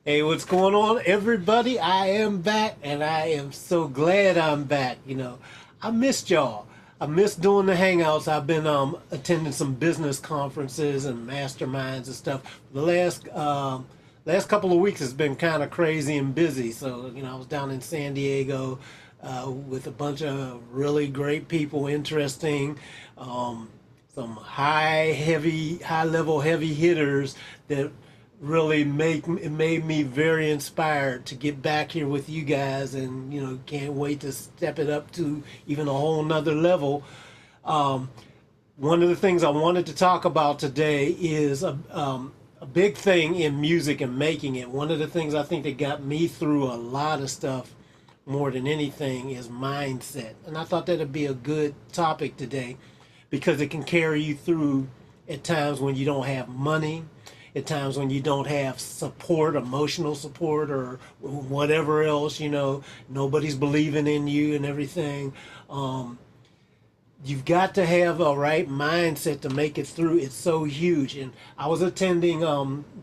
Hey, what's going on, everybody? I am back, and I am so glad I'm back. I missed y'all. I missed doing the Hangouts. I've been attending some business conferences and masterminds and stuff. The last couple of weeks has been kind of crazy and busy. So I was down in San Diego with a bunch of really great people, interesting. Some high level heavy hitters that really made me very inspired to get back here with you guys, and can't wait to step it up to even a whole nother level. um, One of the things I wanted to talk about today is a big thing in music and making it. One of the things I think that got me through a lot of stuff more than anything is mindset, and I thought that'd be a good topic today because it can carry you through at times when you don't have money, at times when you don't have support, emotional support, or whatever else. Nobody's believing in you and everything. You've got to have a right mindset to make it through. It's so huge. And I was attending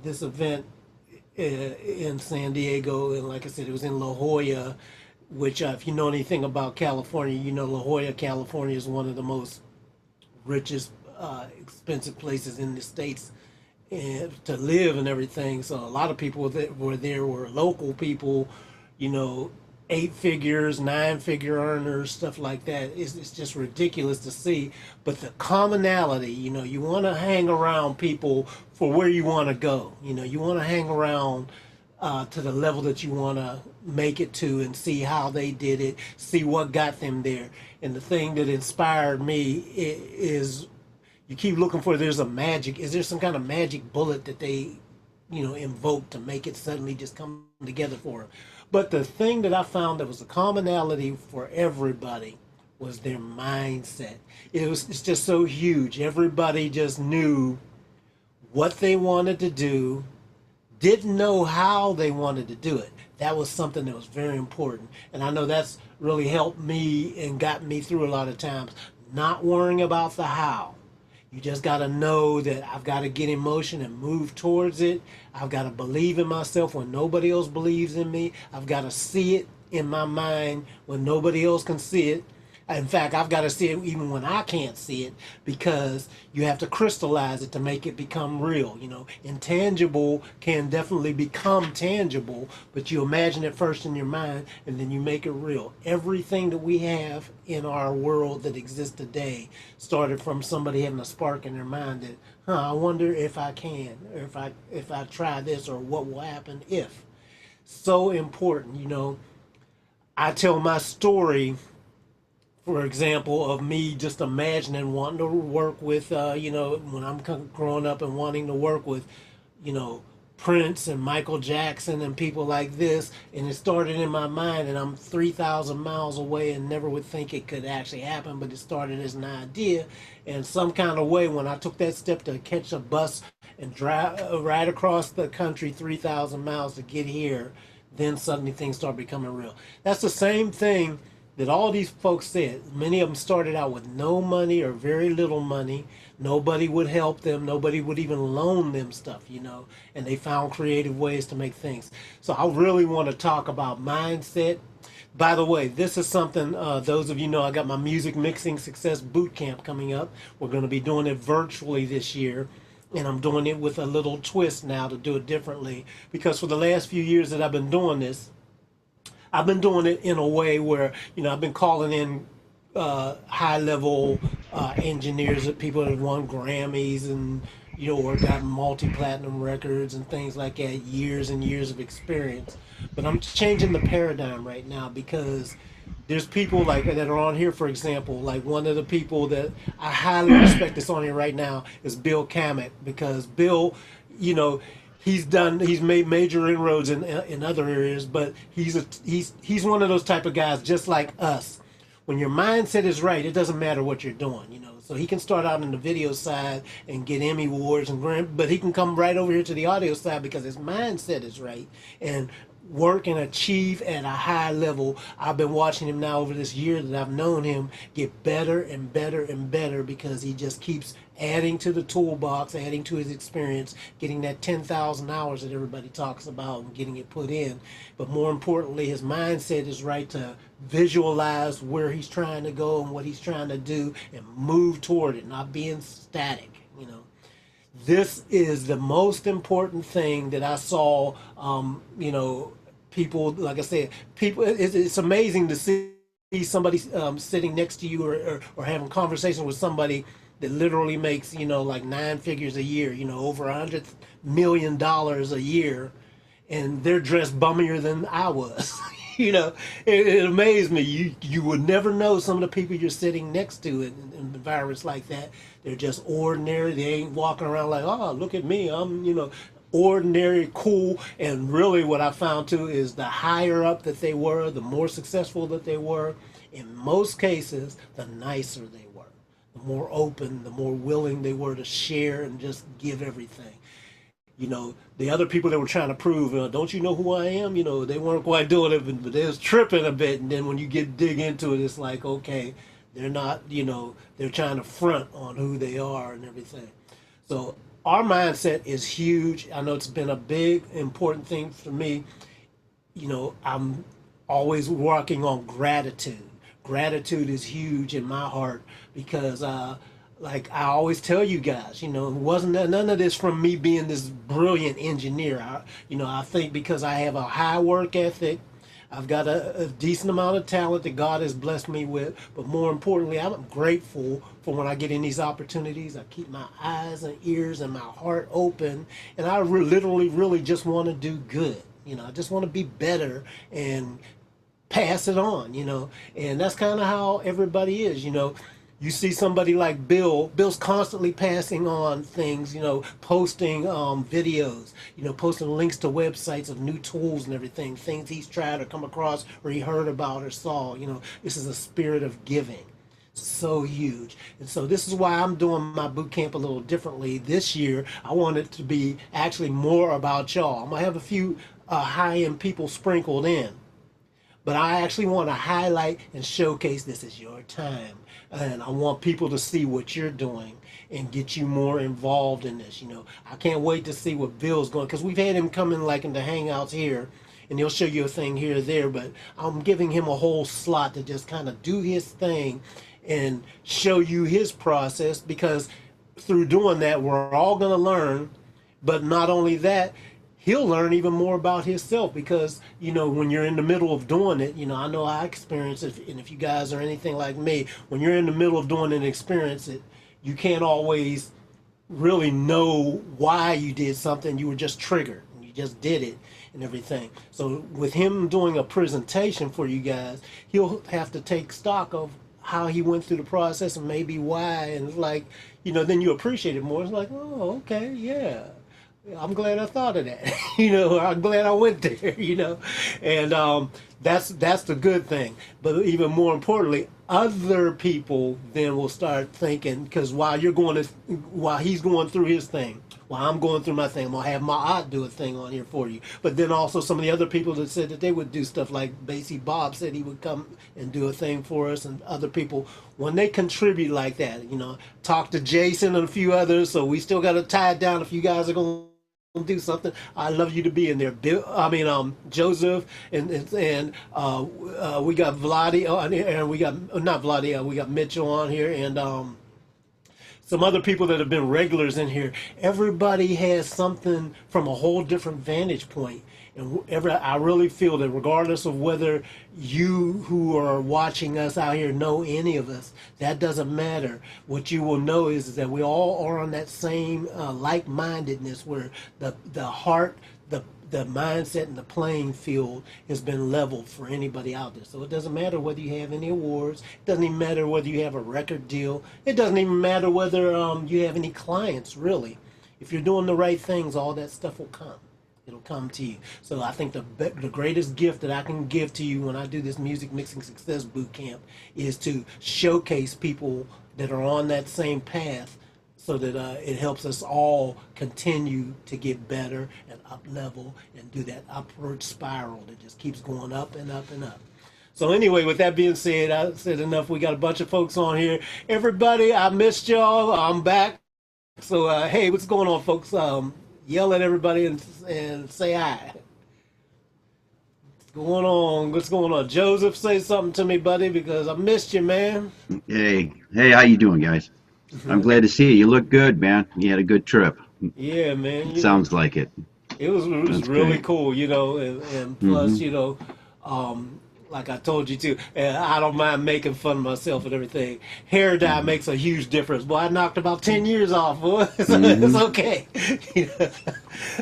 this event in San Diego, and like I said, it was in La Jolla, which if you know anything about California, La Jolla, California is one of the most richest, expensive places in the states and to live and everything. So a lot of people that were there were local people, you know, 8 figures, 9 figure earners, stuff like that. It's just ridiculous to see. But the commonality, you want to hang around people for where you want to go. You want to hang around to the level that you want to make it to and see how they did it, see what got them there. And the thing that inspired me is you keep looking for, is there some kind of magic bullet that they invoke to make it suddenly just come together for them. But the thing that I found that was a commonality for everybody was their mindset. It's just so huge. Everybody just knew what they wanted to do, didn't know how they wanted to do it. That was something that was very important. And I know that's really helped me and got me through a lot of times. Not worrying about the how. You just got to know that I've got to get in motion and move towards it. I've got to believe in myself when nobody else believes in me. I've got to see it in my mind when nobody else can see it. In fact, I've got to see it even when I can't see it, because you have to crystallize it to make it become real. Intangible can definitely become tangible, but you imagine it first in your mind and then you make it real. Everything that we have in our world that exists today started from somebody having a spark in their mind that, I wonder if I can, or if I try this, or what will happen if. So important. I tell my story, for example, of me just imagining wanting to work with, when I'm growing up and wanting to work with, Prince and Michael Jackson and people like this. And it started in my mind, and I'm 3,000 miles away and never would think it could actually happen, but it started as an idea. And some kind of way, when I took that step to catch a bus and drive right across the country 3,000 miles to get here, then suddenly things start becoming real. That's the same thing that all these folks said. Many of them started out with no money or very little money. Nobody would help them. Nobody would even loan them stuff, and they found creative ways to make things. So I really want to talk about mindset. By the way, this is something, those of you know, I got my Music Mixing Success Boot Camp coming up. We're going to be doing it virtually this year. And I'm doing it with a little twist now to do it differently, because for the last few years that I've been doing this, I've been doing it in a way where, I've been calling in high level engineers, people that have won Grammys and, or got multi-platinum records and things like that, years and years of experience. But I'm changing the paradigm right now, because there's people like that are on here, for example, like one of the people that I highly respect that's on here right now is Bill Kamek, because Bill, he's made major inroads in other areas, but he's one of those type of guys just like us. When your mindset is right, it doesn't matter what you're doing. So he can start out in the video side and get Emmy awards but he can come right over here to the audio side because his mindset is right. And work and achieve at a high level. I've been watching him now over this year that I've known him get better and better and better because he just keeps adding to the toolbox, adding to his experience, getting that 10,000 hours that everybody talks about and getting it put in. But more importantly, his mindset is right to visualize where he's trying to go and what he's trying to do and move toward it, not being static, you know. This is the most important thing that I saw. You know, people, like I said, people. It's amazing to see somebody sitting next to you, or having conversation with somebody that literally makes, you know, like 9 figures a year. You know, over $100 million a year, and they're dressed bummier than I was. You know, it amazed me. You would never know some of the people you're sitting next to in environments like that. They're just ordinary. They ain't walking around like, oh, look at me. I'm, you know, ordinary, cool. And really what I found too is the higher up that they were, the more successful that they were, in most cases, the nicer they were. The more open, the more willing they were to share and just give everything. You know, the other people that were trying to prove, don't you know who I am? You know, they weren't quite doing it, but they was tripping a bit. And then when you dig into it, it's like, okay, they're not, you know, they're trying to front on who they are and everything. So our mindset is huge. I know it's been a big, important thing for me. You know, I'm always working on gratitude. Gratitude is huge in my heart because, like I always tell you guys, you know, it wasn't none of this from me being this brilliant engineer. You know, I think because I have a high work ethic, I've got a decent amount of talent that God has blessed me with. But more importantly, I'm grateful for when I get in these opportunities. I keep my eyes and ears and my heart open, and I literally, really just want to do good. You know, I just want to be better and pass it on. You know, and that's kind of how everybody is. You know. You see somebody like Bill. Bill's constantly passing on things, you know, posting videos, you know, posting links to websites of new tools and everything, things he's tried or come across or he heard about or saw. You know, this is a spirit of giving. So huge. And so this is why I'm doing my boot camp a little differently this year. I want it to be actually more about y'all. I'm going to have a few high-end people sprinkled in. But I actually want to highlight and showcase this is your time. And I want people to see what you're doing and get you more involved in this. You know, I can't wait to see what Bill's going, because we've had him come in like in the Hangouts here, and he'll show you a thing here or there, but I'm giving him a whole slot to just kind of do his thing and show you his process, because through doing that, we're all going to learn. But not only that, he'll learn even more about himself, because, you know, when you're in the middle of doing it, you know, I know I experience it, and if you guys are anything like me, when you're in the middle of doing it and experience it, you can't always really know why you did something. You were just triggered. You just did it and everything. So with him doing a presentation for you guys, he'll have to take stock of how he went through the process and maybe why, and like, you know, then you appreciate it more. It's like, oh, okay, yeah. I'm glad I thought of that. You know, I'm glad I went there, you know. And that's the good thing. But even more importantly, other people then will start thinking, because while he's going through his thing, while I'm going through my thing, I'm going to have my aunt do a thing on here for you. But then also some of the other people that said that they would do stuff, like Basie Bob said he would come and do a thing for us, and other people, when they contribute like that, you know, talk to Jason and a few others, so we still got to tie it down if you guys are going to do something. I love you to be in there. Joseph, and we got Vladi on here, and we got not Vladi, we got Mitchell on here, and some other people that have been regulars in here. Everybody has something from a whole different vantage point. And I really feel that regardless of whether you who are watching us out here know any of us, that doesn't matter. What you will know is that we all are on that same like-mindedness, where the heart, the mindset, and the playing field has been leveled for anybody out there. So it doesn't matter whether you have any awards. It doesn't even matter whether you have a record deal. It doesn't even matter whether you have any clients, really. If you're doing the right things, all that stuff will come. It'll come to you. So I think the greatest gift that I can give to you when I do this Music Mixing Success Boot Camp is to showcase people that are on that same path, so that it helps us all continue to get better and up level and do that upward spiral that just keeps going up and up and up. So anyway, with that being said, I said enough. We got a bunch of folks on here. Everybody, I missed y'all. I'm back. So hey, what's going on, folks? Yell at everybody and say hi. What's going on? What's going on? Joseph, say something to me, buddy, because I missed you, man. Hey, how you doing, guys? I'm glad to see you. You look good, man. You had a good trip. Yeah, man. It sounds like it. It was That's really great. cool, and plus, Hmm. like I told you too, I don't mind making fun of myself and everything. Hair dye Hmm. makes a huge difference. Boy, I knocked about 10 years off, boy. So it's Hmm. okay.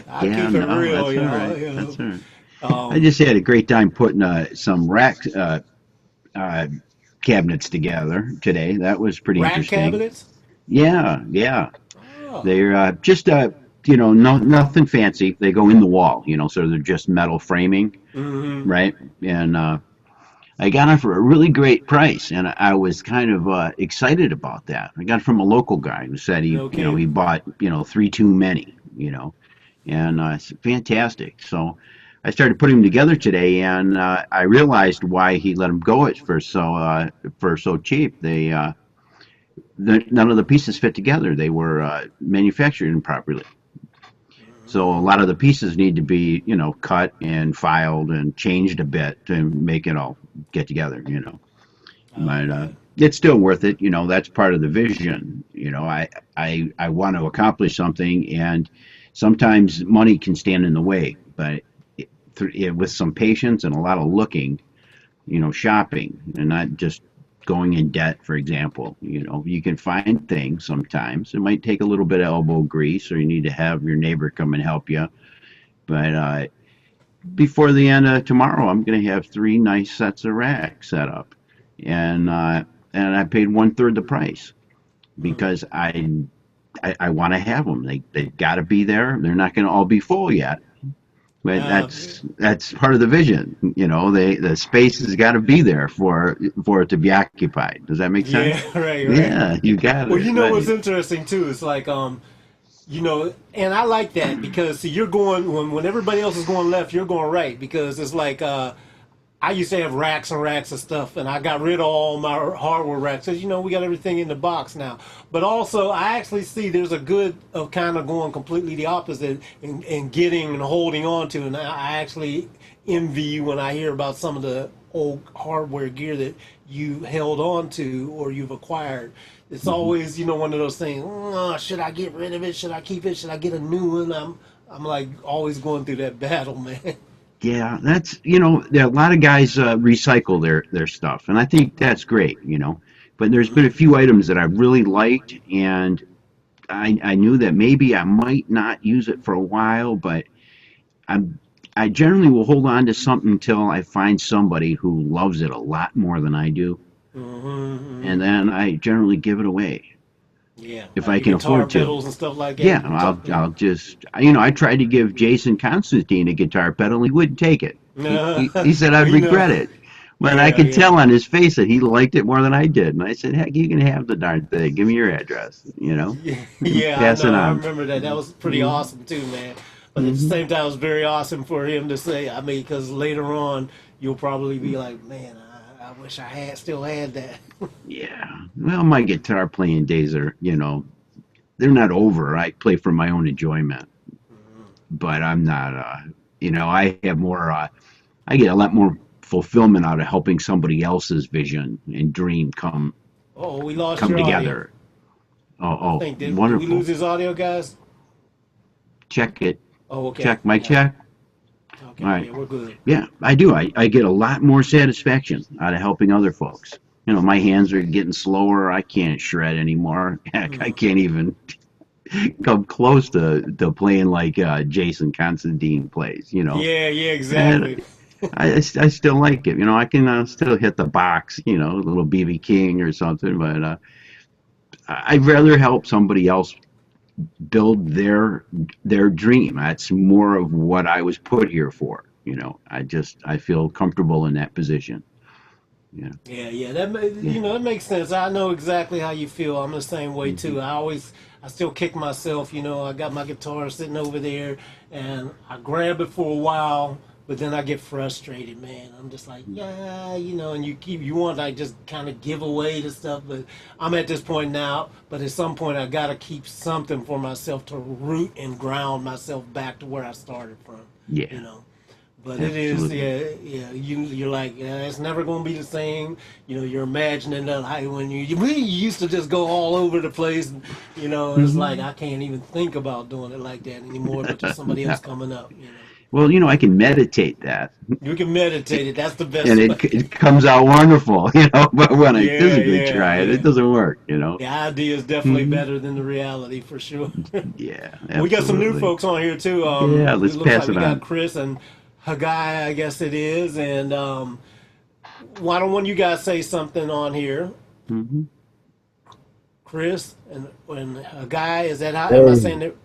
I Yeah, keep it no, real, that's all y'all. right. That's all right. I Um, just had a great time putting some rack uh, cabinets together today. That was pretty Rack interesting. cabinets. Yeah. Oh. They're just no nothing fancy. They go in the wall, so they're just metal framing, Mm-hmm. right? And I got it for a really great price, and I was kind of excited about that. I got it from a local guy who said No he kidding. bought three too many, and it's fantastic. So I started putting them together today, and I realized why he let them go at first for so cheap. None of the pieces fit together. They were manufactured improperly. So a lot of the pieces need to be, cut and filed and changed a bit to make it all get together. Oh But man. it's still worth it. That's part of the vision. I want to accomplish something, and sometimes money can stand in the way. But with some patience and a lot of looking, shopping, and not just going in debt, for example. You can find things sometimes. It might take a little bit of elbow grease, or you need to have your neighbor come and help you. But before the end of tomorrow, I'm going to have three nice sets of racks set up, and I paid one third the price Mm. because I want to have them. They got to be there. They're not going to all be full yet, but Uh, that's part of the vision. The space has got to be there for it to be occupied. Does that make yeah, sense? right, right. Yeah, you got Well, it. you know what's Right. interesting too? It's like and I like that because see, you're going when everybody else is going left, you're going right because it's like I used to have racks and racks of stuff, and I got rid of all my hardware racks. Because we got everything in the box now. But also, I actually see there's a good of kind of going completely the opposite and getting and holding on to. And I actually envy you when I hear about some of the old hardware gear that you held on to or you've acquired. It's Mhm. always one of those things. Oh, should I get rid of it? Should I keep it? Should I get a new one? I'm like always going through that battle, man. Yeah, that's there are a lot of guys recycle their stuff, and I think that's great. But there's been a few items that I really liked, and I knew that maybe I might not use it for a while, but I I generally will hold on to something until I find somebody who loves it a lot more than I do, and Hmm. then I generally give it away Yeah, if like I your can guitar afford to. pedals and stuff like that. Yeah, You were I'll talking. just I tried to give Jason Constantine a guitar pedal. He wouldn't take it. He said Well, I'd regret it. But I yeah, could yeah, tell on his face that he liked it more than I did. And I said, heck, you can have the darn thing. Give me your address. yeah, yeah. I Pass it know. I on. remember that. That was pretty Mm-hmm. awesome too, man. But at the Hmm. same time, it was very awesome for him to say. I mean, because later on, you'll probably be like, man, I wish I had still had that. Yeah. Well, my guitar playing days are, they're not over. I play for my own enjoyment, but I'm not, I have more, I get a lot more fulfillment out of helping somebody else's vision and dream Oh, we lost come your audio. together. Oh, I oh, think did we lose wonderful. his audio, guys? Check it. Oh, okay. Check my Yeah. check. All Okay. right. Yeah, we're good. Yeah, I do. I get a lot more satisfaction out of helping other folks. My hands are getting slower. I can't shred anymore. Heck, I Mm. can't even come close to playing like Jason Constantine plays. Yeah. Yeah. And Exactly. I still like it. I can still hit the box, a little BB King or something, but I'd rather help somebody else build their dream. That's more of what I was put here for. I feel comfortable in that position. Yeah. Yeah, yeah, that Yeah. that makes sense. I know exactly how you feel. I'm the same way too. Hmm. I still kick myself. I got my guitar sitting over there, and I grab it for a while, but then I get frustrated, man. I'm just like, yeah, and you want to like just kind of give away the stuff, but I'm at this point now. But at some point, I gotta keep something for myself to root and ground myself back to where I started from. You Yeah, know. But it is, absolutely. yeah. You're like, yeah, it's never gonna be the same. You're imagining that like when we used to just go all over the place. It's like Mhm. I can't even think about doing it like that anymore. But there's somebody else coming up. Well, I can meditate that, You can meditate it. That's the and best it way. it comes out wonderful, But when I Yeah, physically yeah, try it, it yeah. doesn't work. The idea is definitely Mhm. better than the reality for sure. Yeah, We got some new absolutely. folks on here too. Yeah, It let's looks like pass we it got on. Chris and Hagai, I guess it is. And why don't one of you guys say something on here? Hmm. Chris and Hagai, is that how? Am I Hey, saying it?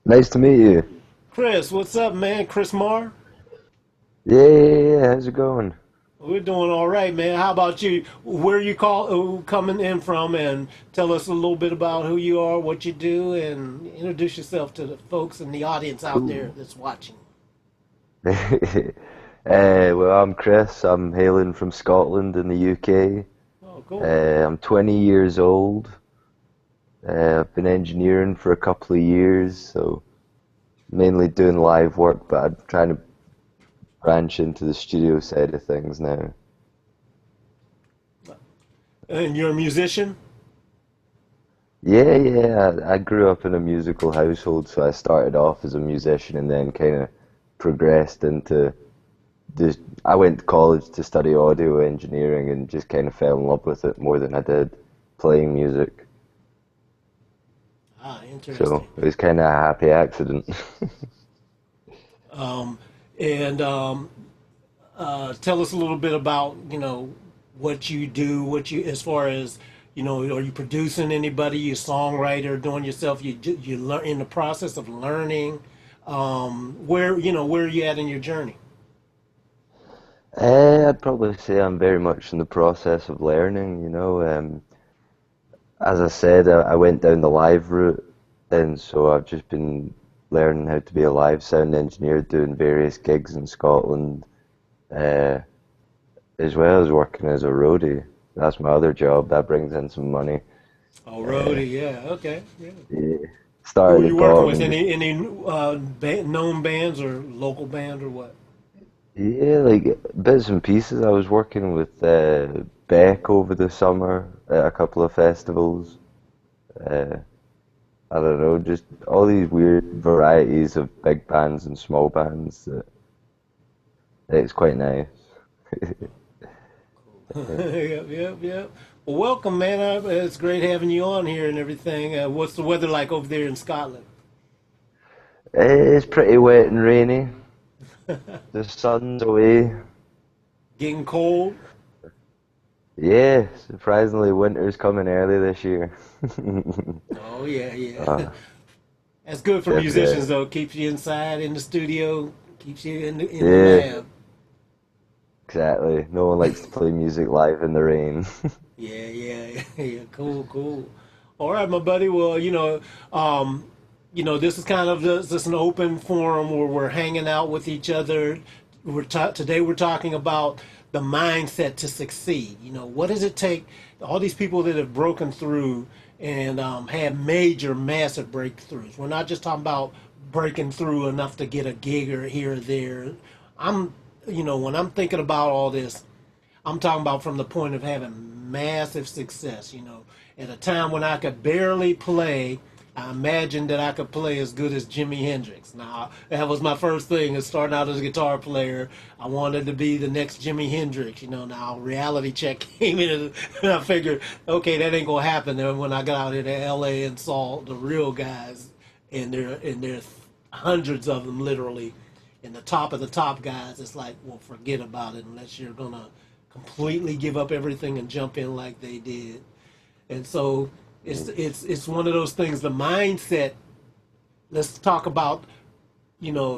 nice to meet you. Chris, what's up, man? Chris Marr. Yeah, yeah, yeah. How's it going? We're doing all right, man. How about you? Where you coming in from, and tell us a little bit about who you are, what you do, and introduce yourself to the folks in the audience out there Cool. that's watching. Well, I'm Chris. I'm hailing from Scotland in the UK. Oh, cool. I'm 20 years old. I've been engineering for a couple of years, so mainly doing live work, but I'm trying to branch into the studio side of things now. And you're a musician? Yeah, yeah. I grew up in a musical household, so I started off as a musician and then kind of progressed into just I went to college to study audio engineering and just kind of fell in love with it more than I did playing music. Ah, So interesting. it was kind of a happy accident. Um, and tell us a little bit about what you do, as far as are you producing anybody? You a songwriter, doing yourself? You learn in the process of learning. Where are you at in your journey? I'd probably say I'm very much in the process of learning. As I said, I went down the live route, and so I've just been learning how to be a live sound engineer, doing various gigs in Scotland, uh, as well as working as a roadie. That's my other job. That brings in some money. Oh, Uh, roadie, yeah, okay, yeah. yeah. Who Start are at the you working bottom with? and just Any known bands or local band or what? yeah, like bits and pieces. I was working with Beck over the summer at a couple of festivals. Uh, I don't know, just all these weird varieties of big bands and small bands. It's quite nice. Yep, yep, yep. Well, welcome, man. It's great having you on here and everything. What's the weather like over there in Scotland? It's pretty wet and rainy. The sun's away. Getting cold? Yeah, surprisingly, winter's coming early this year. Oh yeah, yeah. uh, That's good for definitely. musicians though. Keeps you inside in the studio, keeps you in the Yeah, lab. exactly. No one likes to play music live in the rain. Yeah, yeah, yeah. Cool, cool. All right, my buddy. Well, this is kind of just an open forum where we're hanging out with each other. Today we're talking about the mindset to succeed. What does it take? All these people that have broken through and had major, massive breakthroughs. We're not just talking about breaking through enough to get a gig or here or there. I'm, when I'm thinking about all this, I'm talking about from the point of having massive success. At a time when I could barely play, I imagined that I could play as good as Jimi Hendrix. Now, that was my first thing, is starting out as a guitar player. I wanted to be the next Jimi Hendrix. Now reality check came in, and I figured, okay, that ain't gonna happen. And when I got out here to LA and saw the real guys, and there's hundreds of them literally, and the top of the top guys, it's like, well, forget about it unless you're gonna completely give up everything and jump in like they did. And so it's one of those things. The mindset. Let's talk about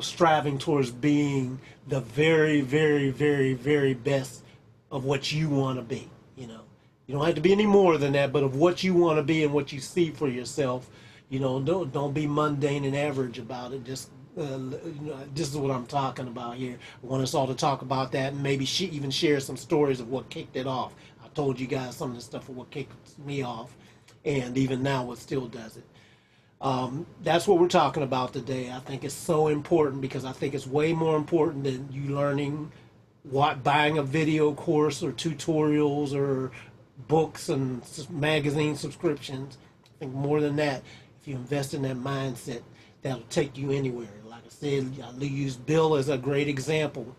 striving towards being the very, very, very, very best of what you want to be. You know, You don't have to be any more than that, but of what you want to be and what you see for yourself. Don't be mundane and average about it. Just this is what I'm talking about here. I want us all to talk about that and maybe even share some stories of what kicked it off. I told you guys some of the stuff of what kicked me off, and even now what still does it. That's what we're talking about today. I think it's so important because I think it's way more important than you learning what buying a video course or tutorials or books and magazine subscriptions. I think more than that, if you invest in that mindset, that'll take you anywhere. Like I said, I use Bill as a great example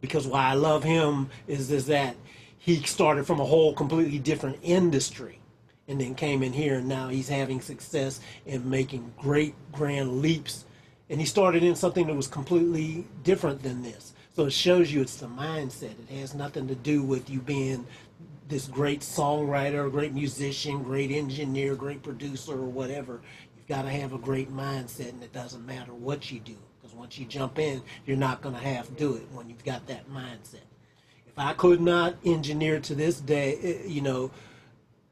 because why I love him is that he started from a whole completely different industry and then came in here, and now he's having success and making great grand leaps. And he started in something that was completely different than this. So it shows you it's the mindset. It has nothing to do with you being this great songwriter, great musician, great engineer, great producer, or whatever. You've got to have a great mindset, and it doesn't matter what you do. Because once you jump in, you're not going to have to do it when you've got that mindset. If I could not engineer to this day,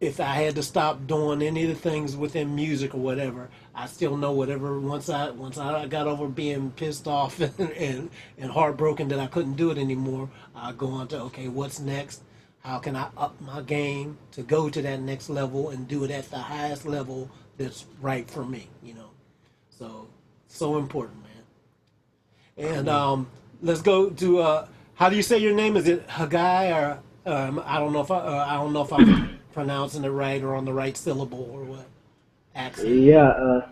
if I had to stop doing any of the things within music or whatever, I still know whatever. Once I got over being pissed off and heartbroken that I couldn't do it anymore, I go on to okay, what's next? How can I up my game to go to that next level and do it at the highest level that's right for me? So important, man. And let's go to how do you say your name? Is it Hagai or I don't know if I'm pronouncing it right or on the right syllable or what accent. Yeah,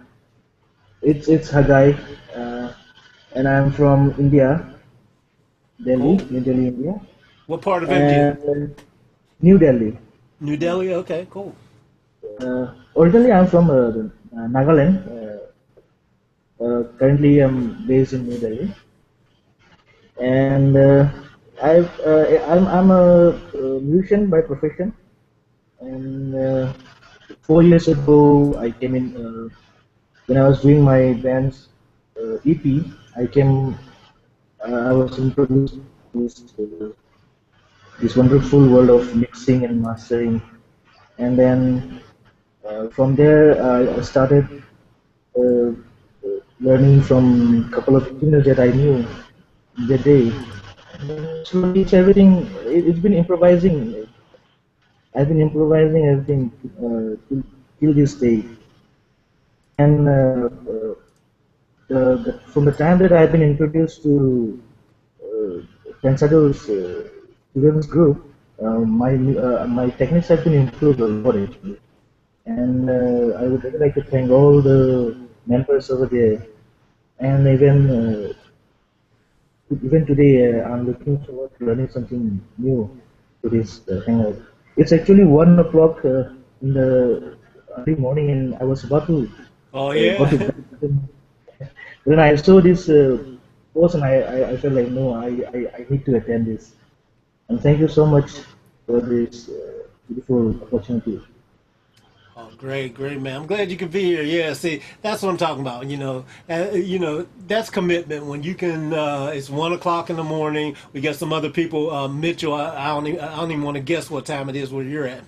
it's Hagai, and I'm from India, Delhi, Cool. New Delhi, India, What part of India? and New Delhi. New Delhi. Okay, cool. Originally, I'm from Nagaland. Currently, I'm based in New Delhi, and I'm a musician by profession. And 4 years ago, I came in when I was doing my band's EP. I was introduced to this wonderful world of mixing and mastering, and then from there I started uh, learning from a couple of engineers that I knew in the day. Slowly, it's everything. It's been improvising. I've been improvising everything till this day. And from the time that I've been introduced to Pensado's children's group, my techniques have been improved a lot actually. And I would really like to thank all the members over there. And even today, I'm looking forward to learning something new to this hangout. It's actually 1 o'clock in the early morning, and I was about to Oh go to yeah. bed. When I saw this post, and I felt like, no, I need to attend this. And thank you so much for this beautiful opportunity. Oh, great, great, man. I'm glad you could be here. Yeah, see, that's what I'm talking about. That's commitment. When you can, it's 1 o'clock in the morning. We got some other people. Mitchell, I don't even want to guess what time it is where you're at.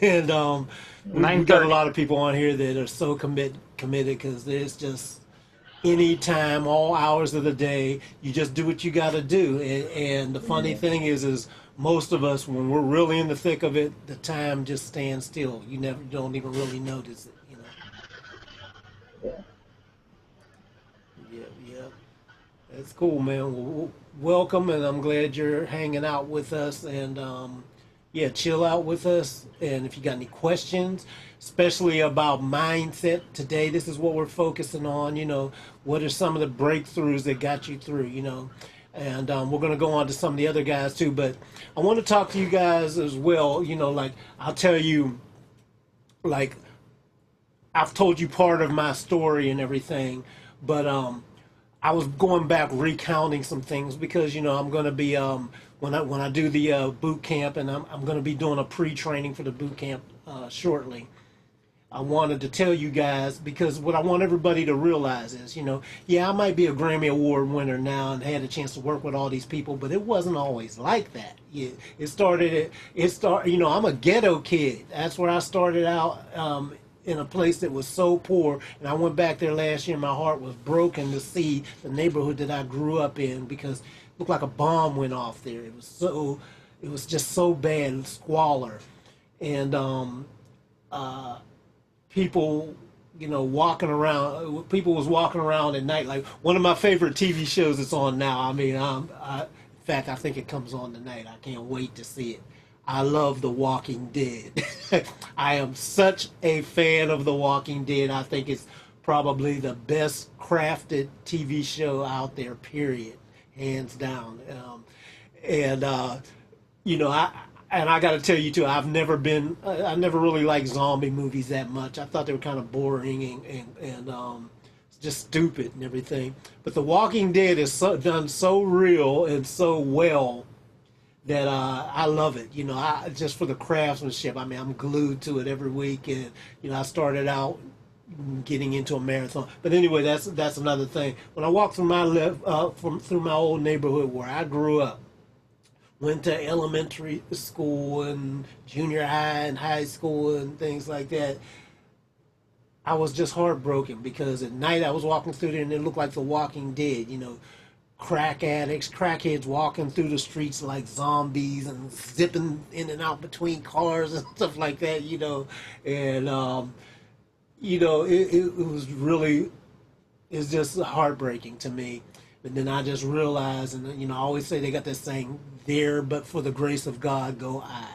and we got a 9:30. lot of people on here that are so committed because there's just any time, all hours of the day. You just do what you got to do. And the funny thing is most of us, when we're really in the thick of it, the time just stands still. You never don't even really notice it. Yeah. Yeah, yeah. That's cool, man. Well, welcome, and I'm glad you're hanging out with us. And yeah, chill out with us. And if you got any questions, especially about mindset today, this is what we're focusing on. What are some of the breakthroughs that got you through? And we're going to go on to some of the other guys too. But I want to talk to you guys as well. Like I'll tell you, like I've told you part of my story and everything, but I was going back recounting some things because I'm going to be when I do the boot camp, and I'm going to be doing a pre-training for the boot camp shortly. I wanted to tell you guys, because what I want everybody to realize is, yeah, I might be a Grammy Award winner now and had a chance to work with all these people, but it wasn't always like that. Yeah, I'm a ghetto kid. That's where I started out, in a place that was so poor. And I went back there last year, my heart was broken to see the neighborhood that I grew up in, because it looked like a bomb went off there. It was just so bad, squalor. And, people, people was walking around at night. Like one of my favorite TV shows that's on now. I mean, in fact, I think it comes on tonight. I can't wait to see it. I love The Walking Dead. I am such a fan of The Walking Dead. I think it's probably the best crafted TV show out there, period, hands down. I got to tell you too, I never really liked zombie movies that much. I thought they were kind of boring and just stupid and everything. But The Walking Dead is done so real and so well that I love it. Just for the craftsmanship. I mean, I'm glued to it every week, and I started out getting into a marathon. But anyway, that's another thing. When I walk through through my old neighborhood where I grew up, went to elementary school and junior high and high school and things like that, I was just heartbroken, because at night I was walking through there and it looked like The Walking Dead. Crack addicts, crackheads walking through the streets like zombies and zipping in and out between cars and stuff like that, and it was really, it's just heartbreaking to me. But then I just realized, and I always say they got this saying, there but for the grace of God go I.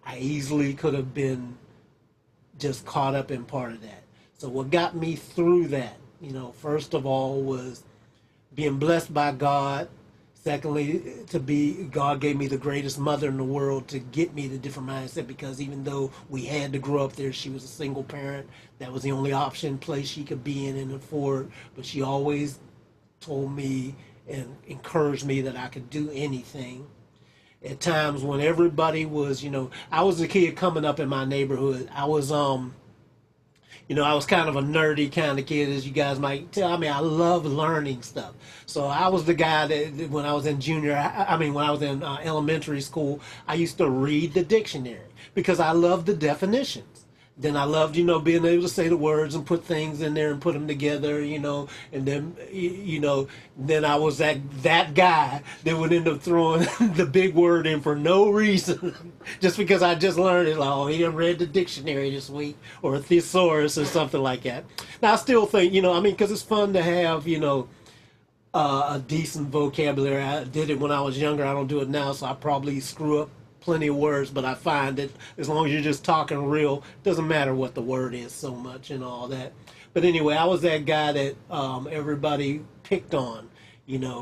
I easily could have been just caught up in part of that. So what got me through that, first of all, was being blessed by God. Secondly, God gave me the greatest mother in the world to get me the different mindset, because even though we had to grow up there, she was a single parent. That was the only place she could be in and afford. But she always told me and encouraged me that I could do anything. At times when everybody was, I was a kid coming up in my neighborhood. I was I was kind of a nerdy kind of kid, as you guys might tell. I mean, I love learning stuff. So I was the guy that when I was in when I was in elementary school, I used to read the dictionary because I loved the definitions. Then I loved, being able to say the words and put things in there and put them together, and then, then I was that guy that would end up throwing the big word in for no reason, just because I just learned it. Like, oh, he done read the dictionary this week, or a thesaurus or something like that. Now, I still think, because it's fun to have, a decent vocabulary. I did it when I was younger. I don't do it now, so I probably screw up plenty of words, but I find that as long as you're just talking real, doesn't matter what the word is so much and all that. But anyway, I was that guy that everybody picked on,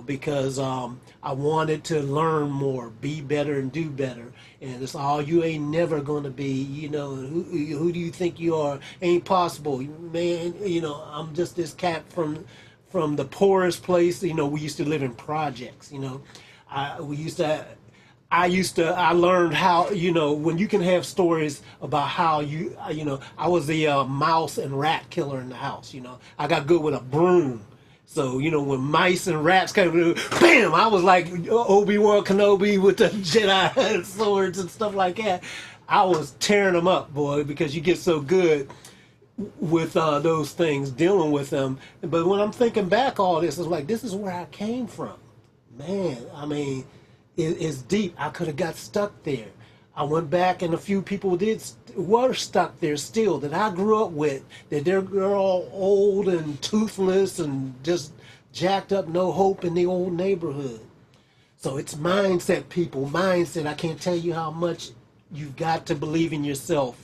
because I wanted to learn more, be better and do better. And it's all, you ain't never going to be, who do you think you are? Ain't possible, man. I'm just this cat from the poorest place. We used to live in projects. I learned how, when you can have stories about how I was the mouse and rat killer in the house. I got good with a broom. So, when mice and rats came to, bam, I was like Obi-Wan Kenobi with the Jedi swords and stuff like that. I was tearing them up, boy, because you get so good with those things, dealing with them. But when I'm thinking back, all this is like, this is where I came from. Man, I mean, it's deep. I could have got stuck there. I went back, and a few people were stuck there still that I grew up with, that they're all old and toothless and just jacked up, no hope in the old neighborhood. So it's mindset, people. Mindset. I can't tell you how much you've got to believe in yourself.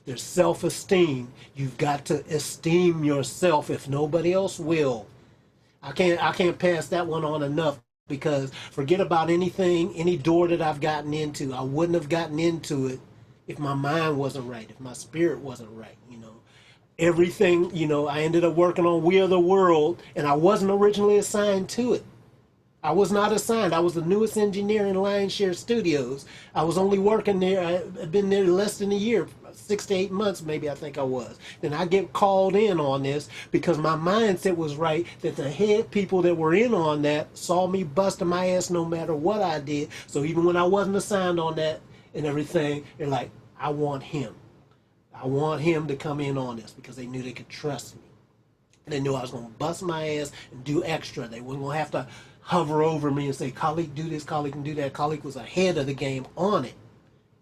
There's self-esteem. You've got to esteem yourself if nobody else will. I can't pass that one on enough. Because forget about anything, any door that I've gotten into. I wouldn't have gotten into it if my mind wasn't right, if my spirit wasn't right, Everything, I ended up working on We Are the World, and I wasn't originally assigned to it. I was not assigned. I was the newest engineer in Lionshare Studios. I was only working there. I'd been there less than a year, 6 to 8 months maybe, I think I was. Then I get called in on this because my mindset was right, that the head people that were in on that saw me busting my ass no matter what I did. So even when I wasn't assigned on that and everything, they're like, I want him. I want him to come in on this, because they knew they could trust me. They knew I was going to bust my ass and do extra. They weren't going to have to hover over me and say, Khaliq, do this, Khaliq can do that. Khaliq was ahead of the game on it.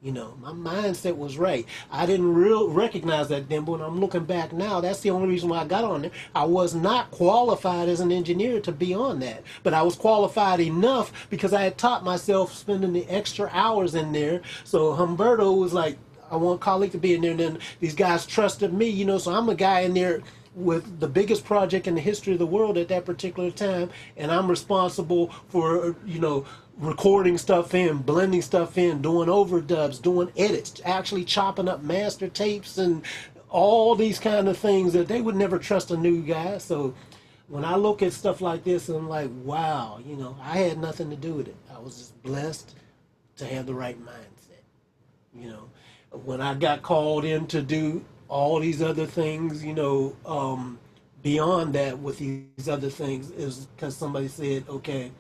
You know, my mindset was right. I didn't recognize that then, but when I'm looking back now, that's the only reason why I got on there. I was not qualified as an engineer to be on that, but I was qualified enough because I had taught myself spending the extra hours in there. So Humberto was like, I want Khaliq to be in there, and then these guys trusted me, you know, so I'm a guy in there with the biggest project in the history of the world at that particular time, and I'm responsible for, you know, recording stuff in, blending stuff in, doing overdubs, doing edits, actually chopping up master tapes and all these kind of things that they would never trust a new guy. So when I look at stuff like this, I'm like, wow, you know, I had nothing to do with it. I was just blessed to have the right mindset. You know, when I got called in to do all these other things, you know, beyond that with these other things, is because somebody said, okay,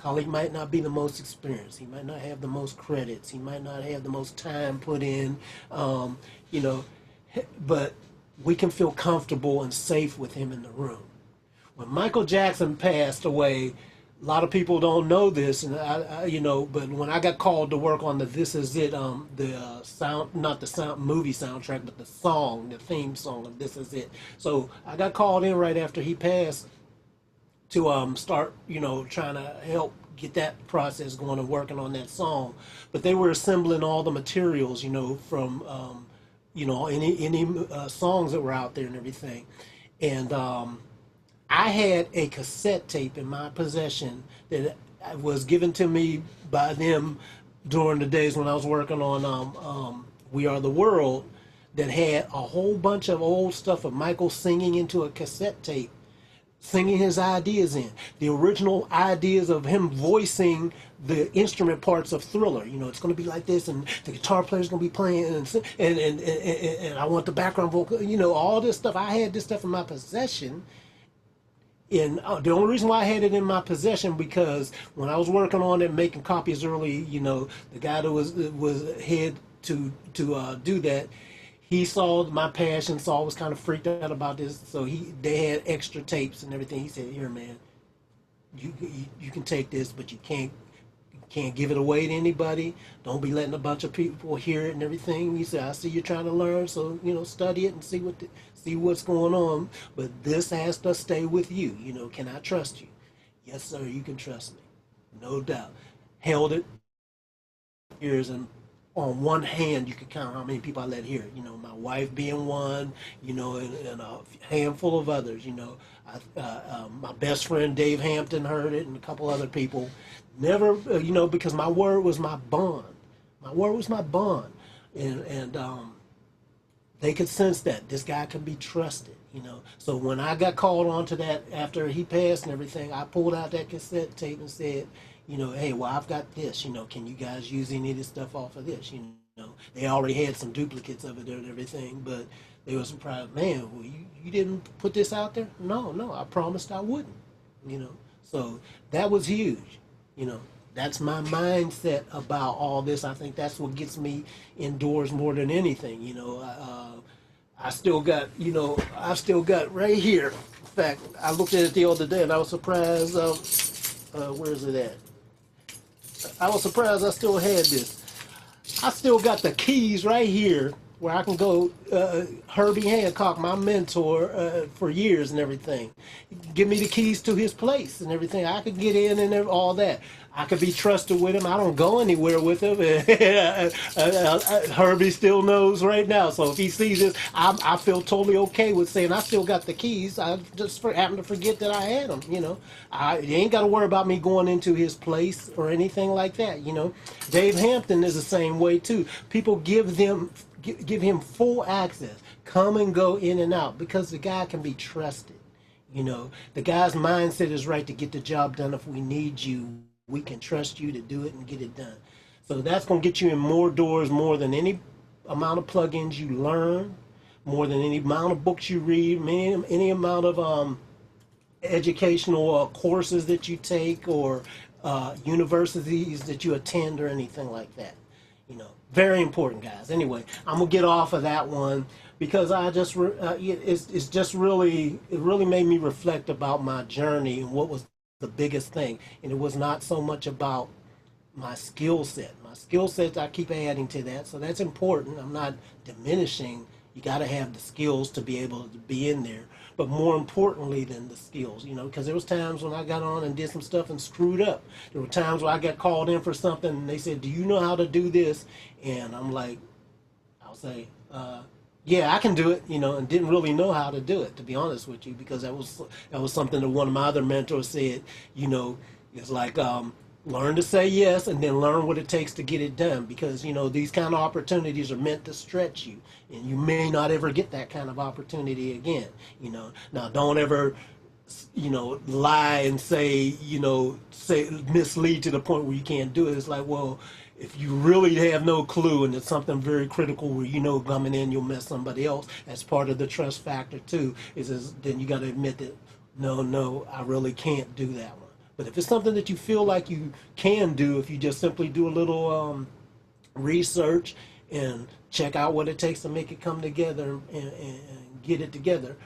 Khaliq might not be the most experienced. He might not have the most credits. He might not have the most time put in, you know, but we can feel comfortable and safe with him in the room. When Michael Jackson passed away, a lot of people don't know this, and I you know, but when I got called to work on the This Is It, the sound, not the sound movie soundtrack, but the song, the theme song of This Is It. So I got called in right after he passed to start, you know, trying to help get that process going and working on that song. But they were assembling all the materials, you know, from you know, any songs that were out there and everything, and I had a cassette tape in my possession that was given to me by them during the days when I was working on We Are the World, that had a whole bunch of old stuff of Michael singing into a cassette tape, singing his ideas in. The original ideas of him voicing the instrument parts of Thriller. You know, it's going to be like this, and the guitar player's going to be playing, and I want the background vocal, you know, all this stuff. I had this stuff in my possession. And the only reason why I had it in my possession, because when I was working on it, making copies early, you know, the guy that was head to do that, he saw my passion, so I was kind of freaked out about this. So they had extra tapes and everything. He said, "Here, man, you can take this, but you can't give it away to anybody. Don't be letting a bunch of people hear it and everything." He said, "I see you're trying to learn, so, you know, study it and see what's going on. But this has to stay with you. You know, can I trust you?" "Yes, sir, you can trust me." No doubt. Held it years, and on one hand you could count how many people I let hear it. You know, my wife being one, you know, and a handful of others. You know, my best friend Dave Hampton heard it, and a couple other people. Never, you know, because my word was my bond. My word was my bond, and they could sense that this guy can be trusted. You know, so when I got called on to that after he passed and everything, I pulled out that cassette tape and said, you know, "Hey, well, I've got this, you know, can you guys use any of this stuff off of this?" You know, they already had some duplicates of it and everything, but they were surprised. "Man, well, you didn't put this out there?" No, I promised I wouldn't, you know. So that was huge, you know. That's my mindset about all this. I think that's what gets me indoors more than anything, you know. I still got, you know, I've still got right here. In fact, I looked at it the other day and I was surprised. Where is it at? I was surprised I still had this. I still got the keys right here where I can go. Herbie Hancock, my mentor for years and everything, give me the keys to his place and everything. I could get in and all that. I could be trusted with him. I don't go anywhere with him. Herbie still knows right now. So if he sees this, I feel totally okay with saying I still got the keys. I just happened to forget that I had them. You know, you ain't got to worry about me going into his place or anything like that. You know, Dave Hampton is the same way too. People give him full access, come and go in and out, because the guy can be trusted. You know, the guy's mindset is right to get the job done. If we need you, we can trust you to do it and get it done. So that's going to get you in more doors, more than any amount of plugins you learn, more than any amount of books you read, any amount of educational courses that you take, or universities that you attend, or anything like that. You know, very important, guys. Anyway, I'm gonna get off of that one because it's just really, it really made me reflect about my journey and what was the biggest thing. And it was not so much about my skill set. My skill sets, I keep adding to that, so that's important. I'm not diminishing. You got to have the skills to be able to be in there. But more importantly than the skills, you know, because there was times when I got on and did some stuff and screwed up. There were times where I got called in for something and they said, "Do you know how to do this?" And I'm like, I'll say, "Yeah, I can do it," you know, and didn't really know how to do it, to be honest with you, because that was something that one of my other mentors said. You know, it's like, learn to say yes, and then learn what it takes to get it done, because you know these kind of opportunities are meant to stretch you, and you may not ever get that kind of opportunity again. You know, now don't ever, you know, lie and say, you know, say mislead to the point where you can't do it. It's like, well, if you really have no clue and it's something very critical where you know coming in you'll mess somebody else, that's part of the trust factor too, is then you got to admit that no, I really can't do that one. But if it's something that you feel like you can do, if you just simply do a little research and check out what it takes to make it come together and get it together,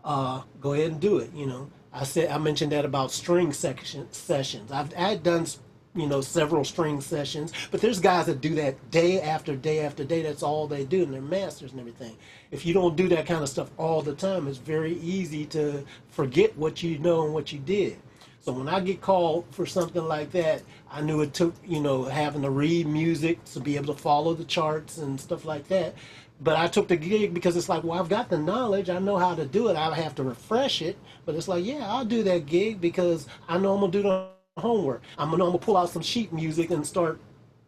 go ahead and do it. You know, I mentioned that about sessions. I've done, you know, several string sessions, but there's guys that do that day after day after day. That's all they do, and they're masters and everything. If you don't do that kind of stuff all the time, it's very easy to forget what you know and what you did. So when I get called for something like that, I knew it took, you know, having to read music to be able to follow the charts and stuff like that. But I took the gig because it's like, well, I've got the knowledge. I know how to do it. I have to refresh it. But it's like, yeah, I'll do that gig because I know I'm going to do the homework. I'm going to pull out some sheet music and start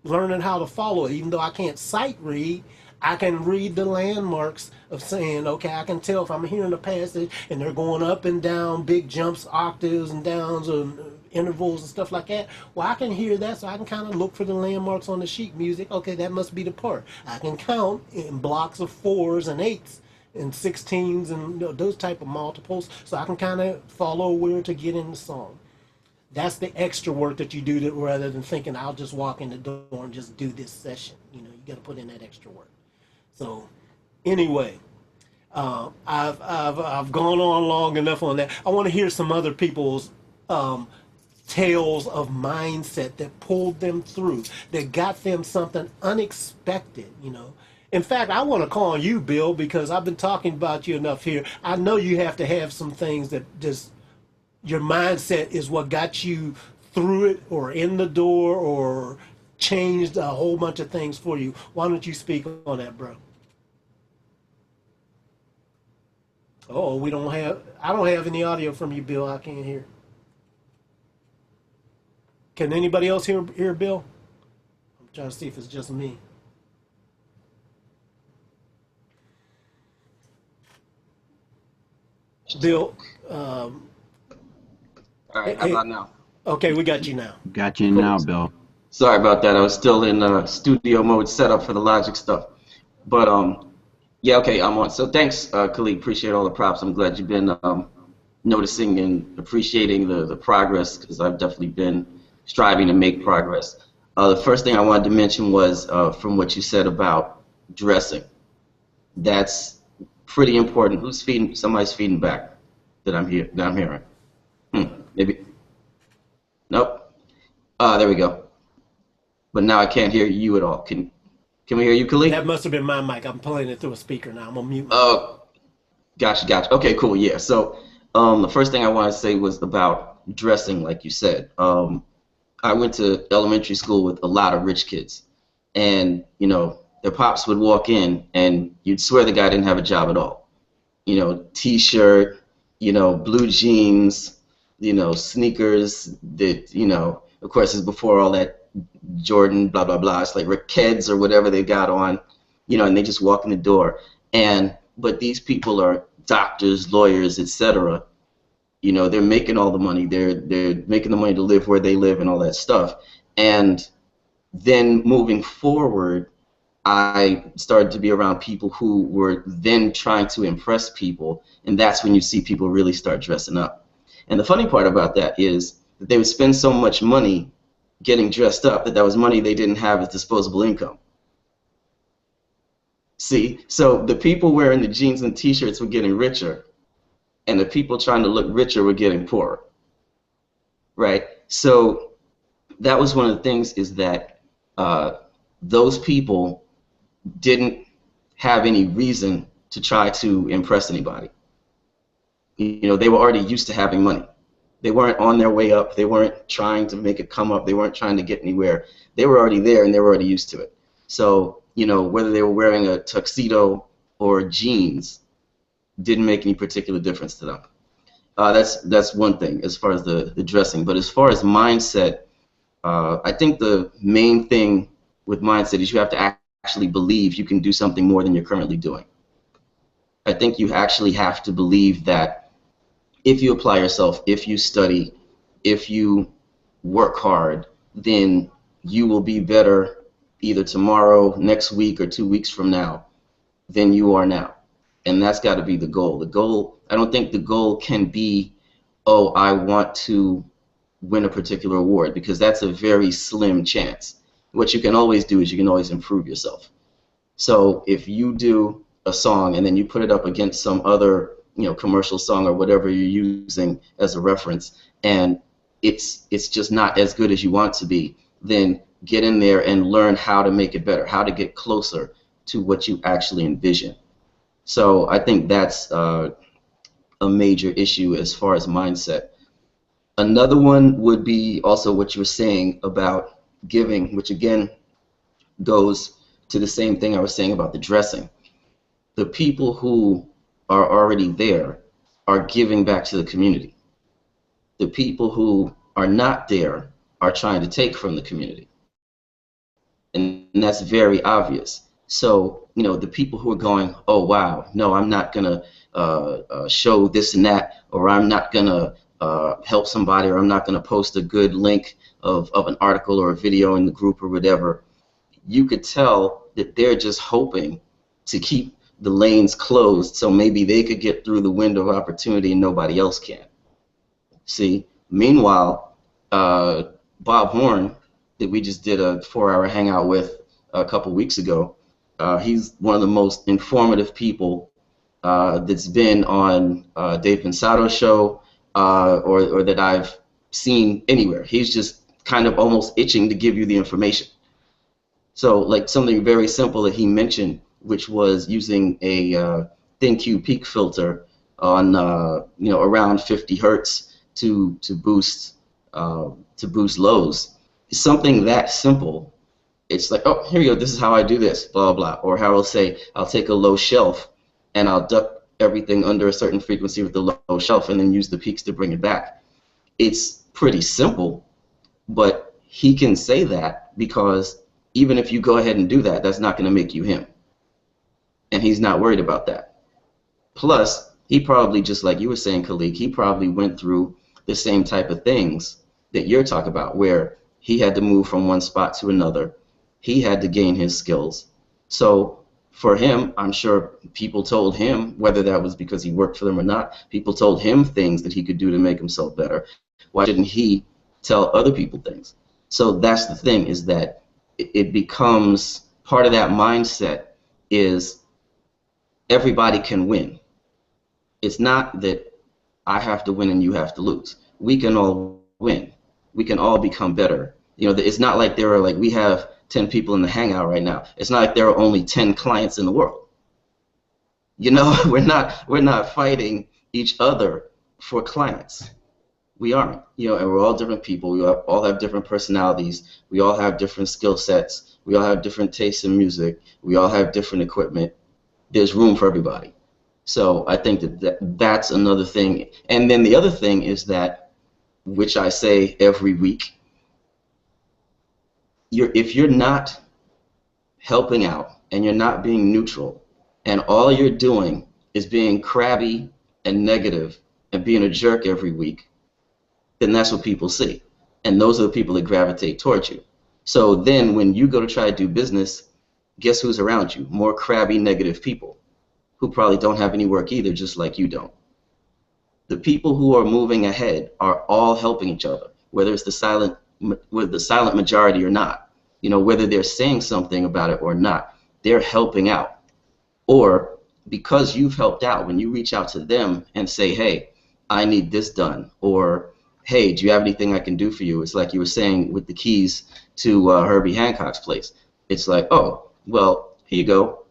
learning how to follow it. Even though I can't sight read, I can read the landmarks of saying, okay, I can tell if I'm hearing a passage and they're going up and down, big jumps, octaves and downs, and intervals and stuff like that. Well, I can hear that, so I can kind of look for the landmarks on the sheet music. Okay, that must be the part. I can count in blocks of 4s and 8s and 16s and, you know, those type of multiples, so I can kind of follow where to get in the song. That's the extra work that you do, that rather than thinking I'll just walk in the door and just do this session. You know, you got to put in that extra work. So, anyway, I've gone on long enough on that. I want to hear some other people's tales of mindset that pulled them through, that got them something unexpected. You know, in fact, I want to call on you, Bill, because I've been talking about you enough here. I know you have to have some things that just your mindset is what got you through it, or in the door, or changed a whole bunch of things for you. Why don't you speak on that, bro? Oh, I don't have any audio from you, Bill. I can't hear. Can anybody else hear Bill? I'm trying to see if it's just me. Bill, All right, how about now? okay, we got you now. Got you Cool. now, Bill. Sorry about that. I was still in studio mode setup for the Logic stuff. But yeah, okay, I'm on. So thanks, Khaliq. Appreciate all the props. I'm glad you've been noticing and appreciating the progress, because I've definitely been striving to make progress. The first thing I wanted to mention was from what you said about dressing. That's pretty important. Who's feeding? Somebody's feeding back that I'm hearing. Maybe. Nope. There we go. But now I can't hear you at all. Can we hear you, Khaliq? That must have been my mic. I'm playing it through a speaker now. I'm gonna mute. Oh, gotcha. Okay, cool. Yeah. So the first thing I wanted to say was about dressing, like you said. I went to elementary school with a lot of rich kids, and you know, their pops would walk in, and you'd swear the guy didn't have a job at all. You know, T-shirt, you know, blue jeans, you know, sneakers. That, you know, of course, is before all that Jordan, blah blah blah. It's like Keds or whatever they got on, you know, and they just walk in the door. But these people are doctors, lawyers, etc. You know, they're making all the money. They're making the money to live where they live and all that stuff. And then moving forward, I started to be around people who were then trying to impress people, and that's when you see people really start dressing up. And the funny part about that is that they would spend so much money getting dressed up that was money they didn't have as disposable income. See, so the people wearing the jeans and t-shirts were getting richer, and the people trying to look richer were getting poorer, right? So that was one of the things, is that those people didn't have any reason to try to impress anybody. You know, they were already used to having money. They weren't on their way up. They weren't trying to make it come up. They weren't trying to get anywhere. They were already there, and they were already used to it. So, you know, whether they were wearing a tuxedo or jeans didn't make any particular difference to them. That's one thing as far as the dressing. But as far as mindset, I think the main thing with mindset is you have to actually believe you can do something more than you're currently doing. I think you actually have to believe that if you apply yourself, if you study, if you work hard, then you will be better either tomorrow, next week, or 2 weeks from now than you are now. And that's got to be the goal. The goal, I don't think the goal can be, oh, I want to win a particular award, because that's a very slim chance. What you can always do is you can always improve yourself. So if you do a song and then you put it up against some other, you know, commercial song or whatever you're using as a reference, and it's just not as good as you want to be, then get in there and learn how to make it better, how to get closer to what you actually envision. So I think that's a major issue as far as mindset. Another one would be also what you were saying about giving, which again goes to the same thing I was saying about the dressing. The people who are already there are giving back to the community. The people who are not there are trying to take from the community. And that's very obvious. So, you know, the people who are going, oh, wow, no, I'm not going to show this and that, or I'm not going to help somebody, or I'm not going to post a good link of an article or a video in the group or whatever, you could tell that they're just hoping to keep the lanes closed so maybe they could get through the window of opportunity and nobody else can. See? Meanwhile, Bob Horn, that we just did a 4-hour hangout with a couple weeks ago, he's one of the most informative people that's been on Dave Pensato's show, or that I've seen anywhere. He's just kind of almost itching to give you the information. So, like something very simple that he mentioned, which was using a thin-Q peak filter on you know, around 50 hertz to boost lows. Something that simple. It's like, oh, here you go. This is how I do this. Blah blah. Or how I'll say, I'll take a low shelf and I'll duck everything under a certain frequency with the low shelf, and then use the peaks to bring it back. It's pretty simple, but he can say that because even if you go ahead and do that, that's not going to make you him. And he's not worried about that. Plus, he probably, just like you were saying, Khaliq, he probably went through the same type of things that you're talking about, where he had to move from one spot to another. He had to gain his skills. So for him, I'm sure people told him, whether that was because he worked for them or not, people told him things that he could do to make himself better. Why shouldn't he tell other people things? So that's the thing, is that it becomes part of that mindset is everybody can win. It's not that I have to win and you have to lose. We can all win. We can all become better. You know, it's not like there are, like, we have 10 people in the Hangout right now. It's not like there are only 10 clients in the world. You know, we're not fighting each other for clients. We aren't. You know, and we're all different people. We all have different personalities. We all have different skill sets. We all have different tastes in music. We all have different equipment. There's room for everybody. So I think that's another thing. And then the other thing is that, which I say every week, if you're not helping out and you're not being neutral, and all you're doing is being crabby and negative and being a jerk every week, then that's what people see. And those are the people that gravitate towards you. So then when you go to try to do business, guess who's around you? More crabby, negative people who probably don't have any work either, just like you don't. The people who are moving ahead are all helping each other, whether it's the silent majority or not. You know, whether they're saying something about it or not, they're helping out. Or because you've helped out, when you reach out to them and say, hey, I need this done, or hey, do you have anything I can do for you? It's like you were saying with the keys to Herbie Hancock's place. It's like, oh, well, here you go.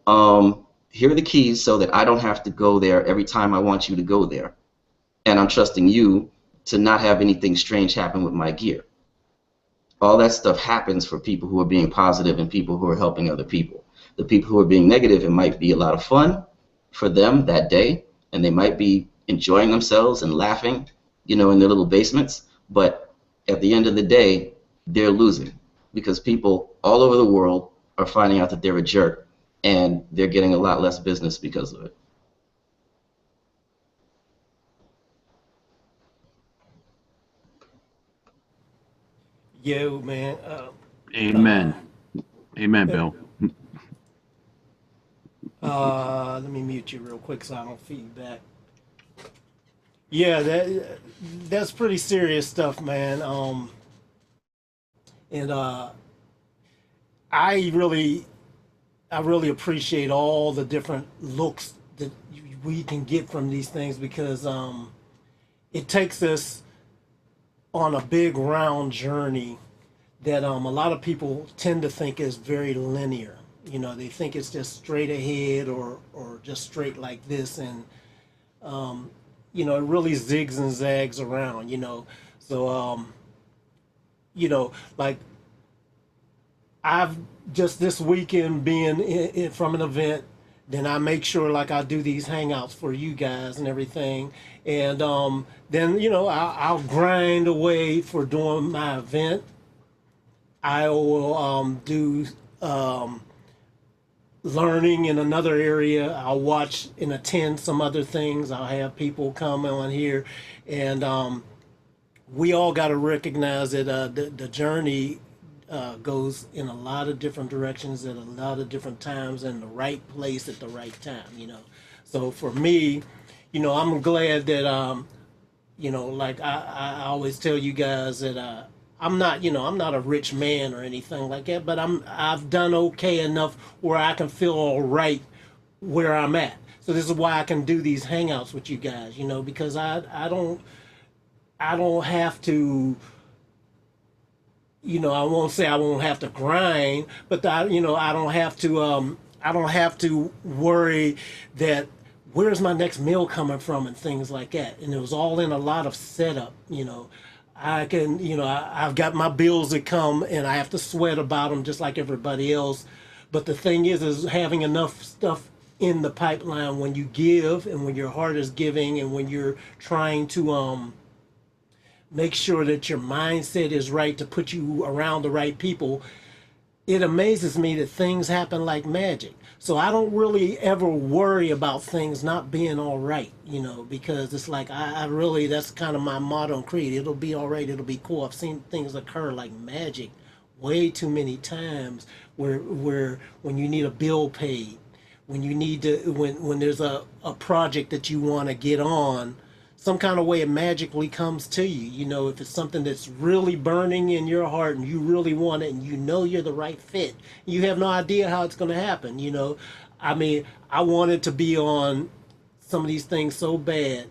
Here are the keys so that I don't have to go there every time I want you to go there. And I'm trusting you to not have anything strange happen with my gear. All that stuff happens for people who are being positive and people who are helping other people. The people who are being negative, it might be a lot of fun for them that day, and they might be enjoying themselves and laughing, you know, in their little basements. But at the end of the day, they're losing because people all over the world are finding out that they're a jerk, and they're getting a lot less business because of it. Yo, man. Amen. Amen, Bill. Let me mute you real quick so I don't feedback. Yeah, that's pretty serious stuff, man. And I really appreciate all the different looks that we can get from these things because it takes us on a big round journey that a lot of people tend to think is very linear. You know, they think it's just straight ahead or just straight like this, and you know, it really zigs and zags around. You know, so you know, like I've just this weekend being from an event, then I make sure like I do these hangouts for you guys and everything, and then you know I'll grind away for doing my event. I will do learning in another area. I'll watch and attend some other things. I'll have people come on here, and we all got to recognize that the journey goes in a lot of different directions at a lot of different times in the right place at the right time, you know. So for me, you know, I'm glad that, you know, like I always tell you guys that I'm not, you know, I'm not a rich man or anything like that, but I've done okay enough where I can feel all right where I'm at. So this is why I can do these hangouts with you guys, you know, because I don't have to, you know, I won't say I won't have to grind, but you know, I don't have to worry that where's my next meal coming from and things like that. And it was all in a lot of setup, you know. I can, you know, I've got my bills that come and I have to sweat about them just like everybody else. But the thing is having enough stuff in the pipeline when you give and when your heart is giving and when you're trying to make sure that your mindset is right to put you around the right people. It amazes me that things happen like magic. So I don't really ever worry about things not being all right, you know, because it's like I really, that's kind of my motto and creed. It'll be all right. It'll be cool. I've seen things occur like magic way too many times where when you need a bill paid, when you need to, when there's a project that you want to get on, some kind of way it magically comes to you. You know, if it's something that's really burning in your heart and you really want it and you know you're the right fit, you have no idea how it's going to happen. You know, I mean, I wanted to be on some of these things so bad,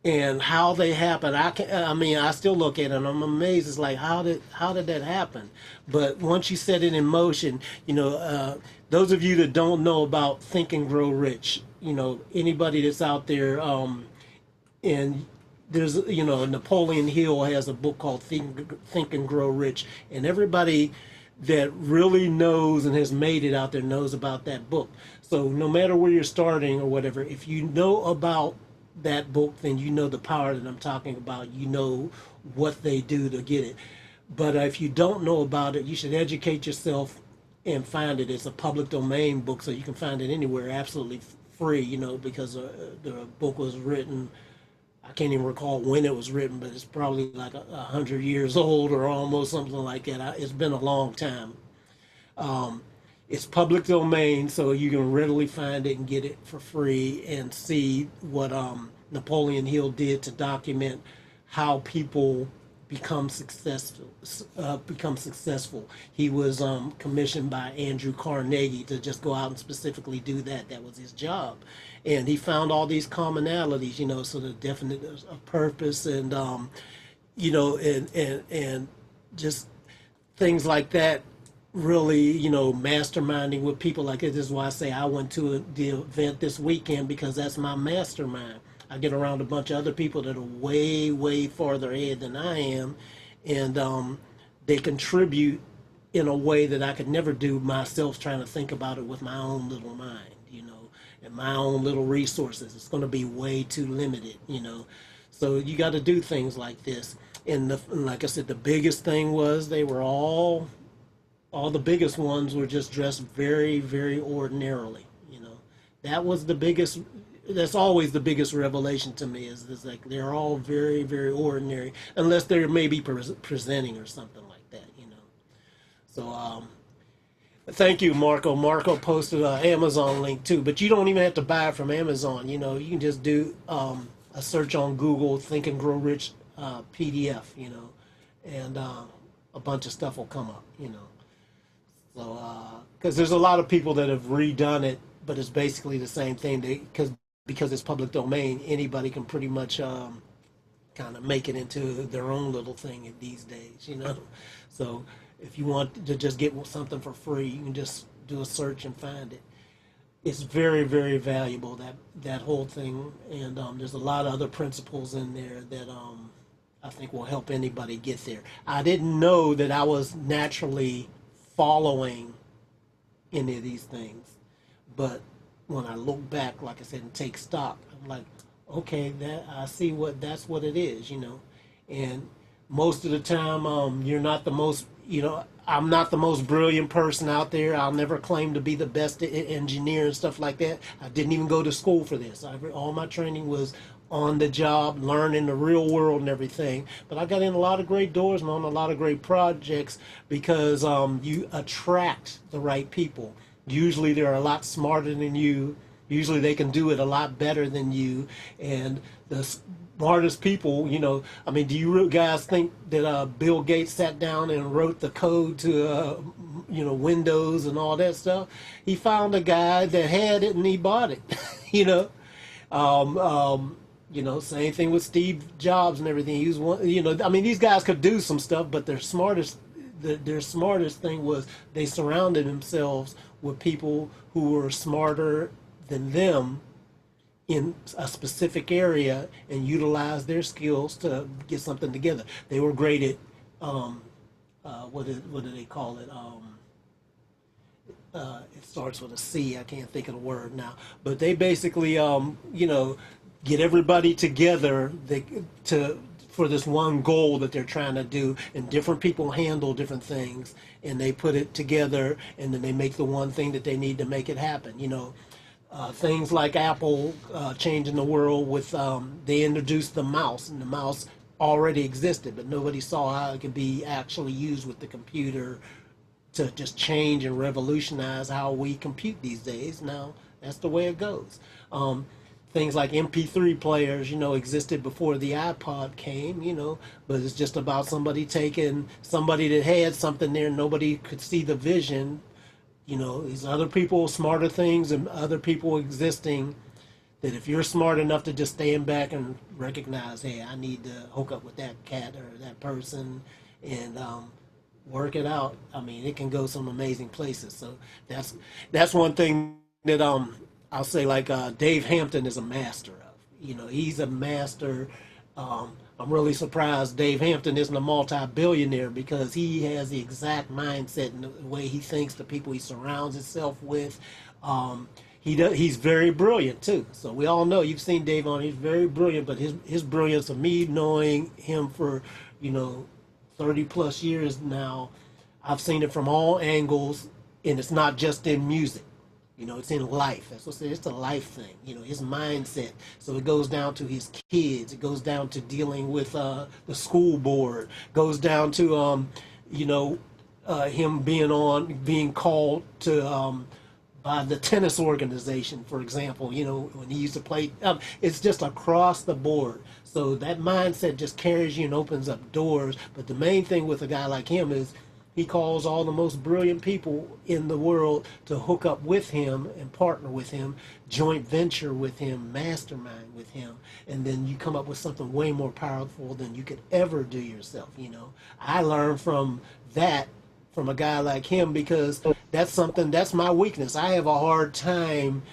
and how they happen, I mean, I still look at it and I'm amazed. It's like, how did that happen? But once you set it in motion, you know, those of you that don't know about Think and Grow Rich, you know, anybody that's out there, and there's, you know, Napoleon Hill has a book called Think and Grow Rich, and everybody that really knows and has made it out there knows about that book. So no matter where you're starting or whatever, if you know about that book, then you know the power that I'm talking about. You know what they do to get it. But if you don't know about it, you should educate yourself and find it. It's a public domain book, so you can find it anywhere absolutely free, you know, because the book was written, I can't even recall when it was written, but it's probably like 100 years old or almost something like that. It's been a long time. Um, it's public domain, so you can readily find it and get it for free and see what Napoleon Hill did to document how people become successful. Become successful. He was commissioned by Andrew Carnegie to just go out and specifically do that. That was his job, and he found all these commonalities. So the definite of purpose and and just things like that, really, masterminding with people like this. This is why I say I went to the event this weekend, because that's my mastermind. I get around a bunch of other people that are way, way farther ahead than I am, and they contribute in a way that I could never do myself, trying to think about it with my own little mind, and my own little resources. It's going to be way too limited. So you got to do things like this. And like I said, the biggest thing was they were all the biggest ones were just dressed very, very ordinarily. That was the biggest. That's always the biggest revelation to me, is like they're all very, very ordinary, unless they're maybe presenting or something like that. So thank you, Marco. Marco posted an Amazon link too, but you don't even have to buy it from Amazon. You can just do a search on Google, Think and Grow Rich PDF. And a bunch of stuff will come up. So because there's a lot of people that have redone it, but it's basically the same thing. Because it's public domain, anybody can pretty much kind of make it into their own little thing these days. So if you want to just get something for free, you can just do a search and find it. It's very, very valuable, that whole thing, and there's a lot of other principles in there that I think will help anybody get there. I didn't know that I was naturally following any of these things, but when I look back, like I said, and take stock, I'm like, okay, that's what it is, And most of the time, you're not the most, I'm not the most brilliant person out there. I'll never claim to be the best engineer and stuff like that. I didn't even go to school for this. All my training was on the job, learning the real world and everything. But I got in a lot of great doors and on a lot of great projects because you attract the right people. Usually they're a lot smarter than you. Usually they can do it a lot better than you. And the smartest people, do you guys think that Bill Gates sat down and wrote the code to, Windows and all that stuff? He found a guy that had it and he bought it, Same thing with Steve Jobs and everything. He was one, these guys could do some stuff, but their smartest thing was they surrounded themselves with people who were smarter than them in a specific area and utilized their skills to get something together. They were great at what do they call it? It starts with a C. I can't think of the word now, but they basically get everybody together for this one goal that they're trying to do, and different people handle different things, and they put it together, and then they make the one thing that they need to make it happen. Things like Apple changing the world with, they introduced the mouse, and the mouse already existed, but nobody saw how it could be actually used with the computer to just change and revolutionize how we compute these days. Now, that's the way it goes. Things like MP3 players, existed before the iPod came, but it's just about somebody that had something there, nobody could see the vision. These other people, smarter things and other people existing, that if you're smart enough to just stand back and recognize, hey, I need to hook up with that cat or that person and work it out, it can go some amazing places. So that's one thing that I'll say, like Dave Hampton is a master of. He's a master. I'm really surprised Dave Hampton isn't a multi-billionaire, because he has the exact mindset and the way he thinks, the people he surrounds himself with. He's very brilliant too. So we all know, you've seen Dave on, he's very brilliant, but his brilliance, of me knowing him for 30 plus years now, I've seen it from all angles, and it's not just in music. You know, it's in life. That's what I said. It's a life thing. You know, his mindset. So it goes down to his kids. It goes down to dealing with the school board. Goes down to you know, him being called to by the tennis organization, for example. You know, when he used to play. It's just across the board. So that mindset just carries you and opens up doors. But the main thing with a guy like him is he calls all the most brilliant people in the world to hook up with him and partner with him, joint venture with him, mastermind with him, and then you come up with something way more powerful than you could ever do yourself. You know, I learned from that from a guy like him because that's my weakness. I have a hard time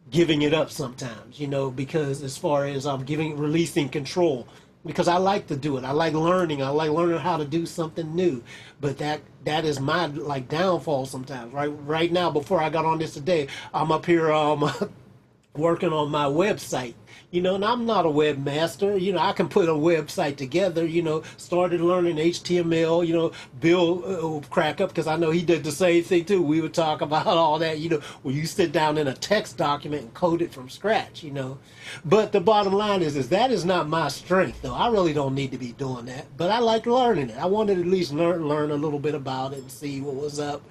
giving it up sometimes, you know, because as far as releasing control, because I like to do it. I like learning. I like learning how to do something new. But that is my like downfall sometimes. Right now, before I got on this today, I'm up here working on my website. You know, and I'm not a webmaster. You know, I can put a website together. You know, started learning HTML. You know, Bill will crack up because I know he did the same thing too. We would talk about all that. You know, where you sit down in a text document and code it from scratch. You know, but the bottom line is that is not my strength though. I really don't need to be doing that. But I like learning it. I wanted to at least learn a little bit about it and see what was up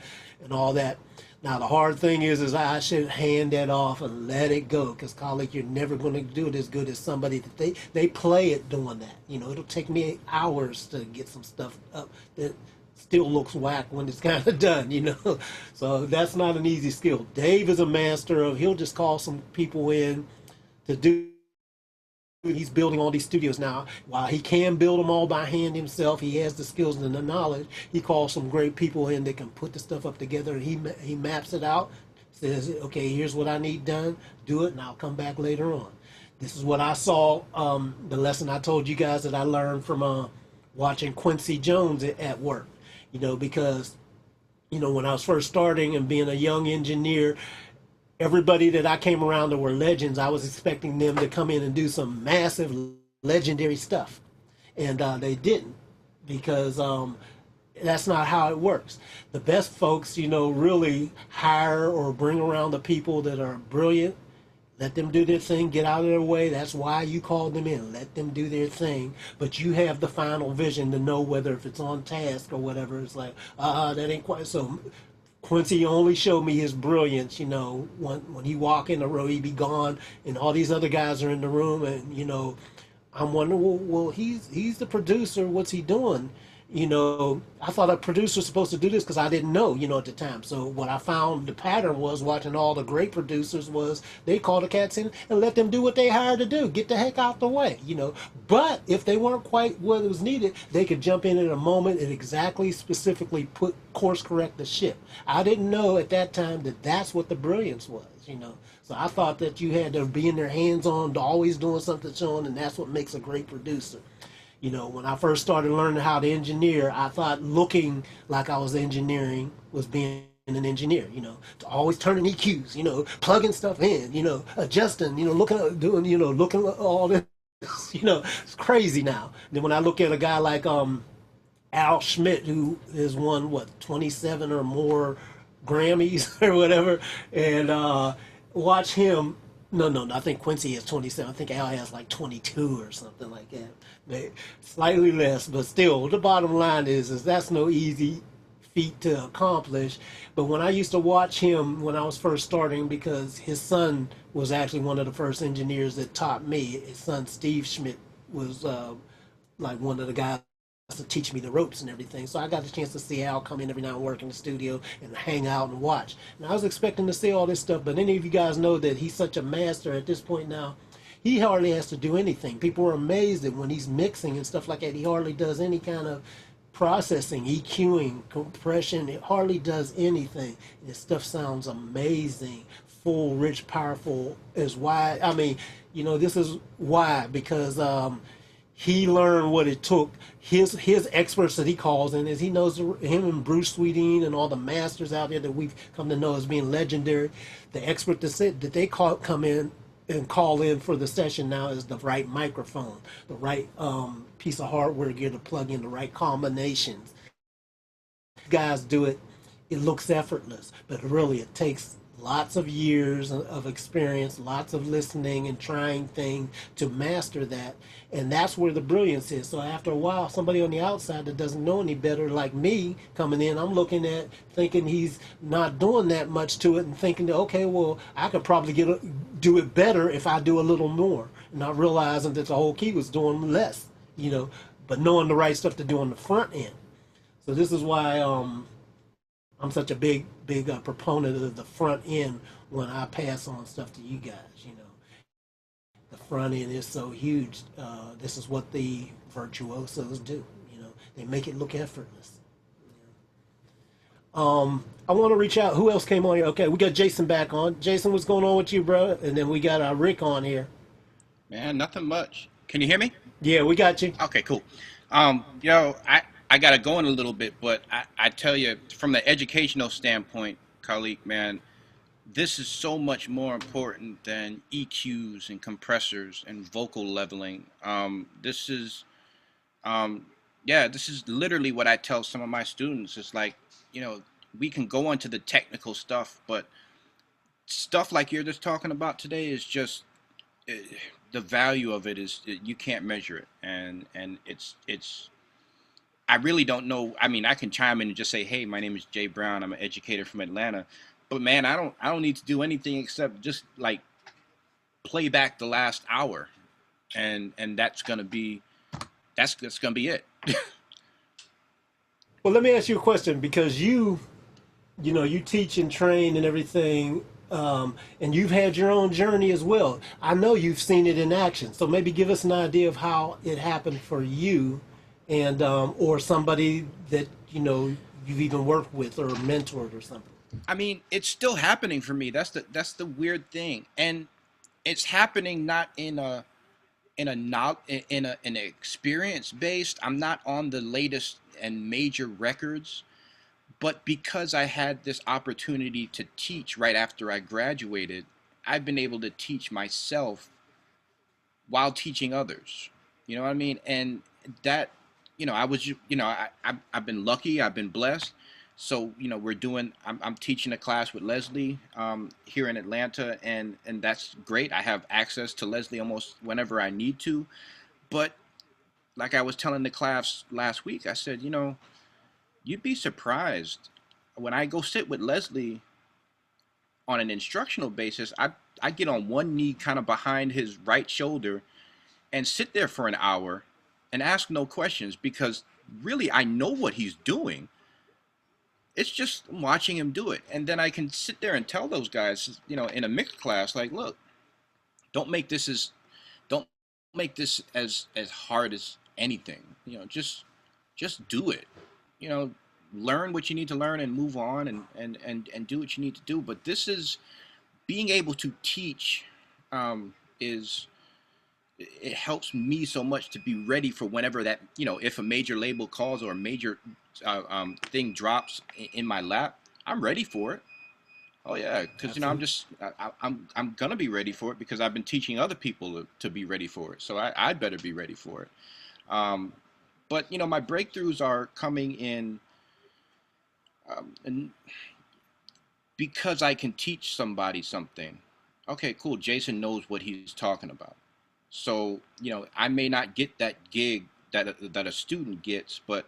and all that. Now the hard thing is I should hand that off and let it go, because Khaliq, you're never going to do it as good as somebody that they play at doing that. You know, it'll take me hours to get some stuff up that still looks whack when it's kind of done. You know, so that's not an easy skill. Dave is a master of. He'll just call some people in to do. He's building all these studios now. While he can build them all by hand himself, he has the skills and the knowledge. He calls some great people in that can put the stuff up together, and he maps it out, says, okay, here's what I need done, do it, and I'll come back later on. This is what I saw, the lesson I told you guys that I learned from watching Quincy Jones at work. You know, because, you know, when I was first starting and being a young engineer, everybody that I came around that were legends, I was expecting them to come in and do some massive legendary stuff. And they didn't, because that's not how it works. The best folks, you know, really hire or bring around the people that are brilliant, let them do their thing, get out of their way. That's why you called them in. Let them do their thing. But you have the final vision to know whether if it's on task or whatever. It's like, that ain't quite so. Quincy only showed me his brilliance, you know, when he walk in the room, he be gone, and all these other guys are in the room, and, you know, I'm wondering, well, he's the producer, what's he doing? You know, I thought a producer was supposed to do this because I didn't know, you know, at the time. So what I found the pattern was watching all the great producers was they call the cats in and let them do what they hired to do. Get the heck out the way, you know. But if they weren't quite what was needed, they could jump in at a moment and exactly specifically course correct the ship. I didn't know at that time that that's what the brilliance was, you know. So I thought that you had to be in their hands on, always doing something showing, and that's what makes a great producer. You know, when I first started learning how to engineer, I thought looking like I was engineering was being an engineer, you know, to always turning EQs, you know, plugging stuff in, you know, adjusting, you know, looking at all this, you know, it's crazy now. Then when I look at a guy like Al Schmidt, who has won, 27 or more Grammys or whatever, and watch him. No, I think Quincy has 27. I think Al has like 22 or something like that. Slightly less, but still, the bottom line is that's no easy feat to accomplish. But when I used to watch him when I was first starting, because his son was actually one of the first engineers that taught me. His son, Steve Schmidt, was like one of the guys to teach me the ropes and everything. So I got the chance to see Al come in every now and work in the studio and hang out and watch. And I was expecting to see all this stuff, but any of you guys know that he's such a master at this point now, he hardly has to do anything. People are amazed that when he's mixing and stuff like that, he hardly does any kind of processing, EQing, compression. It hardly does anything. His stuff sounds amazing, full, rich, powerful. Is why, I mean, you know, this is why, because he learned what it took. His experts that he calls in is he knows him and Bruce Sweeting and all the masters out there that we've come to know as being legendary. The expert that they come in and call in for the session now is the right microphone, the right piece of hardware gear to plug in, the right combinations. Guys do it. It looks effortless, but really it takes lots of years of experience, lots of listening and trying things to master that. And that's where the brilliance is. So after a while, somebody on the outside that doesn't know any better, like me coming in, I'm looking at thinking he's not doing that much to it and thinking, okay, well, I could probably do it better if I do a little more. Not realizing that the whole key was doing less, but knowing the right stuff to do on the front end. So this is why I'm such a big proponent of the front end when I pass on stuff to you guys. The front end is so huge. This is what the virtuosos do. They make it look effortless. I want to reach out. Who else came on here? Okay, we got Jason back on. Jason, what's going on with you, bro? And then we got Rick on here. Man, nothing much. Can you hear me? Yeah, we got you. Okay, cool. I got to go in a little bit, but I tell you, from the educational standpoint, Khaliq, man, this is so much more important than EQs and compressors and vocal leveling. This is literally what I tell some of my students. It's like, we can go into the technical stuff, but stuff like you're just talking about today is just, the value of it is you can't measure it, and it's I really don't know. I mean, I can chime in and just say, hey, my name is Jay Brown, I'm an educator from Atlanta, but man, I don't need to do anything except just like play back the last hour, and that's gonna be it. Well, let me ask you a question, because you teach and train and everything, and you've had your own journey as well. I know you've seen it in action, so maybe give us an idea of how it happened for you, and or somebody that you've even worked with or mentored or something. I mean, it's still happening for me. That's the weird thing, and it's happening not in an experience based. I'm not on the latest and major records, but because I had this opportunity to teach right after I graduated, I've been able to teach myself while teaching others. You know what I mean? And that, I've been lucky, I've been blessed. So, I'm teaching a class with Leslie here in Atlanta, and that's great. I have access to Leslie almost whenever I need to. But like I was telling the class last week, I said, you'd be surprised when I go sit with Leslie on an instructional basis. I get on one knee kind of behind his right shoulder and sit there for an hour and ask no questions, because really I know what he's doing. It's just watching him do it. And then I can sit there and tell those guys, in a mixed class, like, look, don't make this as hard as anything. Just do it. Learn what you need to learn and move on, and do what you need to do. But this is being able to teach, it helps me so much to be ready for whenever that, if a major label calls or a major thing drops in my lap, I'm ready for it. Oh yeah, because I'm gonna be ready for it, because I've been teaching other people to be ready for it. So I better be ready for it. But my breakthroughs are coming in, and because I can teach somebody something. Okay, cool. Jason knows what he's talking about. So I may not get that gig that a student gets, but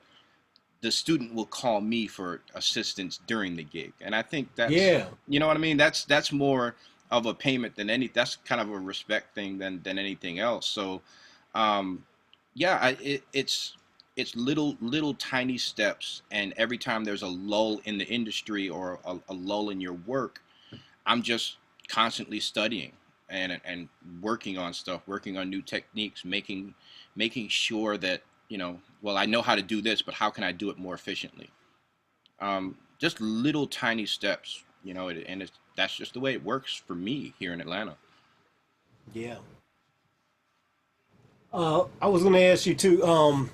the student will call me for assistance during the gig. And I think that's, you know what I mean? That's more of a payment than that's kind of a respect thing than anything else. So, it's little tiny steps. And every time there's a lull in the industry or a lull in your work, I'm just constantly studying and working on stuff, working on new techniques, making sure that, well, I know how to do this, but how can I do it more efficiently? Just little tiny steps, and that's just the way it works for me here in Atlanta. Yeah. I was going to ask you too,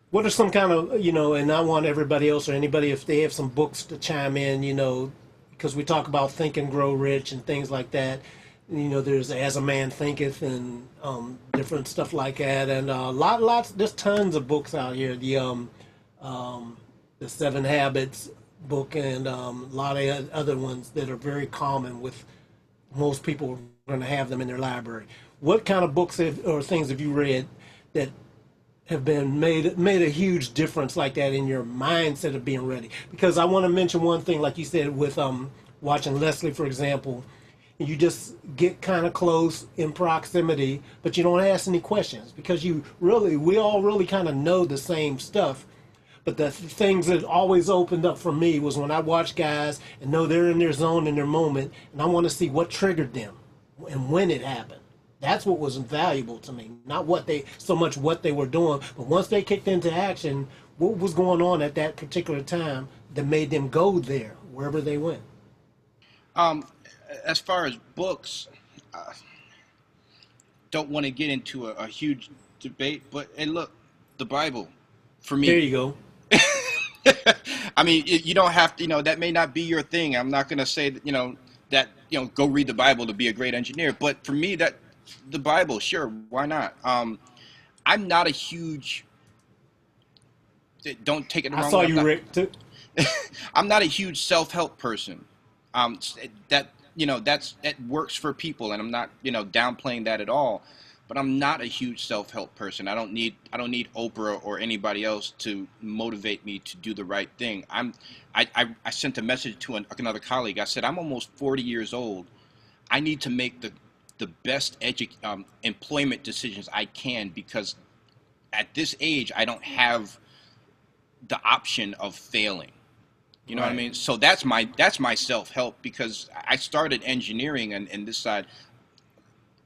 what are some kind of, and I want everybody else or anybody, if they have some books to chime in, because we talk about Think and Grow Rich and things like that. There's As a Man Thinketh and different stuff like that, and lots. There's tons of books out here. The 7 Habits, book and a lot of other ones that are very common with most people are going to have them in their library. What kind of books or things have you read that have been made a huge difference like that in your mindset of being ready? Because I want to mention one thing, like you said, with watching Leslie, for example. You just get kind of close in proximity, but you don't ask any questions because we all really kind of know the same stuff. But the things that always opened up for me was when I watch guys and know they're in their zone in their moment, and I want to see what triggered them and when it happened. That's what was valuable to me, not what they so much what they were doing, but once they kicked into action, what was going on at that particular time that made them go there wherever they went. Um, as far as books, uh, don't want to get into a huge debate, but and look, the Bible, for There me. you go. I mean, you don't have to, that may not be your thing. I'm not going to say that, go read the Bible to be a great engineer. But for me, that the Bible, sure, why not? I'm not a huge, don't take it the I wrong saw way. you, Rick. Too. I'm not a huge self-help person. That that works for people, and I'm not downplaying that at all. But I'm not a huge self-help person. I don't need Oprah or anybody else to motivate me to do the right thing. I sent a message to another colleague. I said I'm almost 40 years old. I need to make the best employment decisions I can because at this age I don't have the option of failing. You know what I Right. mean? So that's my self help because I started engineering and this side,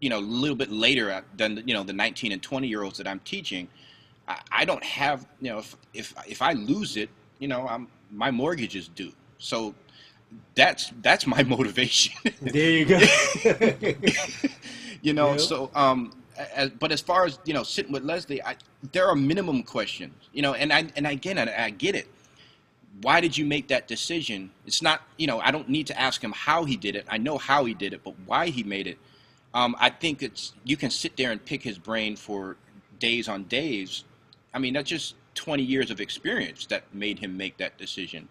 a little bit later than the 19 and 20-year-olds that I'm teaching. I don't have if I lose it, my mortgage is due. So that's my motivation. There you go. Yeah. So but as far as sitting with Leslie, there are minimum questions, and again I get it. Why did you make that decision? It's not, I don't need to ask him how he did it. I know how he did it, but why he made it. I think you can sit there and pick his brain for days on days. I mean, that's just 20 years of experience that made him make that decision.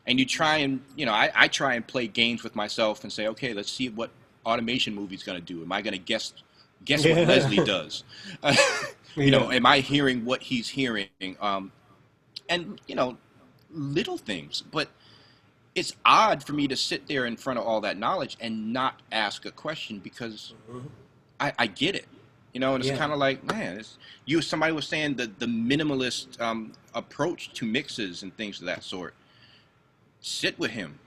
And you try and, I try and play games with myself and say, okay, let's see what automation movie's going to do. Am I going to guess what Leslie Yeah. does? Yeah. Am I hearing what he's hearing? And little things, but it's odd for me to sit there in front of all that knowledge and not ask a question because I get it, and it's Yeah. kind of like, man, somebody was saying the minimalist approach to mixes and things of that sort. Sit with him,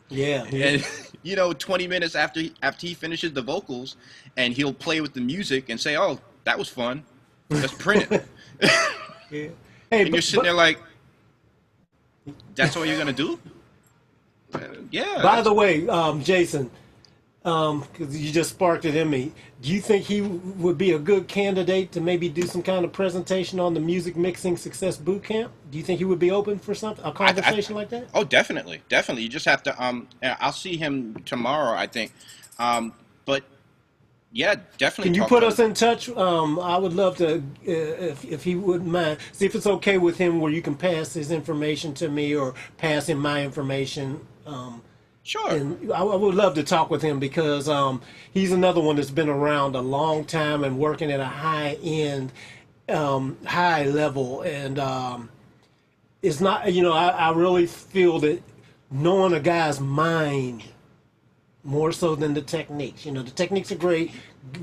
Yeah. Yeah. and 20 minutes after he finishes the vocals, and he'll play with the music and say, "Oh, that was fun. Let's print it." Yeah. Hey, And you're sitting there like, "That's all you're gonna do?" Yeah, by that's the way, Jason, because you just sparked it in me. Do you think he would be a good candidate to maybe do some kind of presentation on the Music Mixing Success Boot Camp? Do you think he would be open for something, a I conversation like that? oh, definitely, definitely. You just have to yeah, I'll see him tomorrow, I think. But yeah, definitely Can you talk put to us him. in touch? I would love to, if he wouldn't mind, see if it's okay with him, where you can pass his information to me or pass him my information. Sure. And I would love to talk with him because he's another one that's been around a long time and working at a high end, high level, and it's not. I really feel that knowing a guy's mind more so than the techniques. The techniques are great.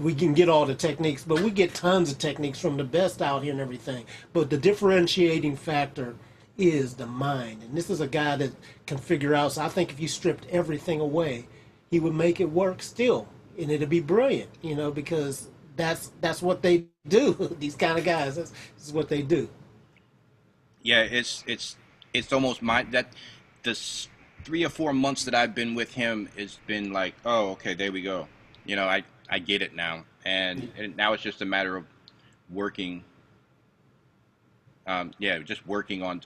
We can get all the techniques, but we get tons of techniques from the best out here and everything. But the differentiating factor is the mind. And this is a guy that can figure out. So I think if you stripped everything away, he would make it work still. And it'd be brilliant, because that's what they do. These kind of guys, this is what they do. Yeah, it's almost my that the 3 or 4 months that I've been with him has been like, oh, okay, there we go. I get it now, and now it's just a matter of working. Yeah, just working on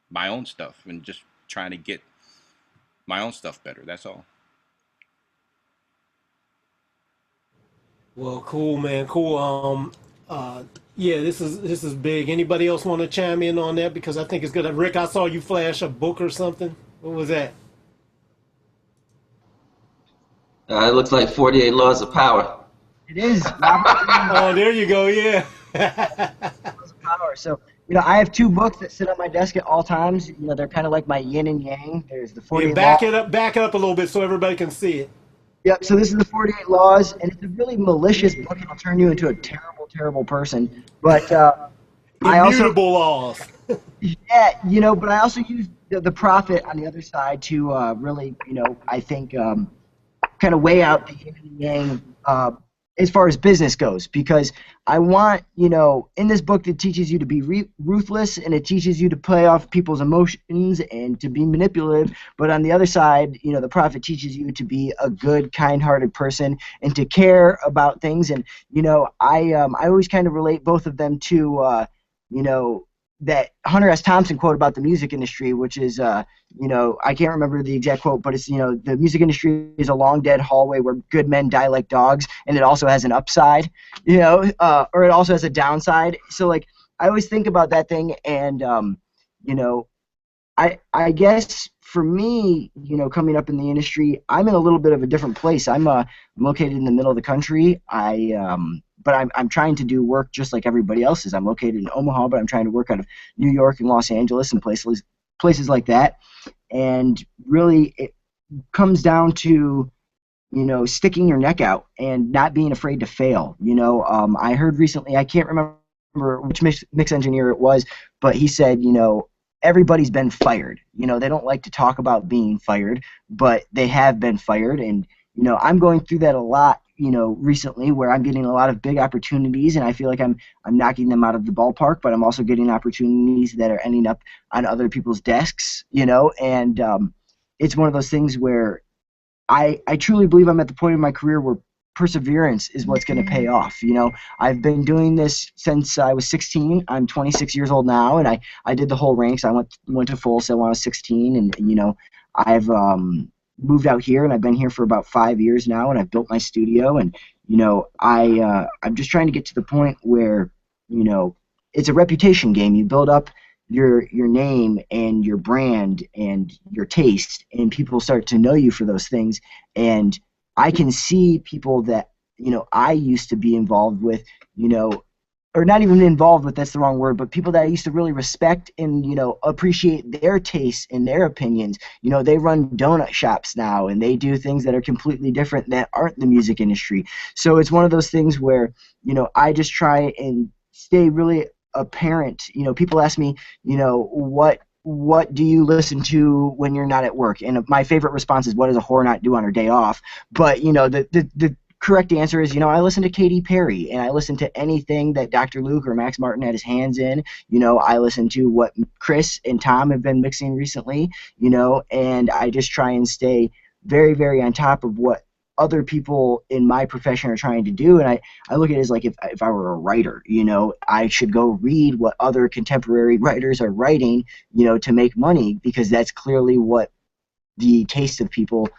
my own stuff and just trying to get my own stuff better. That's all. Well, cool, man, cool. Yeah, this is big. Anybody else want to chime in on that? Because I think it's good. Rick, I saw you flash a book or something. What was that? It looks like 48 Laws of Power. It is Robert Greene's Oh, there you go. Yeah. Laws of Power. So, I have two books that sit on my desk at all times. They're kind of like my yin and yang. There's the Yeah, 48 Laws. back it up a little bit so everybody can see it. Yep. So this is the 48 Laws, and it's a really malicious book. It'll turn you into a terrible, terrible person. But I also, Immutable laws. yeah, but I also use the prophet on the other side to really, I think kind of weigh out the yin and yang as far as business goes, because I want, in this book that teaches you to be ruthless, and it teaches you to play off people's emotions and to be manipulative, but on the other side, the prophet teaches you to be a good, kind-hearted person and to care about things. And I always kind of relate both of them to that Hunter S. Thompson quote about the music industry, which is, I can't remember the exact quote, but it's, the music industry is a long dead hallway where good men die like dogs, and it also has an upside, or it also has a downside. So, like, I always think about that thing, and, I guess for me, coming up in the industry, I'm in a little bit of a different place. I'm located in the middle of the country. But I'm trying to do work just like everybody else is. I'm located in Omaha, but I'm trying to work out of New York and Los Angeles and places like that. And really, it comes down to sticking your neck out and not being afraid to fail. I heard recently, I can't remember which mix engineer it was, but he said, everybody's been fired. They don't like to talk about being fired, but they have been fired. And I'm going through that a lot, recently, where I'm getting a lot of big opportunities, and I feel like I'm knocking them out of the ballpark, but I'm also getting opportunities that are ending up on other people's desks, and it's one of those things where I truly believe I'm at the point in my career where perseverance is what's going to pay off. I've been doing this since I was 16. I'm 26 years old now, and I did the whole ranks. I went to Full Sail when I was 16, and I've moved out here, and I've been here for about 5 years now, and I've built my studio, and I'm just trying to get to the point where it's a reputation game. You build up your name and your brand and your taste, and people start to know you for those things. And I can see people that I used to be involved with, or not even involved with, that's the wrong word, but people that I used to really respect and, appreciate their tastes and their opinions. They run donut shops now, and they do things that are completely different that aren't the music industry. So it's one of those things where, I just try and stay really apparent. People ask me, what do you listen to when you're not at work? And my favorite response is, what does a whore not do on her day off? But, the correct answer is, I listen to Katy Perry, and I listen to anything that Dr. Luke or Max Martin had his hands in. I listen to what Chris and Tom have been mixing recently, and I just try and stay very, very on top of what other people in my profession are trying to do. And I look at it as like, if I were a writer, I should go read what other contemporary writers are writing, to make money, because that's clearly what the taste of people,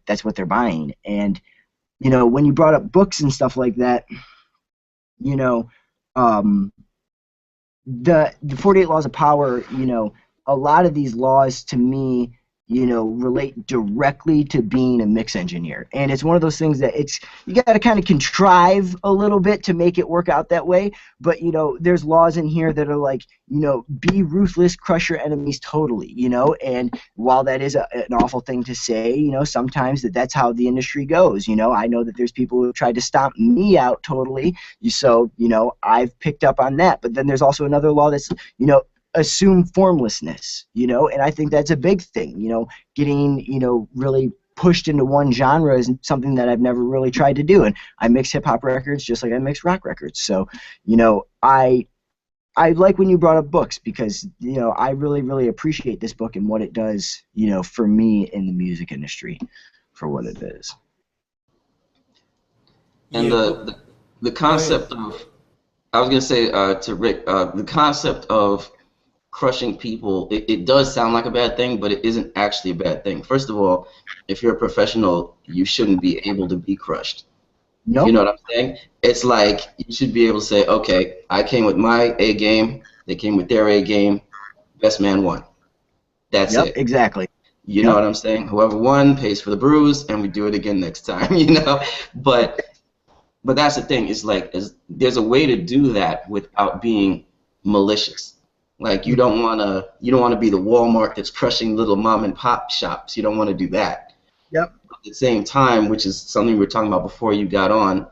that's what they're buying. And when you brought up books and stuff like that, the 48 Laws of Power, a lot of these laws to me, relate directly to being a mix engineer. And it's one of those things that you got to kind of contrive a little bit to make it work out that way. But, there's laws in here that are like, be ruthless, crush your enemies totally, and while that is an awful thing to say, sometimes that's how the industry goes. I know that there's people who have tried to stomp me out totally. So, I've picked up on that. But then there's also another law that's, assume formlessness, and I think that's a big thing. Getting, really pushed into one genre is something that I've never really tried to do. And I mix hip hop records just like I mix rock records. So, I like when you brought up books, because, I really, really appreciate this book and what it does, for me in the music industry, for what it is. And the concept of, I was going to say to Rick, the concept of crushing people, it does sound like a bad thing, but it isn't actually a bad thing. First of all, if you're a professional, you shouldn't be able to be crushed. You know Nope. what I'm saying? It's like you should be able to say, okay, I came with my A game, they came with their A game, best man won. That's Yep. it. Exactly. You know Yep. what I'm saying? Whoever won pays for the bruise, and we do it again next time. But that's the thing. It's like there's a way to do that without being malicious. Like you don't wanna be the Walmart that's crushing little mom and pop shops. You don't want to do that. Yep. At the same time, which is something we were talking about before you got on,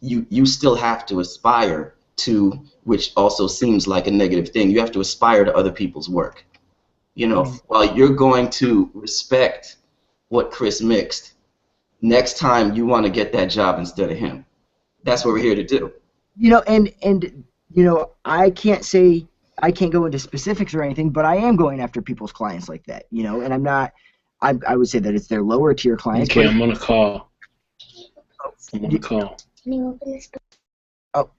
you still have to aspire to, which also seems like a negative thing. You have to aspire to other people's work. While you're going to respect what Chris mixed, next time you want to get that job instead of him. That's what we're here to do. And I can't go into specifics or anything, but I am going after people's clients like that, and I'm not. I would say that it's their lower tier clients. Okay, But I'm on a call. I'm on a call. Oh,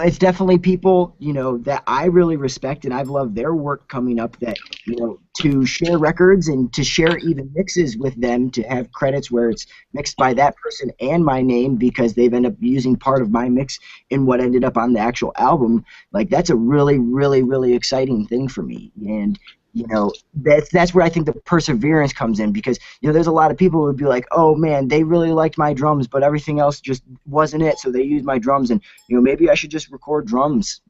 it's definitely people, that I really respect, and I've loved their work coming up. That to share records and to share even mixes with them, to have credits where it's mixed by that person and my name because they've ended up using part of my mix in what ended up on the actual album. Like that's a really, really, really exciting thing for me, and that's where I think the perseverance comes in, because there's a lot of people who would be like, oh man, they really liked my drums but everything else just wasn't it, so they used my drums, and maybe I should just record drums,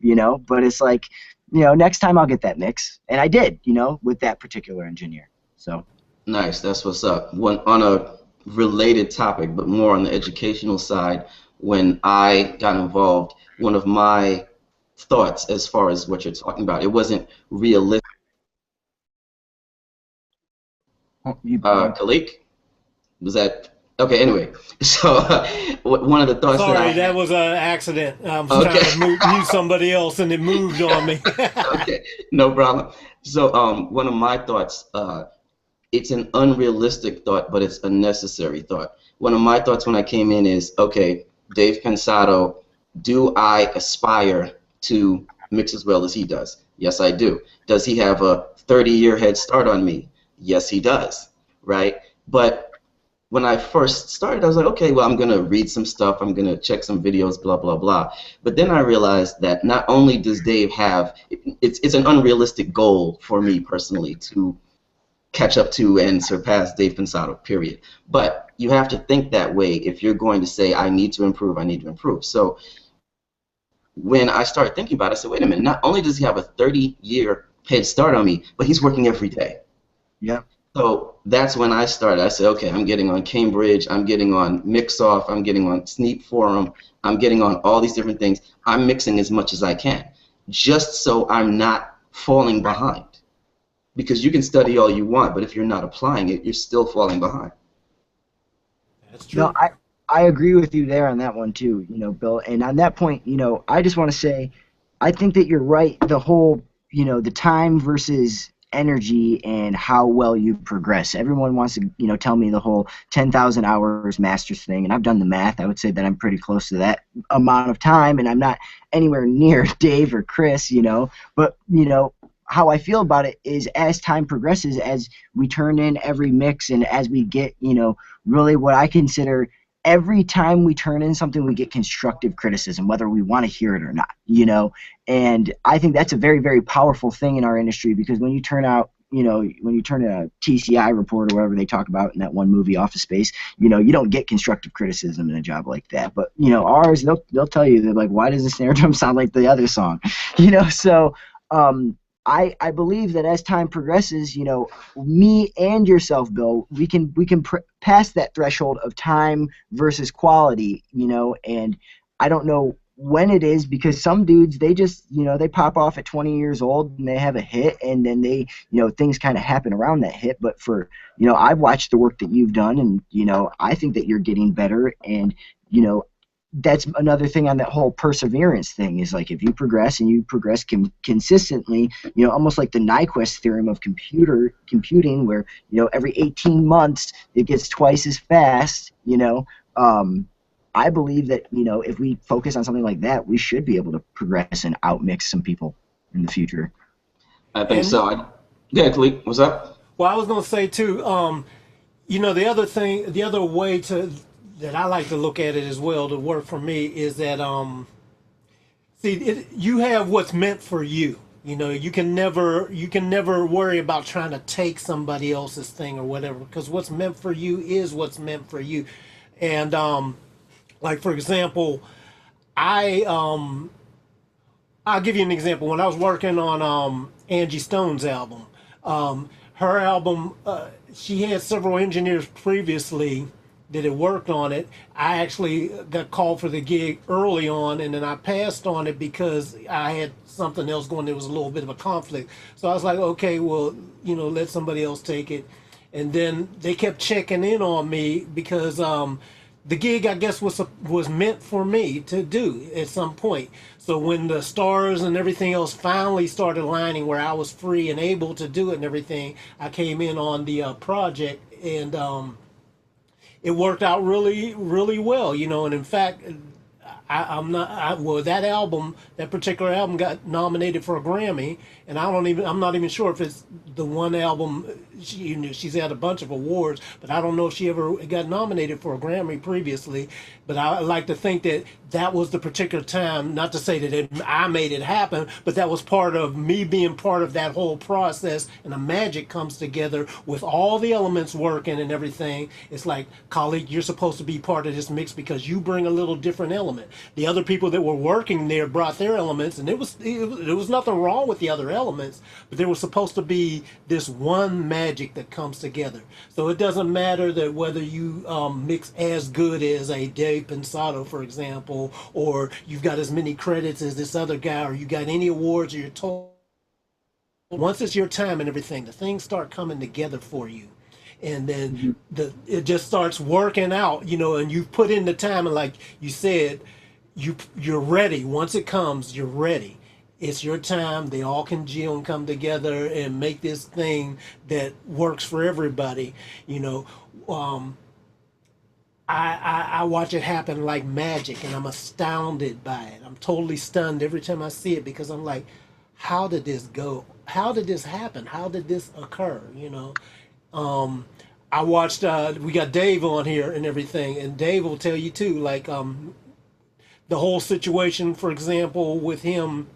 but it's like, next time I'll get that mix, and I did, with that particular engineer. So Nice, that's what's up. On a related topic, but more on the educational side, when I got involved, one of my thoughts as far as what you're talking about, it wasn't realistic. Khaliq? Was that okay? Anyway, so one of the thoughts that I Sorry, that had. was an accident. I was Okay. trying to mute somebody else, and it moved on me. Okay, no problem. So one of my thoughts, it's an unrealistic thought, but it's a necessary thought. One of my thoughts when I came in is, okay, Dave Pensado, do I aspire to mix as well as he does? Yes, I do. Does he have a 30-year head start on me? Yes, he does, right? But when I first started, I was like, okay, well, I'm going to read some stuff. I'm going to check some videos, blah, blah, blah. But then I realized that not only does Dave have, it's an unrealistic goal for me personally to catch up to and surpass Dave Pensado, period. But you have to think that way if you're going to say, I need to improve, I need to improve. So when I started thinking about it, I said, wait a minute, not only does he have a 30-year head start on me, but he's working every day. yeah. So that's when I started. I said, okay, I'm getting on Cambridge, I'm getting on Mixoff, I'm getting on Sneap Forum, I'm getting on all these different things. I'm mixing as much as I can, just so I'm not falling behind. Because you can study all you want, but if you're not applying it, you're still falling behind. That's No, true. I agree with you there on that one too, Bill. And on that point, I just want to say, I think that you're right. The whole, the time versus energy and how well you progress. Everyone wants to, tell me the whole 10,000 hours masters thing, and I've done the math. I would say that I'm pretty close to that amount of time, and I'm not anywhere near Dave or Chris, But, how I feel about it is as time progresses, as we turn in every mix, and as we get, really what I consider every time we turn in something, we get constructive criticism, whether we want to hear it or not, And I think that's a very, very powerful thing in our industry, because when you turn out, when you turn in a TCI report or whatever they talk about in that one movie, Office Space, you don't get constructive criticism in a job like that. But, ours, they'll tell you, they're like, why does the snare drum sound like the other song? So I believe that as time progresses, me and yourself, Bill, we can pass that threshold of time versus quality, and I don't know when it is, because some dudes, they just, they pop off at 20 years old and they have a hit, and then they, things kind of happen around that hit. But for, I've watched the work that you've done, and, I think that you're getting better, and, that's another thing on that whole perseverance thing, is like, if you progress and you progress consistently, almost like the Nyquist theorem of computing, where, every 18 months it gets twice as fast, I believe that, if we focus on something like that, we should be able to progress and outmix some people in the future. I think And so. Yeah, Khaliq, what's up? well, I was going to say too, the other thing, the other way to that I like to look at it as well to work for me is that see, you have what's meant for you. You know, you can never worry about trying to take somebody else's thing or whatever, because what's meant for you is what's meant for you. And like for example, I I'll give you an example. When I was working on Angie Stone's album, her album, she had several engineers previously that had worked on it. I actually got called for the gig early on, and then I passed on it because I had something else going. There was a little bit of a conflict. So I was like, okay, well, you know, let somebody else take it. And then they kept checking in on me because the gig, I guess, was meant for me to do at some point. So when the stars and everything else finally started lining where I was free and able to do it and everything, I came in on the project, and it worked out really, really well, you know. And in fact, well, that album, that particular album, got nominated for a Grammy, and I'm not even sure if it's the one album. You know, she's had a bunch of awards, but I don't know if she ever got nominated for a Grammy previously. But I like to think that that was the particular time. Not to say that I made it happen, but that was part of me being part of that whole process. And the magic comes together with all the elements working and everything. It's like, Khaliq, you're supposed to be part of this mix because you bring a little different element. The other people that were working there brought their elements, and there was nothing wrong with the other elements, but there was supposed to be this one magic that comes together. So it doesn't matter that whether you mix as good as a Dave Pensado, for example, or you've got as many credits as this other guy, or you got any awards, or you're told. Once it's your time and everything, the things start coming together for you, and then it just starts working out, you know. And you've put in the time, and like you said, you're ready. Once it comes, you're ready. It's your time. They all congeal and come together and make this thing that works for everybody, you know. I watch it happen like magic, and I'm astounded by it. I'm totally stunned every time I see it, because I'm like, how did this go? How did this happen? How did this occur? You know, I watched. We got Dave on here and everything, and Dave will tell you too. Like the whole situation, for example, with him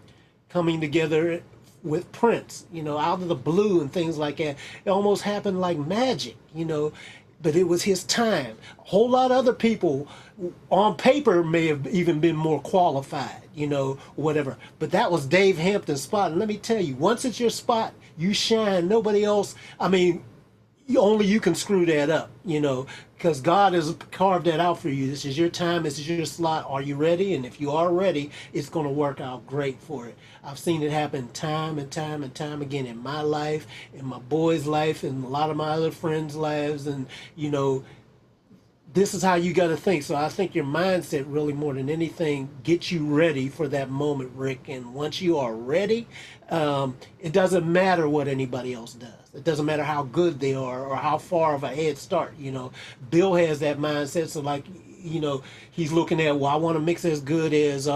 coming together with Prince, you know, out of the blue and things like that. It almost happened like magic, you know. But it was his time. A whole lot of other people on paper may have even been more qualified, you know, whatever. But that was Dave Hampton's spot. And let me tell you, once it's your spot, you shine. Nobody else, I mean, only you can screw that up, you know, because God has carved that out for you. This is your time. This is your slot. Are you ready? And if you are ready, it's going to work out great for it. I've seen it happen time and time and time again in my life, in my boys' life, and a lot of my other friends' lives. And, you know, this is how you got to think. So I think your mindset really more than anything gets you ready for that moment, Rick. And once you are ready, it doesn't matter what anybody else does. It doesn't matter how good they are or how far of a head start. You know, Bill has that mindset. So like, you know, he's looking at, well, I want to mix as good as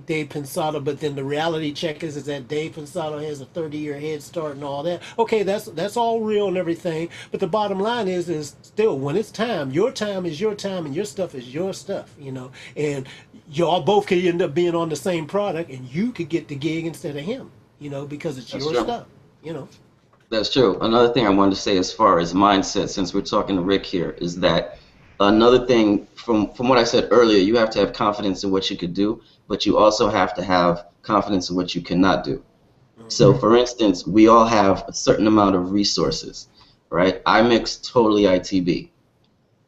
Dave Pensado, but then the reality check is that Dave Pensado has a 30-year head start and all that. Okay, that's all real and everything, but the bottom line is still, when it's time is your time, and your stuff is your stuff, you know, and y'all both could end up being on the same product, and you could get the gig instead of him, you know, because it's your stuff, you know. That's true. Another thing I wanted to say as far as mindset, since we're talking to Rick here, is that another thing, from what I said earlier, you have to have confidence in what you could do, but you also have to have confidence in what you cannot do. So, for instance, we all have a certain amount of resources, right? I mix totally ITB.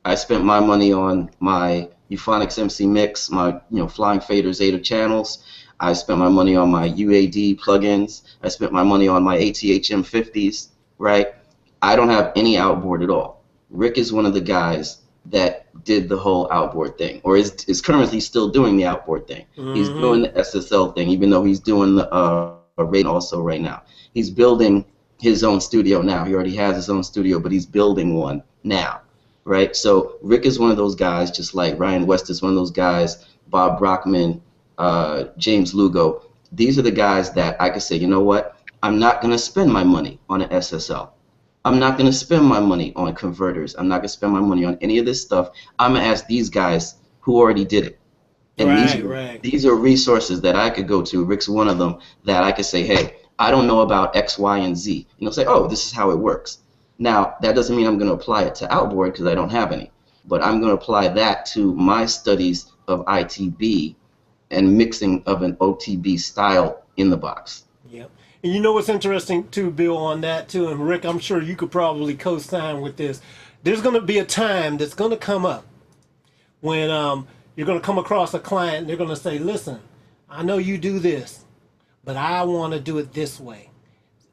I spent my money on my Euphonics MC mix, my flying faders, 8 channels. I spent my money on my UAD plugins. I spent my money on my ATH M50s, right? I don't have any outboard at all. Rick is one of the guys that did the whole outboard thing, or is currently still doing the outboard thing. He's doing the SSL thing, even though he's doing the RAID also right now. He's building his own studio now. He already has his own studio, but he's building one now, right? So Rick is one of those guys, just like Ryan West is one of those guys, Bob Brockman, James Lugo. These are the guys that I could say, you know what, I'm not going to spend my money on an SSL. I'm not going to spend my money on converters. I'm not going to spend my money on any of this stuff. I'm going to ask these guys who already did it. And Right. these are resources that I could go to. Rick's one of them, that I could say, hey, I don't know about X, Y, and Z. And he'll say, oh, this is how it works. Now, that doesn't mean I'm going to apply it to outboard because I don't have any. But I'm going to apply that to my studies of ITB and mixing of an OTB style in the box. Yep. And you know what's interesting too, Bill, on that too, and Rick, I'm sure you could probably co-sign with this. There's going to be a time that's going to come up when you're going to come across a client and they're going to say, listen, I know you do this, but I want to do it this way.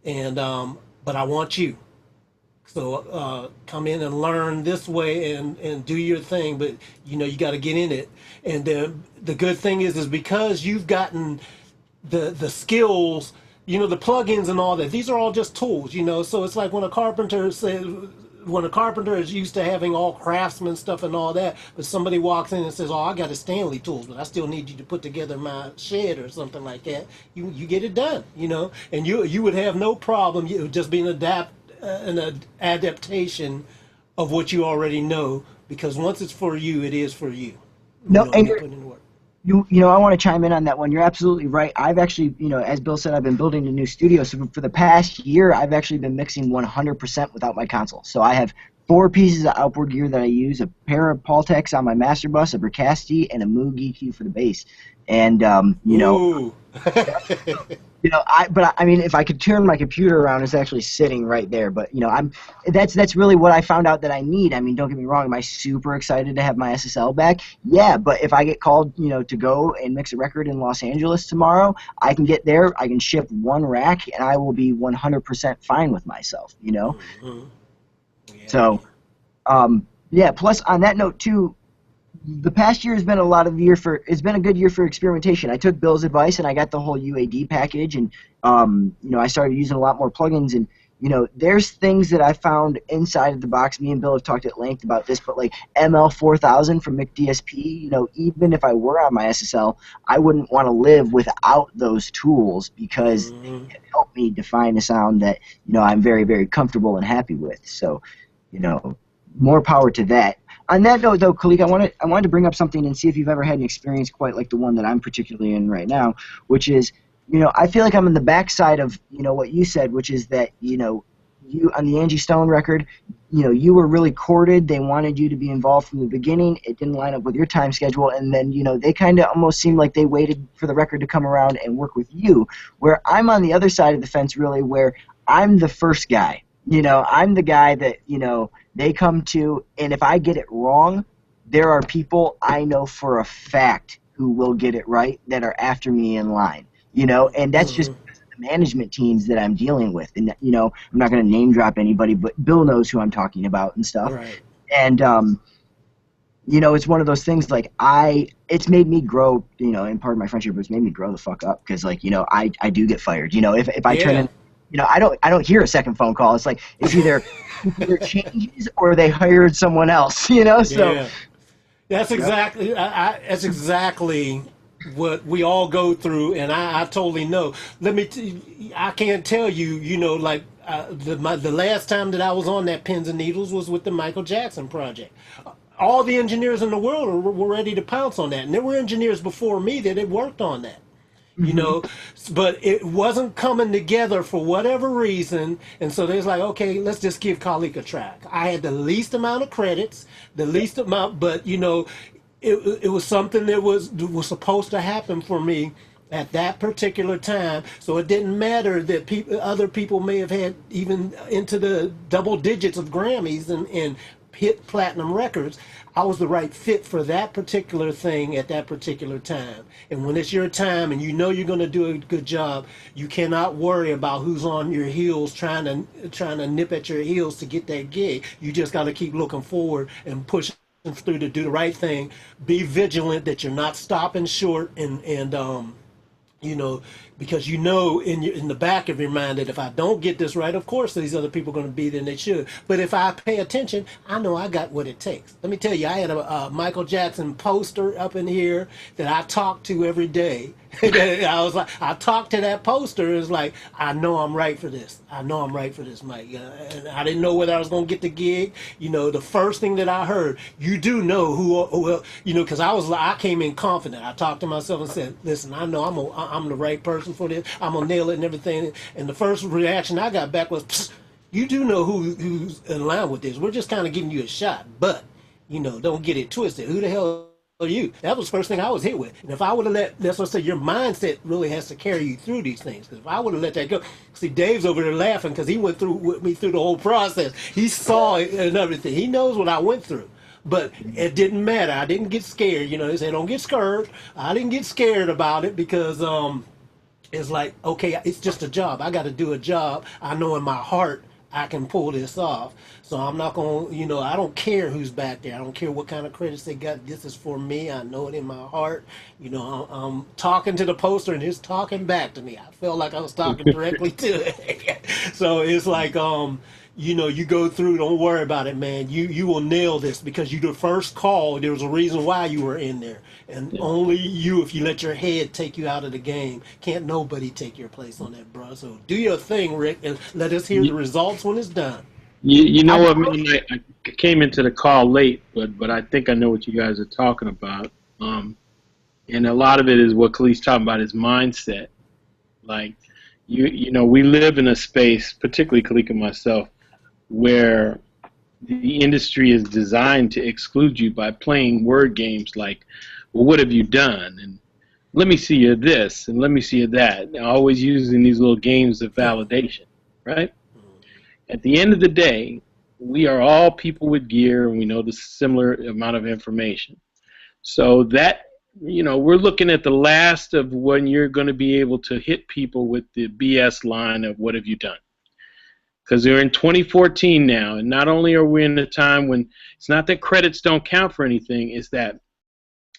And but I want you. So come in and learn this way and do your thing, but you know you got to get in it. And the good thing is because you've gotten the skills, you know, the plugins and all that. These are all just tools, you know. So it's like when a carpenter says, when a carpenter is used to having all craftsman stuff and all that, but somebody walks in and says, "Oh, I got a Stanley tools, but I still need you to put together my shed or something like that." You get it done, you know, and you would have no problem. It would just be an adaptation of what you already know, because once it's for you, it is for you. No, You know, and you put in the work. you know, I want to chime in on that one. You're absolutely right. I've actually, you know, as Bill said, I've been building a new studio. So for the past year, I've actually been mixing 100% without my console. So I have 4 pieces of outboard gear that I use: a pair of Paultecs on my master bus, a Bricasti, and a Moog EQ for the bass. And you know, Ooh. I mean, if I could turn my computer around, it's actually sitting right there. But you know, that's really what I found out that I need. I mean, don't get me wrong, am I super excited to have my SSL back? Yeah, but if I get called, you know, to go and mix a record in Los Angeles tomorrow, I can get there, I can ship 1 rack, and I will be 100% fine with myself. You know, Yeah. so yeah. Plus, on that note too, the past year has been it's been a good year for experimentation. I took Bill's advice and I got the whole UAD package, and you know, I started using a lot more plugins. And you know, there's things that I found inside of the box. Me and Bill have talked at length about this, but like ML4000 from McDSP, you know, even if I were on my SSL, I wouldn't want to live without those tools, because they can help me define a sound that, you know, I'm very, very comfortable and happy with. So, you know, more power to that. On that note, though, Khaliq, I wanted to bring up something and see if you've ever had an experience quite like the one that I'm particularly in right now, which is, you know, I feel like I'm in the backside of, you know, what you said, which is that, you know, you on the Angie Stone record, you know, you were really courted. They wanted you to be involved from the beginning. It didn't line up with your time schedule, and then, you know, they kind of almost seemed like they waited for the record to come around and work with you. Where I'm on the other side of the fence, really, where I'm the first guy. You know, I'm the guy that, you know, they come to, and if I get it wrong, there are people I know for a fact who will get it right that are after me in line, you know, and that's just because of the management teams that I'm dealing with. And, you know, I'm not going to name drop anybody, but Bill knows who I'm talking about and stuff. Right. And, you know, it's one of those things, like, it's made me grow, you know, and part of my friendship, it's made me grow the fuck up, because, like, you know, I do get fired. You know, if I turn in, you know, I don't hear a second phone call. It's like it's either changes or they hired someone else. You know, so Yeah. That's exactly that's exactly what we all go through, and I totally know. I can't tell you, you know, like the last time that I was on that Pins and Needles was with the Michael Jackson project. All the engineers in the world were ready to pounce on that, and there were engineers before me that had worked on that. You know, but it wasn't coming together for whatever reason, and so there's like, okay, let's just give Khaliq a track. I had the least amount of credits, the least amount, but you know, it was something that was supposed to happen for me at that particular time. So it didn't matter that other people may have had even into the double digits of Grammys and hit platinum records. I was the right fit for that particular thing at that particular time. And when it's your time and you know you're going to do a good job, you cannot worry about who's on your heels trying to nip at your heels to get that gig. You just got to keep looking forward and pushing through to do the right thing. Be vigilant that you're not stopping short and you know, because you know in the back of your mind that if I don't get this right, of course these other people are going to be there and they should. But if I pay attention, I know I got what it takes. Let me tell you, I had a Michael Jackson poster up in here that I talk to every day. I was like, I talked to that poster. It's like, I know I'm right for this. I know I'm right for this, Mike. And I didn't know whether I was going to get the gig. You know, the first thing that I heard, you do know who you know, because I came in confident. I talked to myself and said, listen, I know I'm the right person for this. I'm going to nail it and everything. And the first reaction I got back was, psst, you do know who's in line with this. We're just kind of giving you a shot. But, you know, don't get it twisted. Who the hell you? That was the first thing I was hit with. And if I would have let's say your mindset really has to carry you through these things. Because if I would have let that go, see, Dave's over there laughing because he went through with me through the whole process. He saw it and everything. He knows what I went through. But it didn't matter. I didn't get scared. You know, they say don't get scared. I didn't get scared about it because it's like, okay, it's just a job. I got to do a job. I know in my heart I can pull this off. So I'm not going to, you know, I don't care who's back there. I don't care what kind of credits they got. This is for me. I know it in my heart. You know, I'm talking to the poster and it's talking back to me. I felt like I was talking directly to it. So it's like, you know, you go through, don't worry about it, man. You will nail this because you the first call. There was a reason why you were in there. And only you, if you let your head take you out of the game, can't nobody take your place on that, bro. So do your thing, Rick, and let us hear the results when it's done. You know what, man? I came into the call late, but I think I know what you guys are talking about. And a lot of it is what Khaliq's talking about is mindset. Like, you know, we live in a space, particularly Khaliq and myself, where the industry is designed to exclude you by playing word games like, well, what have you done? And let me see you this, and let me see you that. And always using these little games of validation, right? At the end of the day, we are all people with gear, and we know the similar amount of information. So that, you know, we're looking at the last of when you're going to be able to hit people with the BS line of what have you done? Because we're in 2014 now, and not only are we in a time when it's not that credits don't count for anything, it's that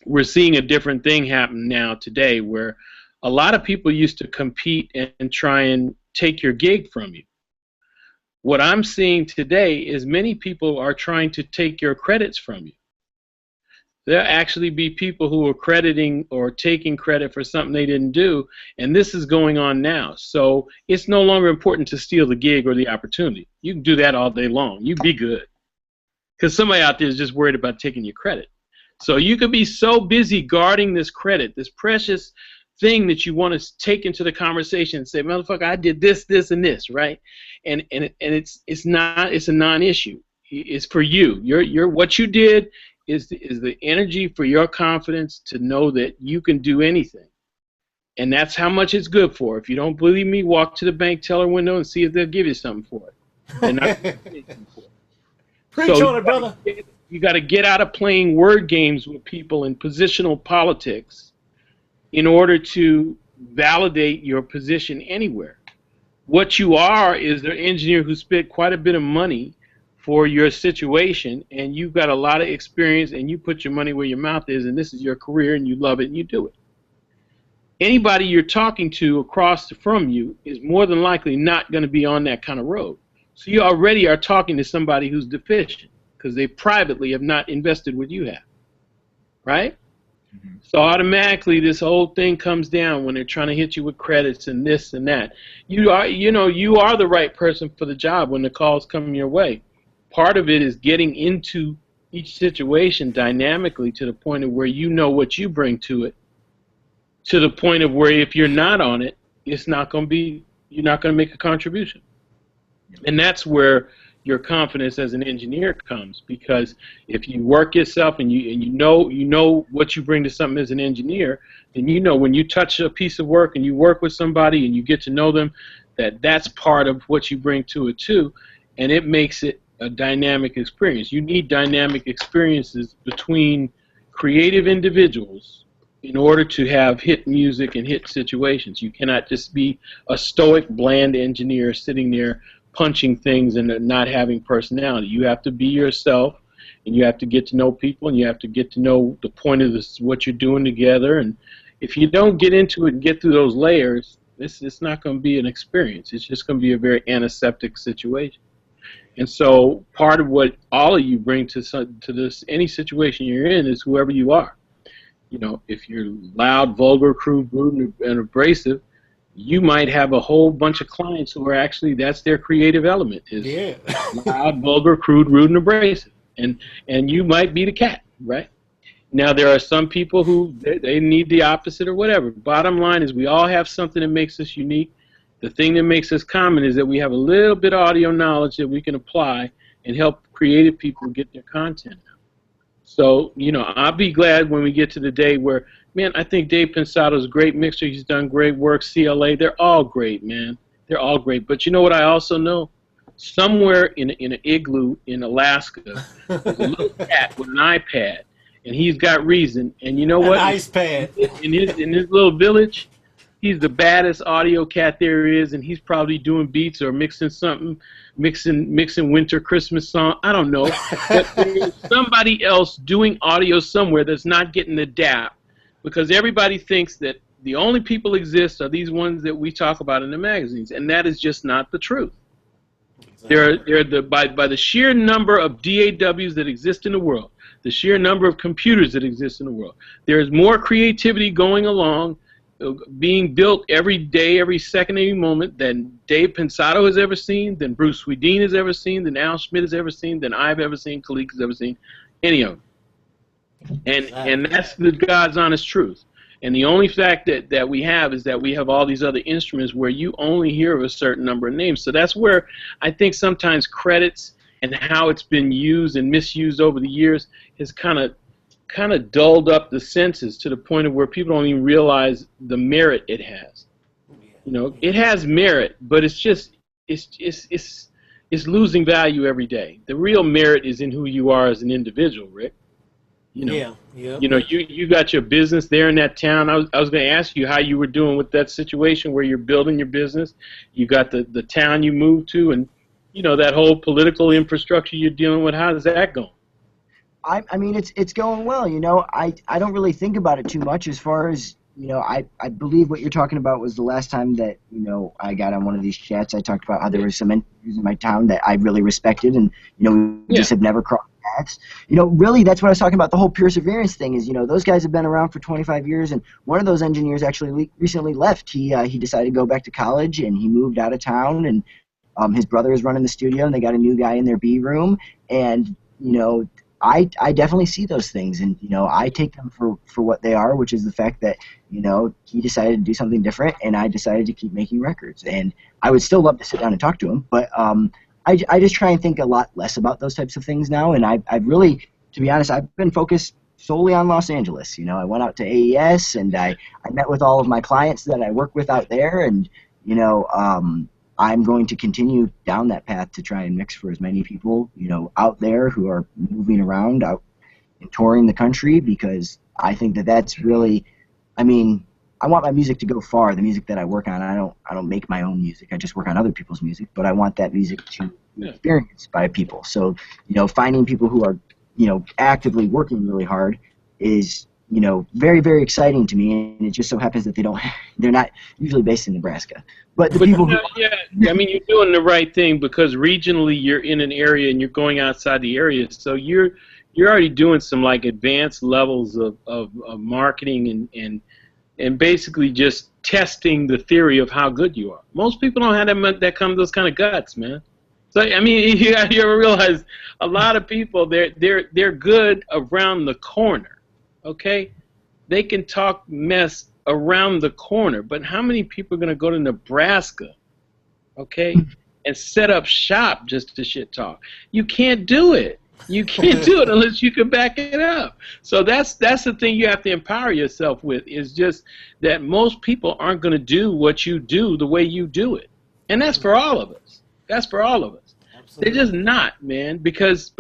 we're seeing a different thing happen now today where a lot of people used to compete and try and take your gig from you. What I'm seeing today is many people are trying to take your credits from you. There'll actually be people who are crediting or taking credit for something they didn't do, and this is going on now. So it's no longer important to steal the gig or the opportunity. You can do that all day long. You be good. Because somebody out there is just worried about taking your credit. So you could be so busy guarding this credit, this precious thing that you want to take into the conversation and say, motherfucker, I did this, this, and this, right? And it's a non-issue. It's for you. What you did is the energy for your confidence to know that you can do anything. And that's how much it's good for. If you don't believe me, walk to the bank teller window and see if they'll give you something for it. They're not gonna give you something for it. Preach on it, brother. You got to get out of playing word games with people in positional politics in order to validate your position anywhere. What you are is an engineer who spent quite a bit of money for your situation, and you've got a lot of experience, and you put your money where your mouth is, and this is your career, and you love it, and you do it. Anybody you're talking to across from you is more than likely not going to be on that kind of road. So you already are talking to somebody who's deficient because they privately have not invested what you have, right? Mm-hmm. So automatically this whole thing comes down when they're trying to hit you with credits and this and that. You are the right person for the job when the calls come your way. Part of it is getting into each situation dynamically to the point of where you know what you bring to it, to the point of where if you're not on it, it's not going to be, you're not going to make a contribution. And that's where your confidence as an engineer comes, because if you work yourself and you know what you bring to something as an engineer, then you know when you touch a piece of work and you work with somebody and you get to know them, that's part of what you bring to it too, and it makes it a dynamic experience. You need dynamic experiences between creative individuals in order to have hit music and hit situations. You cannot just be a stoic, bland engineer sitting there punching things and not having personality. You have to be yourself, and you have to get to know people, and you have to get to know the point of this, what you're doing together, and if you don't get into it and get through those layers, it's not going to be an experience. It's just going to be a very antiseptic situation. And so part of what all of you bring to this any situation you're in is whoever you are. You know, if you're loud, vulgar, crude, rude, and abrasive, you might have a whole bunch of clients who are actually, that's their creative element, is loud, vulgar, crude, rude, and abrasive. And you might be the cat, right? Now, there are some people who they need the opposite or whatever. Bottom line is we all have something that makes us unique. The thing that makes us common is that we have a little bit of audio knowledge that we can apply and help creative people get their content out. So, you know, I'll be glad when we get to the day where, man, I think Dave Pensato's a great mixer. He's done great work. CLA, they're all great, man. They're all great. But you know what I also know? Somewhere in an igloo in Alaska, there's a little cat with an iPad, and he's got reason. And you know what? An ice pad. In his little village, he's the baddest audio cat there is, and he's probably doing beats or mixing something, mixing winter Christmas song. I don't know. But there's somebody else doing audio somewhere that's not getting the dap, because everybody thinks that the only people exist are these ones that we talk about in the magazines, and that is just not the truth. Exactly. By the sheer number of DAWs that exist in the world, the sheer number of computers that exist in the world, there is more creativity going along, being built every day, every second, every moment than Dave Pensato has ever seen, than Bruce Swedien has ever seen, than Al Schmidt has ever seen, than I've ever seen, Khaliq has ever seen, any of them. And that's the God's honest truth. And the only fact that we have is that we have all these other instruments where you only hear of a certain number of names. So that's where I think sometimes credits and how it's been used and misused over the years has kind of dulled up the senses to the point of where people don't even realize the merit it has. You know, it has merit, but it's just it's losing value every day. The real merit is in who you are as an individual, Rick. You know, you know, you got your business there in that town. I was going to ask you how you were doing with that situation where you're building your business. You got the town you moved to, and you know that whole political infrastructure you're dealing with. How is that going? I mean, it's going well. You know, I don't really think about it too much as far as, you know, I believe what you're talking about was the last time that, you know, I got on one of these chats. I talked about how there were some interviews in my town that I really respected, and, you know, we just have never crossed paths. You know, really, that's what I was talking about. The whole perseverance thing is, you know, those guys have been around for 25 years, and one of those engineers actually recently left. He decided to go back to college, and he moved out of town, and his brother is running the studio, and they got a new guy in their B room, and, you know, I definitely see those things, and, you know, I take them for what they are, which is the fact that, you know, he decided to do something different, and I decided to keep making records. And I would still love to sit down and talk to him, but I just try and think a lot less about those types of things now, and I've really, to be honest, I've been focused solely on Los Angeles. You know, I went out to AES, and I met with all of my clients that I work with out there, and, you know, I'm going to continue down that path to try and mix for as many people, you know, out there who are moving around, out and touring the country, because I think that that's really, I mean, I want my music to go far. The music that I work on, I don't make my own music. I just work on other people's music, but I want that music to be experienced by people. So, you know, finding people who are, you know, actively working really hard is, you know, very, very exciting to me, and it just so happens that they're not usually based in Nebraska. But the people who... Yeah, I mean, you're doing the right thing, because regionally you're in an area and you're going outside the area, so you're already doing some, like, advanced levels of marketing and basically just testing the theory of how good you are. Most people don't have those kind of guts, man. So, I mean, you ever realize a lot of people, they're good around the corner. Okay, they can talk mess around the corner, but how many people are going to go to Nebraska, okay, and set up shop just to shit talk? You can't do it. You can't do it unless you can back it up. So that's the thing you have to empower yourself with, is just that most people aren't going to do what you do the way you do it, and that's for all of us. That's for all of us. Absolutely. They're just not, man, because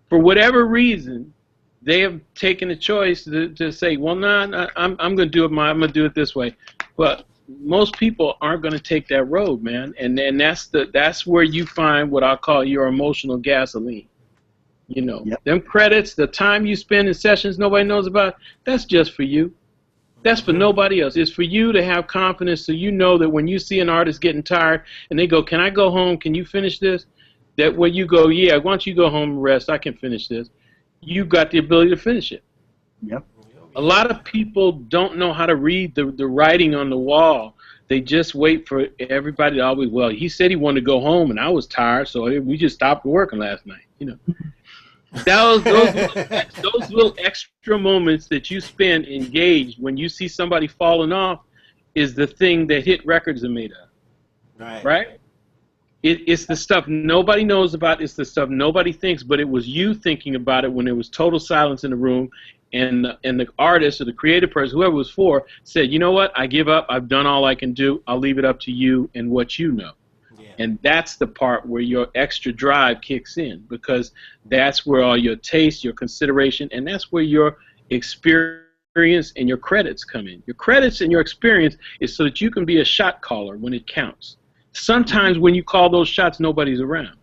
for whatever reason, they have taken a choice to say, well, nah, I'm going to do it. I'm going to do it this way. But most people aren't going to take that road, man. And that's where you find what I call your emotional gasoline. You know, them credits, the time you spend in sessions nobody knows about, that's just for you. That's for nobody else. It's for you to have confidence so you know that when you see an artist getting tired and they go, can I go home? Can you finish this? That when you go, yeah, why don't you go home and rest? I can finish this. You've got the ability to finish it. Yep. A lot of people don't know how to read the writing on the wall. They just wait for everybody to always, well, he said he wanted to go home and I was tired, so we just stopped working last night. You know, those little extra moments that you spend engaged when you see somebody falling off is the thing that hit records are made of. Right? It's the stuff nobody knows about. It's the stuff nobody thinks, but it was you thinking about it when there was total silence in the room, and the artist or the creative person, whoever it was for, said, you know what, I give up. I've done all I can do. I'll leave it up to you and what you know. Yeah. And that's the part where your extra drive kicks in, because that's where all your taste, your consideration, and that's where your experience and your credits come in. Your credits and your experience is so that you can be a shot caller when it counts. Sometimes when you call those shots, nobody's around.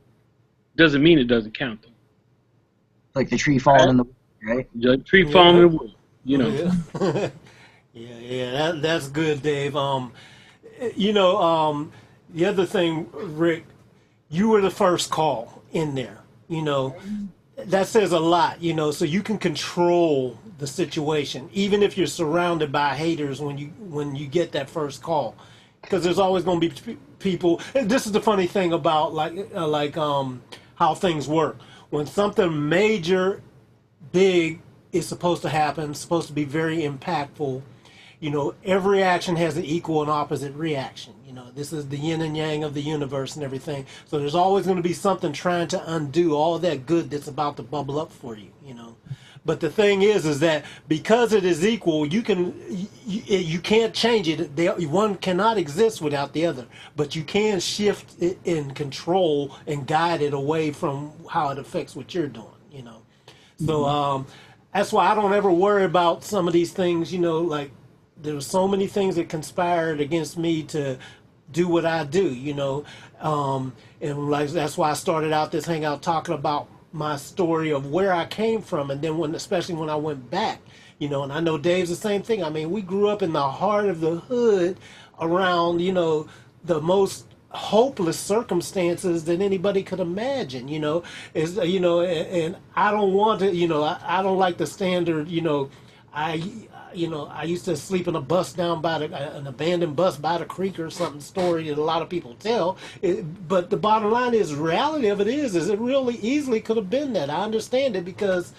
Doesn't mean it doesn't count, though. Like the tree falling in the wood, right? The tree falling in the wood, you know. Yeah, that's good, Dave. You know, the other thing, Rick, you were the first call in there. You know, that says a lot. You know, so you can control the situation, even if you're surrounded by haters when you get that first call. Because there's always going to be people. And this is the funny thing about how things work. When something major, big is supposed to happen, supposed to be very impactful, you know, every action has an equal and opposite reaction. You know, this is the yin and yang of the universe and everything. So there's always going to be something trying to undo all that good that's about to bubble up for you. You know. But the thing is that because it is equal, you can't change it. One cannot exist without the other. But you can shift it and control and guide it away from how it affects what you're doing. You know, so that's why I don't ever worry about some of these things. You know, like there were so many things that conspired against me to do what I do. You know, and like that's why I started out this hangout talking about my story of where I came from, and then especially when I went back, you know, and I know Dave's the same thing. I mean, we grew up in the heart of the hood around, you know, the most hopeless circumstances that anybody could imagine, you know, you know, and I don't want to, you know, I don't like the standard, you know, I used to sleep in a bus down by an abandoned bus by the creek or something story that a lot of people tell. But the bottom line is, reality of it is it really easily could have been that. I understand it because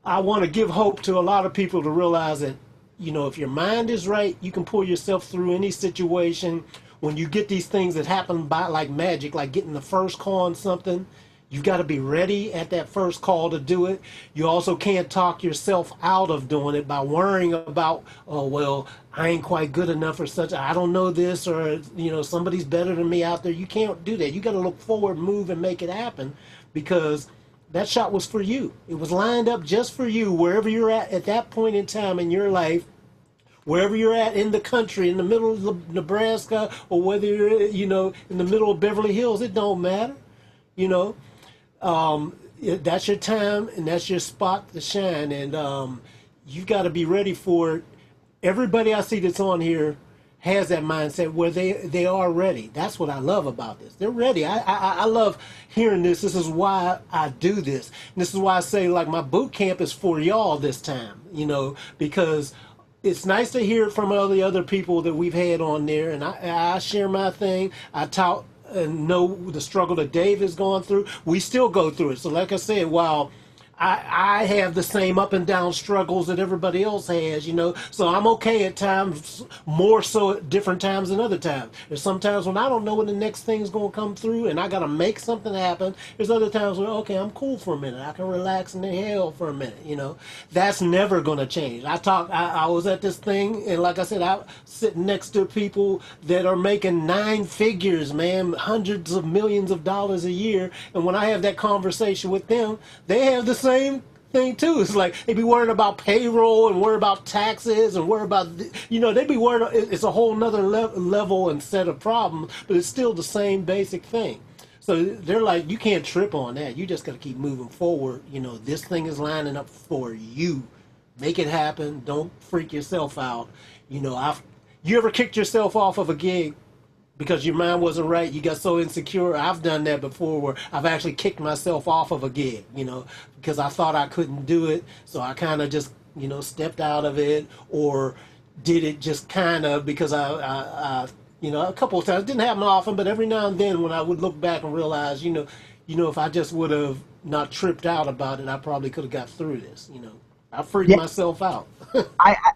I want to give hope to a lot of people to realize that, you know, if your mind is right, you can pull yourself through any situation. When you get these things that happen by like magic, like getting the first call on something, you've got to be ready at that first call to do it. You also can't talk yourself out of doing it by worrying about, oh, well, I ain't quite good enough or such. I don't know this, or, you know, somebody's better than me out there. You can't do that. You got to look forward, move, and make it happen, because that shot was for you. It was lined up just for you, wherever you're at that point in time in your life. Wherever you're at in the country, in the middle of Nebraska, or whether you're, you know, in the middle of Beverly Hills, it don't matter, you know. That's your time and that's your spot to shine, and you've got to be ready for it. Everybody I see that's on here has that mindset where they are ready. That's what I love about this. They're ready. I love hearing this. This is why I do this. And this is why I say, like, my boot camp is for y'all this time, you know, because it's nice to hear it from all the other people that we've had on there, and I share my thing. I talk and know the struggle that Dave has gone through. We still go through it. So like I said, while I have the same up and down struggles that everybody else has, you know, so I'm okay at times, more so at different times than other times. There's sometimes when I don't know when the next thing's going to come through and I got to make something happen. There's other times where, okay, I'm cool for a minute. I can relax and inhale for a minute, you know. That's never going to change. I was at this thing, and like I said, I sitting next to people that are making 9 figures, man, hundreds of millions of dollars a year, and when I have that conversation with them, they have the same thing too. It's like they be worried about payroll and worried about taxes and worried about, you know, they be worried. It's a whole nother level and set of problems, but it's still the same basic thing. So they're like, you can't trip on that. You just got to keep moving forward. You know, this thing is lining up for you make it happen. Don't freak yourself out. You ever kicked yourself off of a gig because your mind wasn't right? You got so insecure. I've done that before, where I've actually kicked myself off of a gig, because I thought I couldn't do it. So I kind of just, stepped out of it, or did it just kind of because a couple of times. It didn't happen often, but every now and then when I would look back and realize, if I just would have not tripped out about it, I probably could have got through this. I freaked Yeah. myself out.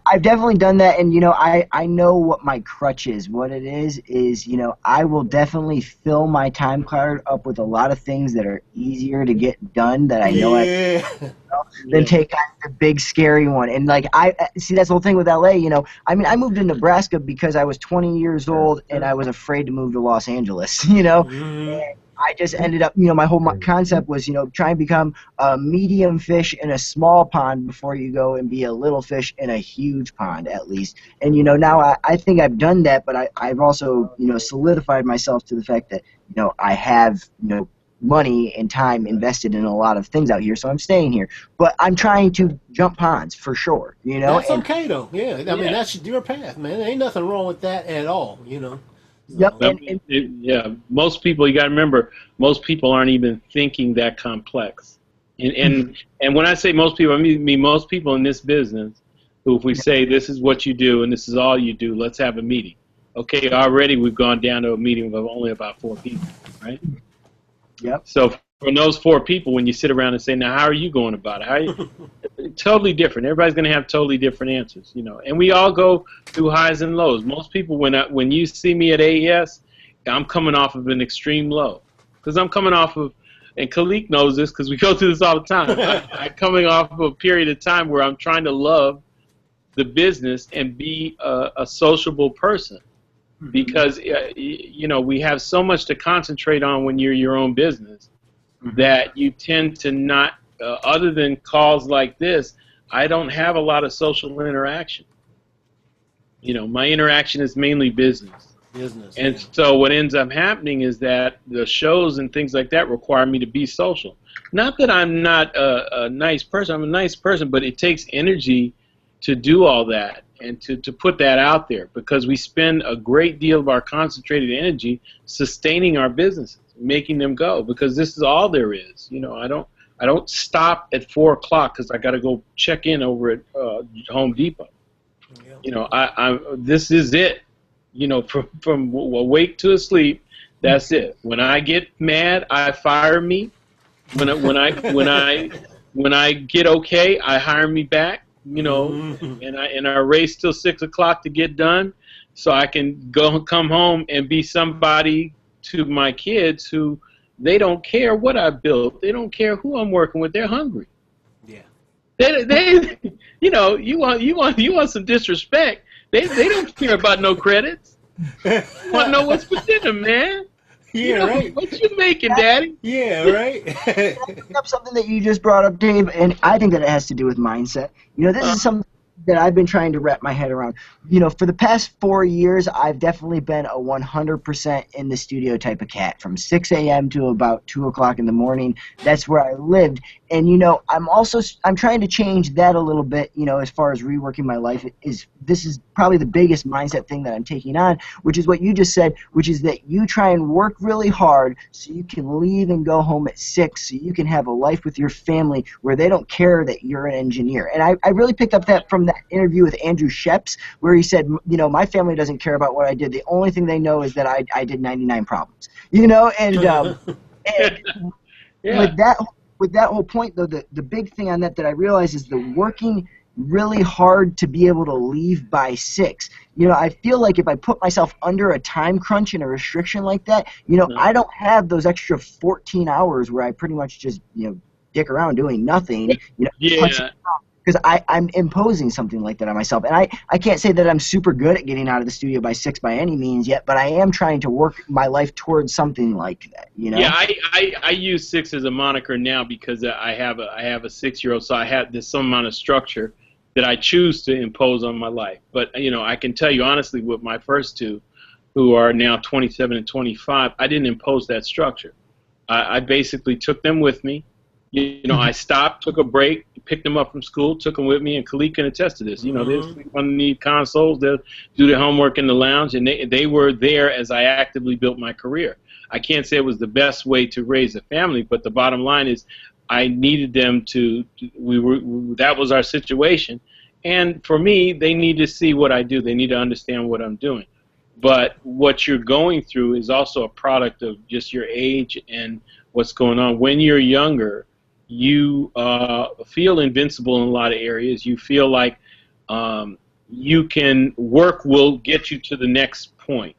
I've definitely done that, and I know what my crutch is. What it is I will definitely fill my time card up with a lot of things that are easier to get done that I know Yeah. than take on the big scary one. And like I see, that's the whole thing with LA. I moved to Nebraska because I was 20 years old and I was afraid to move to Los Angeles. And I just ended up, my whole concept was, try and become a medium fish in a small pond before you go and be a little fish in a huge pond, at least. And, now I think I've done that, but I've also, solidified myself to the fact that, I have, money and time invested in a lot of things out here, so I'm staying here. But I'm trying to jump ponds for sure, That's and, okay, though. Yeah. I mean, that's your path, man. There ain't nothing wrong with that at all, Yep. Yeah, most people, you got to remember, most people aren't even thinking that complex. And when I say most people, I mean most people in this business who, if we say this is what you do and this is all you do, let's have a meeting. Okay, already we've gone down to a meeting of only about 4 people, right? Yep. So from those 4 people, when you sit around and say, now, how are you going about it? How are you? Totally different. Everybody's going to have totally different answers, And we all go through highs and lows. Most people, when you see me at AES, I'm coming off of an extreme low, because I'm coming off of, and Khaliq knows this because we go through this all the time. I'm coming off of a period of time where I'm trying to love the business and be a sociable person, because we have so much to concentrate on when you're your own business that you tend to not. Other than calls like this, I don't have a lot of social interaction. My interaction is mainly business. And so what ends up happening is that the shows and things like that require me to be social. Not that I'm not a nice person. I'm a nice person, but it takes energy to do all that and to put that out there, because we spend a great deal of our concentrated energy sustaining our businesses, making them go, because this is all there is. I don't stop at 4 o'clock because I got to go check in over at Home Depot. This is it. From awake to asleep, that's it. When I get mad, I fire me. When I get okay, I hire me back. And I race till 6 o'clock to get done, so I can come home and be somebody to my kids who. They don't care what I built. They don't care who I'm working with. They're hungry. Yeah. They you want some disrespect. They don't care about no credits. They want to know what's for dinner, man. Yeah, right. What you making, Daddy? Yeah, right. Picking up something that you just brought up, Dave, and I think that it has to do with mindset. This is something that I've been trying to wrap my head around. For the past 4 years, I've definitely been a 100% in the studio type of cat. From 6 a.m. to about 2 o'clock in the morning, that's where I lived. And I'm trying to change that a little bit. As far as reworking my life, this is probably the biggest mindset thing that I'm taking on, which is what you just said, which is that you try and work really hard so you can leave and go home at 6, so you can have a life with your family where they don't care that you're an engineer. And I really picked up that from that interview with Andrew Sheps, where he said, my family doesn't care about what I did. The only thing they know is that I did 99 problems. And Yeah. with that whole point, though, the big thing on that I realize is the working really hard to be able to leave by 6. I feel like if I put myself under a time crunch and a restriction like that, I don't have those extra 14 hours where I pretty much just, dick around doing nothing, Yeah. because I'm imposing something like that on myself. And I can't say that I'm super good at getting out of the studio by 6 by any means yet, but I am trying to work my life towards something like that, Yeah, I use 6 as a moniker now because I have a 6-year-old, so I have this some amount of structure that I choose to impose on my life. But I can tell you honestly, with my first 2, who are now 27 and 25, I didn't impose that structure. I basically took them with me. You know, I stopped, took a break, picked them up from school, took them with me, and Khaliq can attest to this. You know, they'll sleep underneath consoles, they'll do their homework in the lounge, and they were there as I actively built my career. I can't say it was the best way to raise a family, but the bottom line is I needed them that was our situation. And for me, they need to see what I do. They need to understand what I'm doing. But what you're going through is also a product of just your age and what's going on. When you're younger, you feel invincible in a lot of areas. You feel like work will get you to the next point.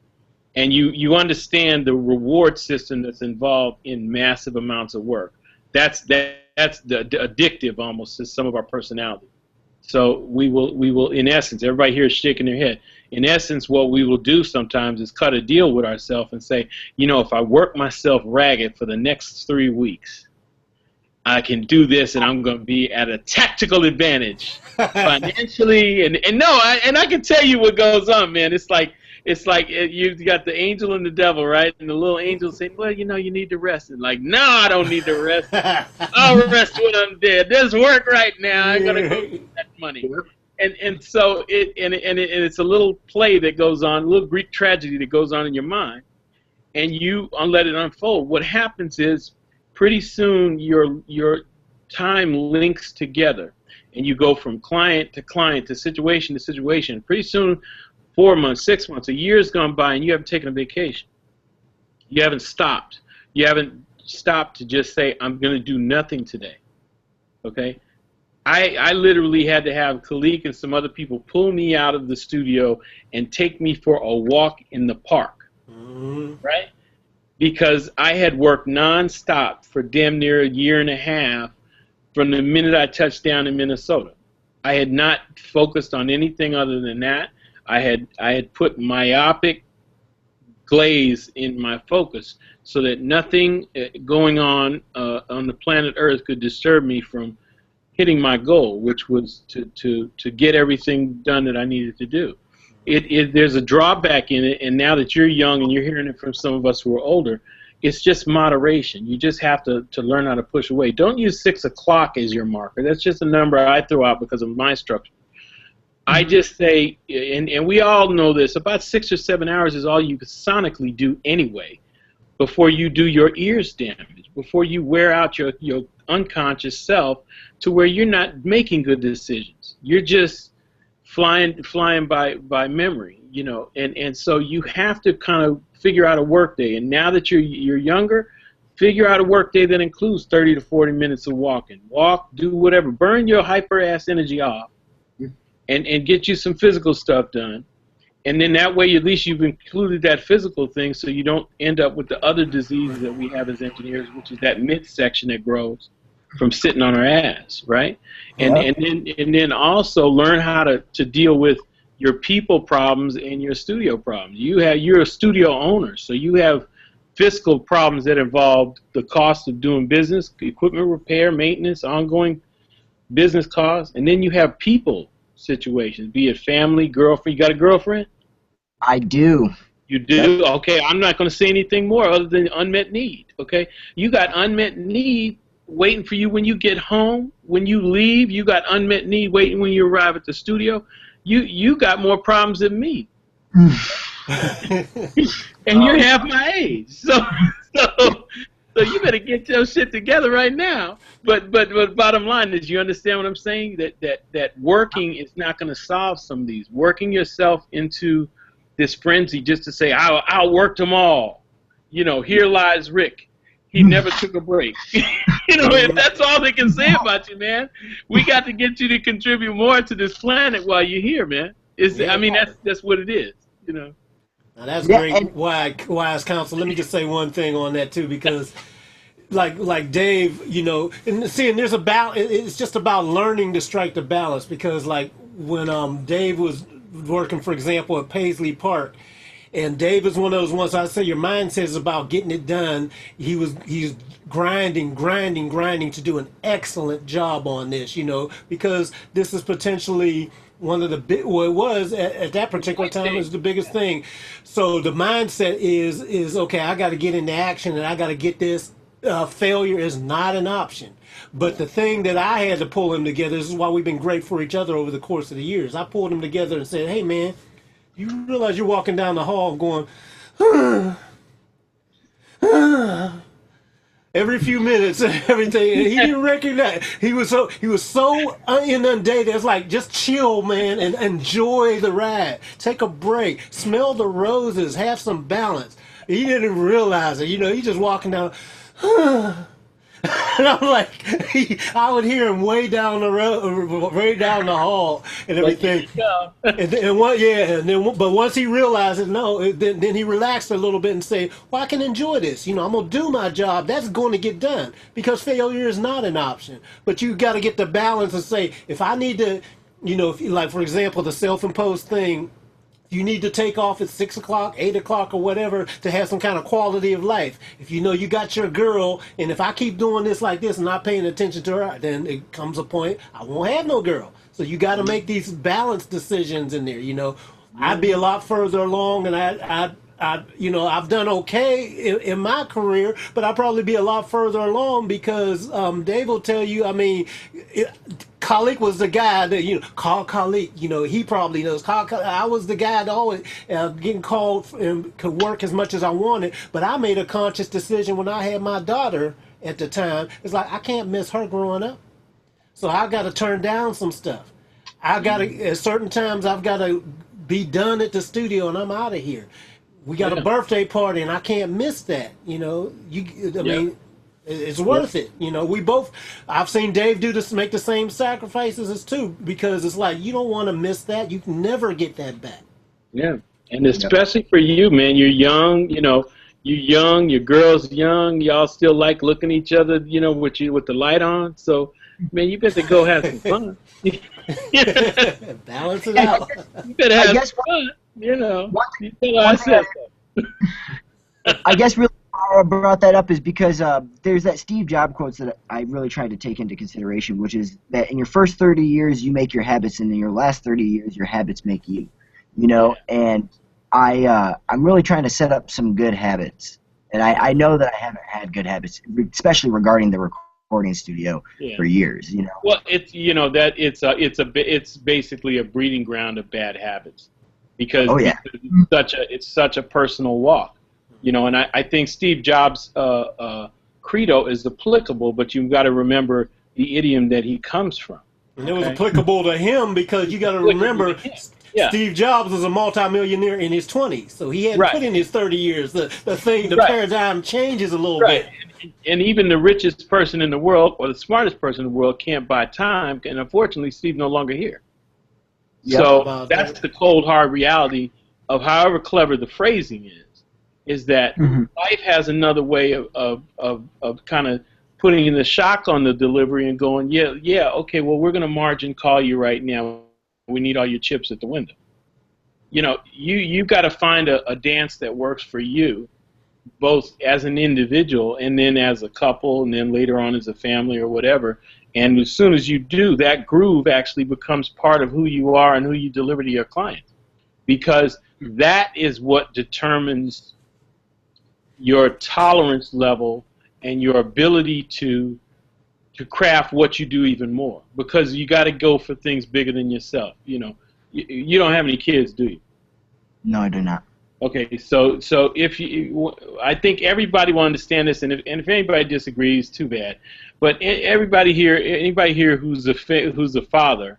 And you understand the reward system that's involved in massive amounts of work. That's the addictive almost to some of our personality. So we will in essence, everybody here is shaking their head. In essence, what we will do sometimes is cut a deal with ourselves and say, you know, if I work myself ragged for the next 3 weeks, I can do this, and I'm going to be at a tactical advantage financially. And I can tell you what goes on, man. It's like you got the angel and the devil, right? And the little angel saying, well, you know, you need to rest. And like, no, I don't need to rest. I'll rest when I'm dead. There's work right now. I'm going to go get that money. And so it's a little play that goes on, a little Greek tragedy that goes on in your mind, and you let it unfold. What happens is pretty soon your time links together, and you go from client to client to situation. Pretty soon, 4 months, 6 months, a year's gone by, and you haven't taken a vacation. You haven't stopped. You haven't stopped to just say, I'm going to do nothing today. Okay? I literally had to have Khaliq and some other people pull me out of the studio and take me for a walk in the park. Right? Because I had worked nonstop for damn near a year and a half from the minute I touched down in Minnesota. I had not focused on anything other than that. I had put myopic glaze in my focus so that nothing going on the planet Earth could disturb me from hitting my goal, which was to get everything done that I needed to do. There's a drawback in it, and now that you're young and you're hearing it from some of us who are older, it's just moderation. You just have to learn how to push away. Don't use 6 o'clock as your marker. That's just a number I throw out because of my structure. I just say, and we all know this, about 6 or 7 hours is all you could sonically do anyway before you do your ears damage, before you wear out your unconscious self to where you're not making good decisions. You're just flying by memory, you know, and so you have to kind of figure out a work day. And now that you're younger, figure out a work day that includes 30 to 40 minutes of walking. Walk, do whatever, burn your hyper ass energy off. And get you some physical stuff done. And then that way, at least you've included that physical thing so you don't end up with the other diseases that we have as engineers, which is that midsection that grows from sitting on our ass, right? And then also learn how to deal with your people problems and your studio problems. You're a studio owner, so you have fiscal problems that involve the cost of doing business, equipment repair, maintenance, ongoing business costs, and then you have people situations, be it family, girlfriend. You got a girlfriend? I do. You do? Okay, I'm not going to say anything more other than unmet need, okay? You got unmet need waiting for you when you get home. When you leave, you got unmet need waiting when you arrive at the studio. You got more problems than me. And you're half my age. So you better get your shit together right now. But bottom line is, you understand what I'm saying? That working is not going to solve some of these. Working yourself into this frenzy just to say, I'll work them all. You know, here lies Rick. He never took a break. You know, if that's all they can say about you, man, we got to get you to contribute more to this planet while you're here, man. I mean, that's what it is, you know. Now that's great, wise counsel. Let me just say one thing on that too, because like Dave, you know, and there's a balance. It's just about learning to strike the balance, because like when Dave was working, for example, at Paisley Park, and Dave is one of those ones, I say your mindset is about getting it done. He's grinding to do an excellent job on this, you know, because this is potentially one of the big, well, it was at that particular time, is the biggest thing. So the mindset is okay, I got to get into action, and I got to get this failure is not an option. But the thing that I had to pull him together, this is why we've been great for each other over the course of the years. I pulled him together and said, hey, man, you realize you're walking down the hall going, every few minutes and everything. And he didn't recognize. He was so inundated. It's like, just chill, man, and enjoy the ride. Take a break. Smell the roses. Have some balance. He didn't realize it. He's just walking down. And I'm like, I would hear him way down the road, way down the hall, and everything. But once he realized it, no, then he relaxed a little bit and say, well, I can enjoy this. I'm gonna do my job. That's going to get done, because failure is not an option. But you got to get the balance and say, if I need to, like for example, the self-imposed thing. You need to take off at 6 o'clock, 8 o'clock, or whatever to have some kind of quality of life. If you got your girl, and if I keep doing this like this and not paying attention to her, then it comes a point I won't have no girl. So you got to make these balanced decisions in there. I'd be a lot further along, and I've done okay in my career, but I'll probably be a lot further along because Dave will tell you. Khaliq was the guy that call Khaliq. He probably knows. I was the guy that always getting called and could work as much as I wanted, but I made a conscious decision when I had my daughter at the time. It's like I can't miss her growing up, so I got to turn down some stuff. I got to at certain times I've got to be done at the studio and I'm out of here. We got a birthday party and I can't miss that. Mean, it's worth it. I've seen Dave do this, make the same sacrifices as too, because it's like, you don't want to miss that. You can never get that back. Yeah. And especially for you, man, you're young, you're young, your girl's young, y'all still like looking at each other, with the light on. So, man, you better go have some fun. Balance it out. You better have some fun. I guess really why I brought that up is because there's that Steve Jobs quote that I really tried to take into consideration, which is that in your first 30 years you make your habits, and in your last 30 years your habits make you. And I'm really trying to set up some good habits, and I know that I haven't had good habits, especially regarding the recording studio for years. Well, it's basically a breeding ground of bad habits. Because it's such a personal walk, and I think Steve Jobs' credo is applicable, but you've got to remember the idiom that he comes from. And it was applicable to him because you got to remember Steve Jobs was a multimillionaire in his 20s, so he hadn't put in his 30 years. The paradigm changes a little bit. And even the richest person in the world or the smartest person in the world can't buy time, and unfortunately, Steve's no longer here. So that's the cold, hard reality of however clever the phrasing is that life has another way of kind of putting in the shock on the delivery and going, okay, well, we're going to margin call you right now. We need all your chips at the window. You've got to find a dance that works for you, both as an individual and then as a couple and then later on as a family or whatever. And as soon as you do, that groove actually becomes part of who you are and who you deliver to your clients. Because that is what determines your tolerance level and your ability to craft what you do even more. Because you got to go for things bigger than yourself. You don't have any kids, do you? No, I do not. Okay, so I think everybody will understand this, and if anybody disagrees, too bad. But anybody here who's a father,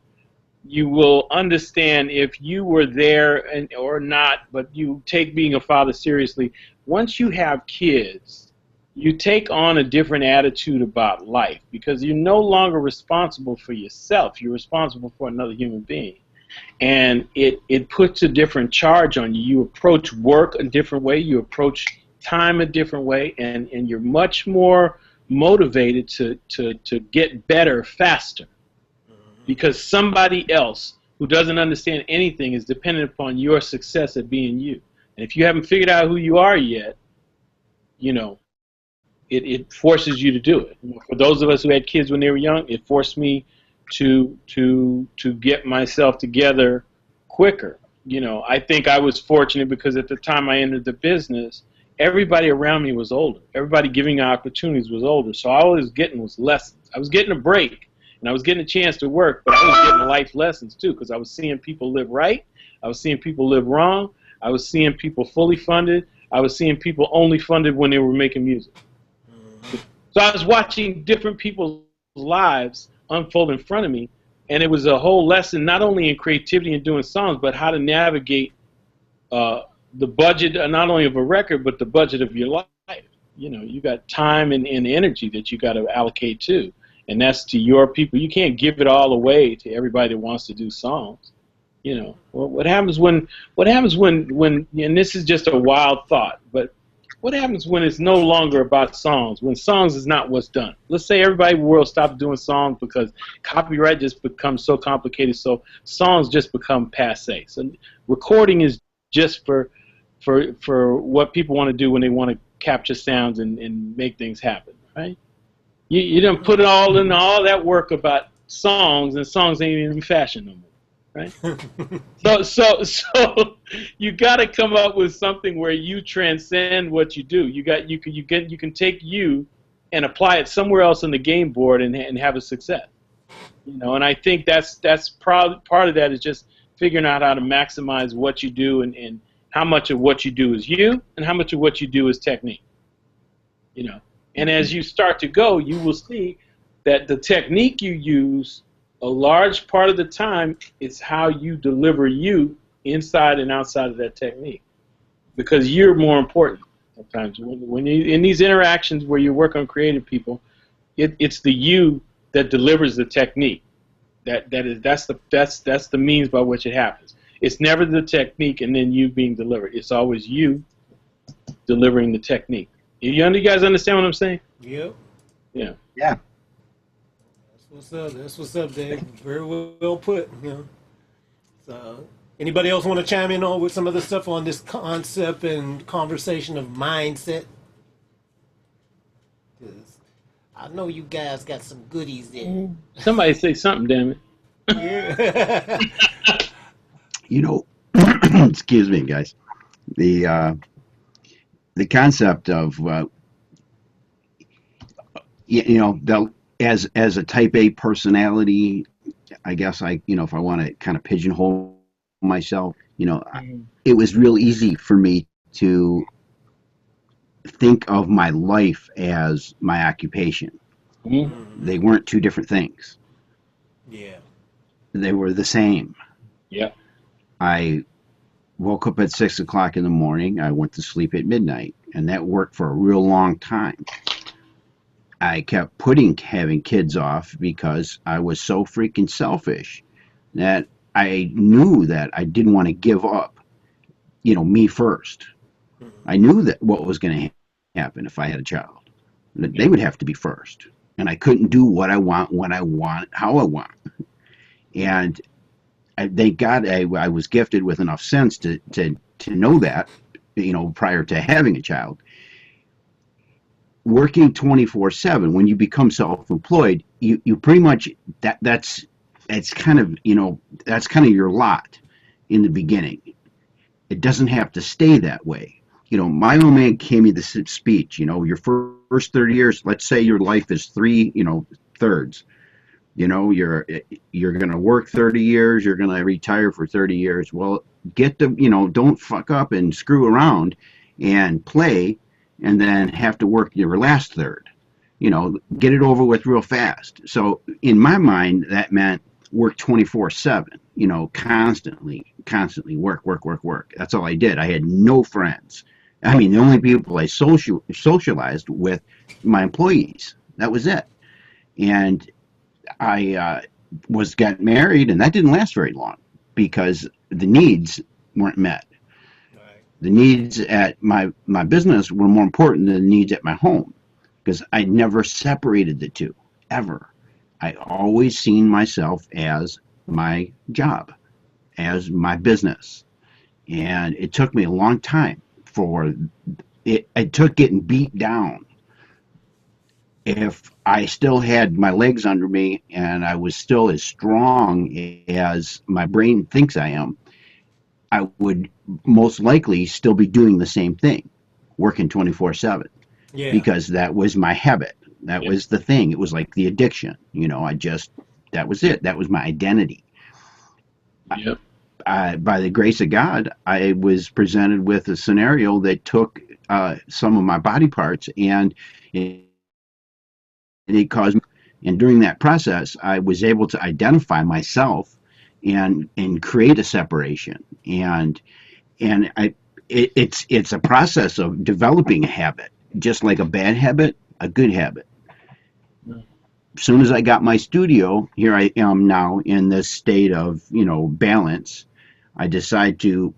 you will understand if you were there or not, but you take being a father seriously. Once you have kids, you take on a different attitude about life because you're no longer responsible for yourself. You're responsible for another human being. And it puts a different charge on you. You approach work a different way. You approach time a different way, and you're much more motivated to get better faster because somebody else who doesn't understand anything is dependent upon your success at being you. And if you haven't figured out who you are yet, it forces you to do it. For those of us who had kids when they were young, it forced me to get myself together quicker. I think I was fortunate because at the time I entered the business, everybody around me was older. Everybody giving me opportunities was older. So all I was getting was lessons. I was getting a break, and I was getting a chance to work, but I was getting life lessons too, because I was seeing people live right. I was seeing people live wrong. I was seeing people fully funded. I was seeing people only funded when they were making music. So I was watching different people's lives unfold in front of me, and it was a whole lesson not only in creativity and doing songs, but how to navigate the budget, not only of a record, but the budget of your life. You know, you got time and energy that you got to allocate to, and that's to your people. You can't give it all away to everybody that wants to do songs. You know, well, what happens when, and this is just a wild thought, but what happens when it's no longer about songs, when songs is not what's done? Let's say everybody in the world stops doing songs because copyright just becomes so complicated, so songs just become passe. So recording is just for what people want to do when they want to capture sounds and make things happen, right? You don't put it all in all that work about songs, and songs ain't even fashion no more. Right? So you got to come up with something where you transcend what you do. You can take you and apply it somewhere else on the game board and have a success. You know, and I think that's part of that is just figuring out how to maximize what you do and how much of what you do is you and how much of what you do is technique. You know, and as you start to go, you will see that the technique you use, a large part of the time, it's how you deliver you inside and outside of that technique, because you're more important sometimes. When you in these interactions where you work on creative people, it's the you that delivers the technique. That's the means by which it happens. It's never the technique and then you being delivered. It's always you delivering the technique. You guys understand what I'm saying? Yep. Yeah. Yeah. That's what's up, Dave. Very well put. You know. So, anybody else want to chime in on with some of the stuff on this concept and conversation of mindset? 'Cause I know you guys got some goodies there. Somebody say something, damn it. Yeah. You know, excuse me, guys. The concept of as a type A personality, I guess if I want to kind of pigeonhole myself, it was real easy for me to think of my life as my occupation. Mm-hmm. They weren't two different things. Yeah. They were the same. Yeah. I woke up at 6 o'clock in the morning. I went to sleep at midnight, and that worked for a real long time. I kept having kids off because I was so freaking selfish that I knew that I didn't want to give up, me first. I knew that what was going to happen if I had a child, that they would have to be first, and I couldn't do what I want, when I want, how I want. And thank God I was gifted with enough sense to know that, prior to having a child. Working 24/7, when you become self-employed, you pretty much that's kind of that's kind of your lot in the beginning. It doesn't have to stay that way. My old man gave me this speech. Your first 30 years, let's say your life is three thirds. You're going to work 30 years, you're going to retire for 30 years. Well, don't fuck up and screw around and play and then have to work your last third. Get it over with real fast. So in my mind, that meant work 24/7, constantly work. That's all I did. I had no friends. I mean, the only people I socialized with, my employees. That was it. And I got married, and that didn't last very long because the needs weren't met. Right. The needs at my business were more important than the needs at my home, because I never separated the two, ever. I always seen myself as my job, as my business. And it took me a long time for it. It took getting beat down. If I still had my legs under me and I was still as strong as my brain thinks I am, I would most likely still be doing the same thing. working 24/7 Yeah. because that was my habit. That Yep. was the thing. It was like the addiction. That was it. That was my identity. Yep. By the grace of God, I was presented with a scenario that took some of my body parts and it caused me. And during that process, I was able to identify myself and create a separation. And it's a process of developing a habit, just like a bad habit, a good habit. As soon as I got my studio, here I am now in this state of balance. I decide to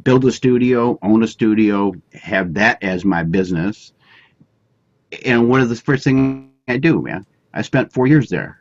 build a studio, own a studio, have that as my business. And what is the first thing I do, man? I spent 4 years there.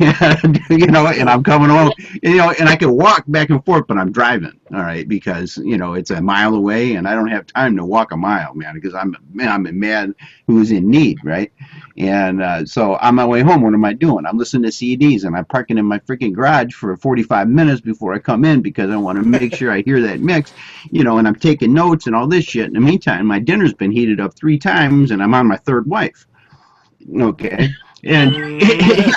And I'm coming home, and I can walk back and forth, but I'm driving, all right, because it's a mile away, and I don't have time to walk a mile, man, because I'm a man who's in need, right? And so on my way home, what am I doing? I'm listening to CDs, and I'm parking in my freaking garage for 45 minutes before I come in because I want to make sure I hear that mix, and I'm taking notes and all this shit. In the meantime, my dinner's been heated up 3 times, and I'm on my 3rd wife. Okay. And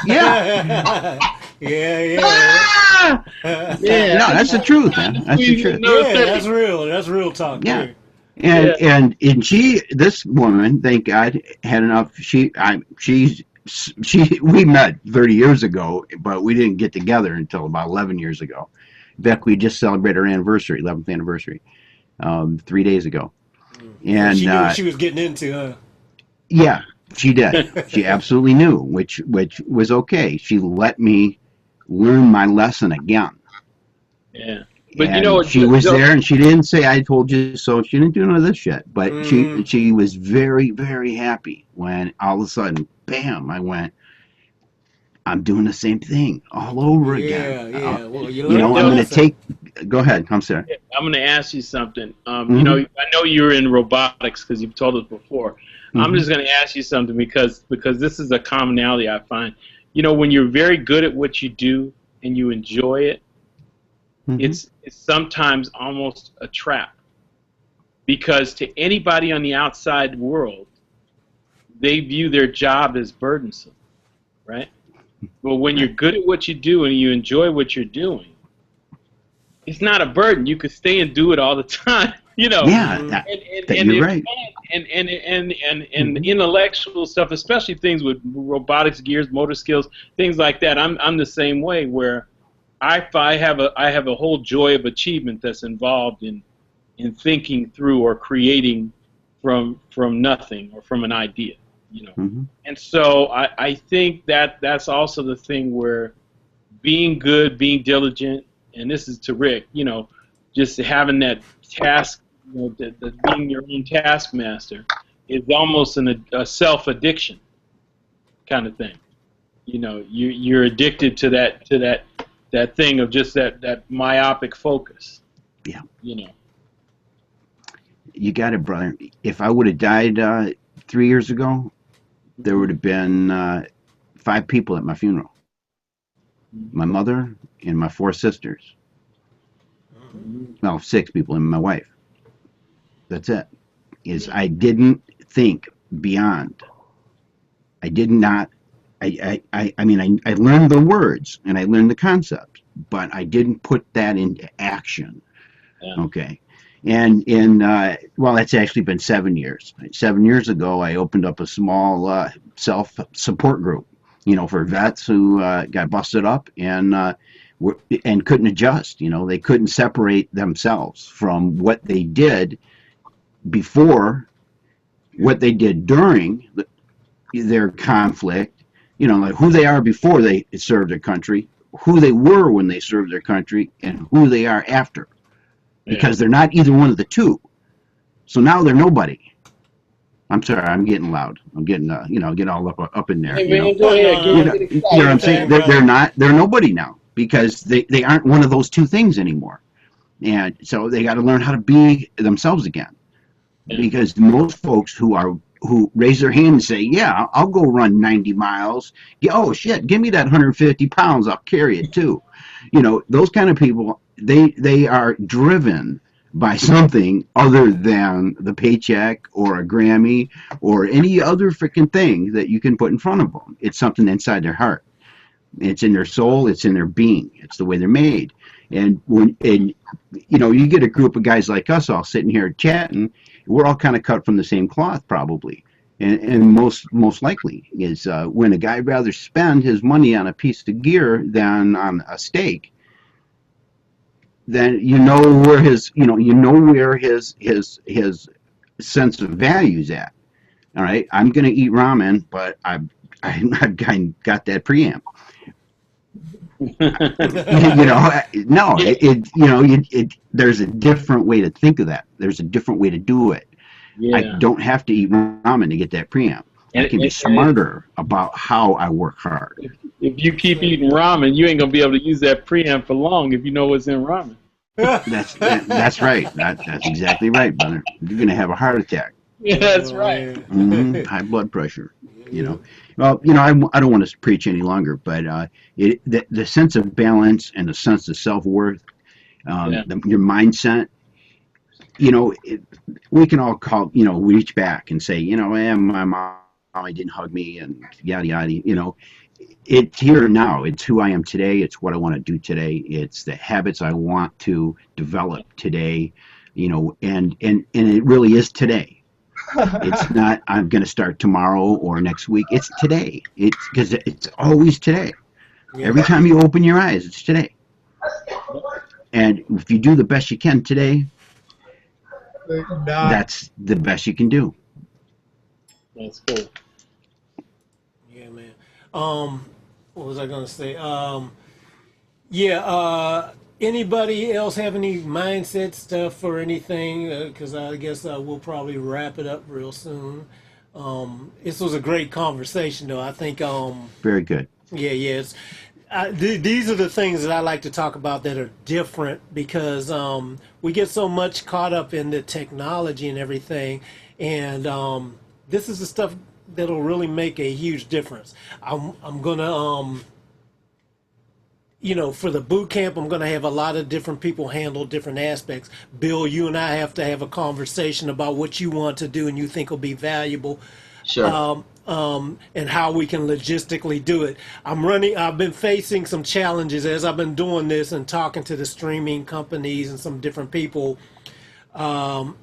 yeah, Yeah. Ah! Yeah. no, that's the truth, man. That's the truth. Yeah, that's real. That's real talk. Yeah. There. And Yeah. and this woman, thank God, had enough. We met 30 years ago, but we didn't get together until about 11 years ago. In fact, we just celebrated our anniversary, 11th anniversary, 3 days ago. And She knew what she was getting into, huh? yeah, she did. She absolutely knew, which was okay. She let me learn my lesson again. Yeah. But And she was there, and she didn't say "I told you so." She didn't do none of this shit. But she was very, very happy when all of a sudden, bam! I went. I'm doing the same thing all over again. Yeah. Well, you learned I'm going to lesson. take. Go ahead. I'm sorry. I'm going to ask you something. Mm-hmm. I know you're in robotics because you've told us before. Mm-hmm. I'm just going to ask you something because this is a commonality I find. When you're very good at what you do and you enjoy it, Mm-hmm. it's sometimes almost a trap. Because to anybody on the outside world, they view their job as burdensome, right? But when you're good at what you do and you enjoy what you're doing, it's not a burden. You could stay and do it all the time, Yeah, you're right. And intellectual stuff, especially things with robotics, gears, motor skills, things like that. I'm the same way where I have a whole joy of achievement that's involved in thinking through or creating from nothing or from an idea, Mm-hmm. And so I think that's also the thing where being good, being diligent, and this is to Rick, just having that task, the being your own taskmaster is almost a self-addiction kind of thing. You're addicted to that thing of just that myopic focus. Yeah. You got it, brother. If I would have died 3 years ago, there would have been 5 people at my funeral. My mother and my 4 sisters. Well, 6 people and my wife. That's it. I didn't think beyond. I did not. I learned the words and I learned the concepts, but I didn't put that into action. Yeah. Okay. And that's actually been 7 years. 7 years ago, I opened up a small self-support group, for vets who got busted up and couldn't adjust. They couldn't separate themselves from what they did before, what they did during their conflict. Like who they are before they served their country, who they were when they served their country, and who they are after. Because they're not either one of the two. So now they're nobody. I'm sorry, I'm getting loud. I'm getting, getting all up in there. Hey, man, go ahead. You know what I'm saying? They're nobody now because they aren't one of those two things anymore. And so they got to learn how to be themselves again. Yeah. Because most folks who raise their hand and say, yeah, I'll go run 90 miles. Oh, shit, give me that 150 pounds. I'll carry it too. Those kind of people, they are driven by something other than the paycheck or a Grammy or any other freaking thing that you can put in front of them. It's something inside their heart. It's in their soul. It's in their being. It's the way they're made. And you get a group of guys like us all sitting here chatting. We're all kind of cut from the same cloth, probably. And most likely is when a guy rather spend his money on a piece of gear than on a steak, then his sense of value's at. All right, I'm going to eat ramen, but I've got that preamp. No, there's a different way to think of that. There's a different way to do it. Yeah. I don't have to eat ramen to get that preamp. I can be smarter about how I work hard. If you keep eating ramen, you ain't gonna be able to use that preamp for long if you know what's in ramen. That's right. That's exactly right, brother. You're gonna have a heart attack. Yeah, that's right. High blood pressure. Well, I don't want to preach any longer, but the sense of balance and the sense of self-worth, your mindset, we can all reach back and say, my mom didn't hug me and yada yada. It's here now. It's who I am today. It's what I want to do today. It's the habits I want to develop today. And it really is today. It's not I'm going to start tomorrow or next week. It's today. It's because it's always today. Every time you open your eyes, it's today. And if you do the best you can today, that's the best you can do. That's cool. Yeah, man. What was I going to say? Anybody else have any mindset stuff or anything? Because I guess we'll probably wrap it up real soon. This was a great conversation, though. I think. Very good. Yeah. These are the things that I like to talk about that are different because we get so much caught up in the technology and everything, and this is the stuff that'll really make a huge difference. I'm gonna for the boot camp, I'm going to have a lot of different people handle different aspects. Bill, you and I have to have a conversation about what you want to do and you think will be valuable. Sure. And how we can logistically do it. I've been facing some challenges as I've been doing this and talking to the streaming companies and some different people. I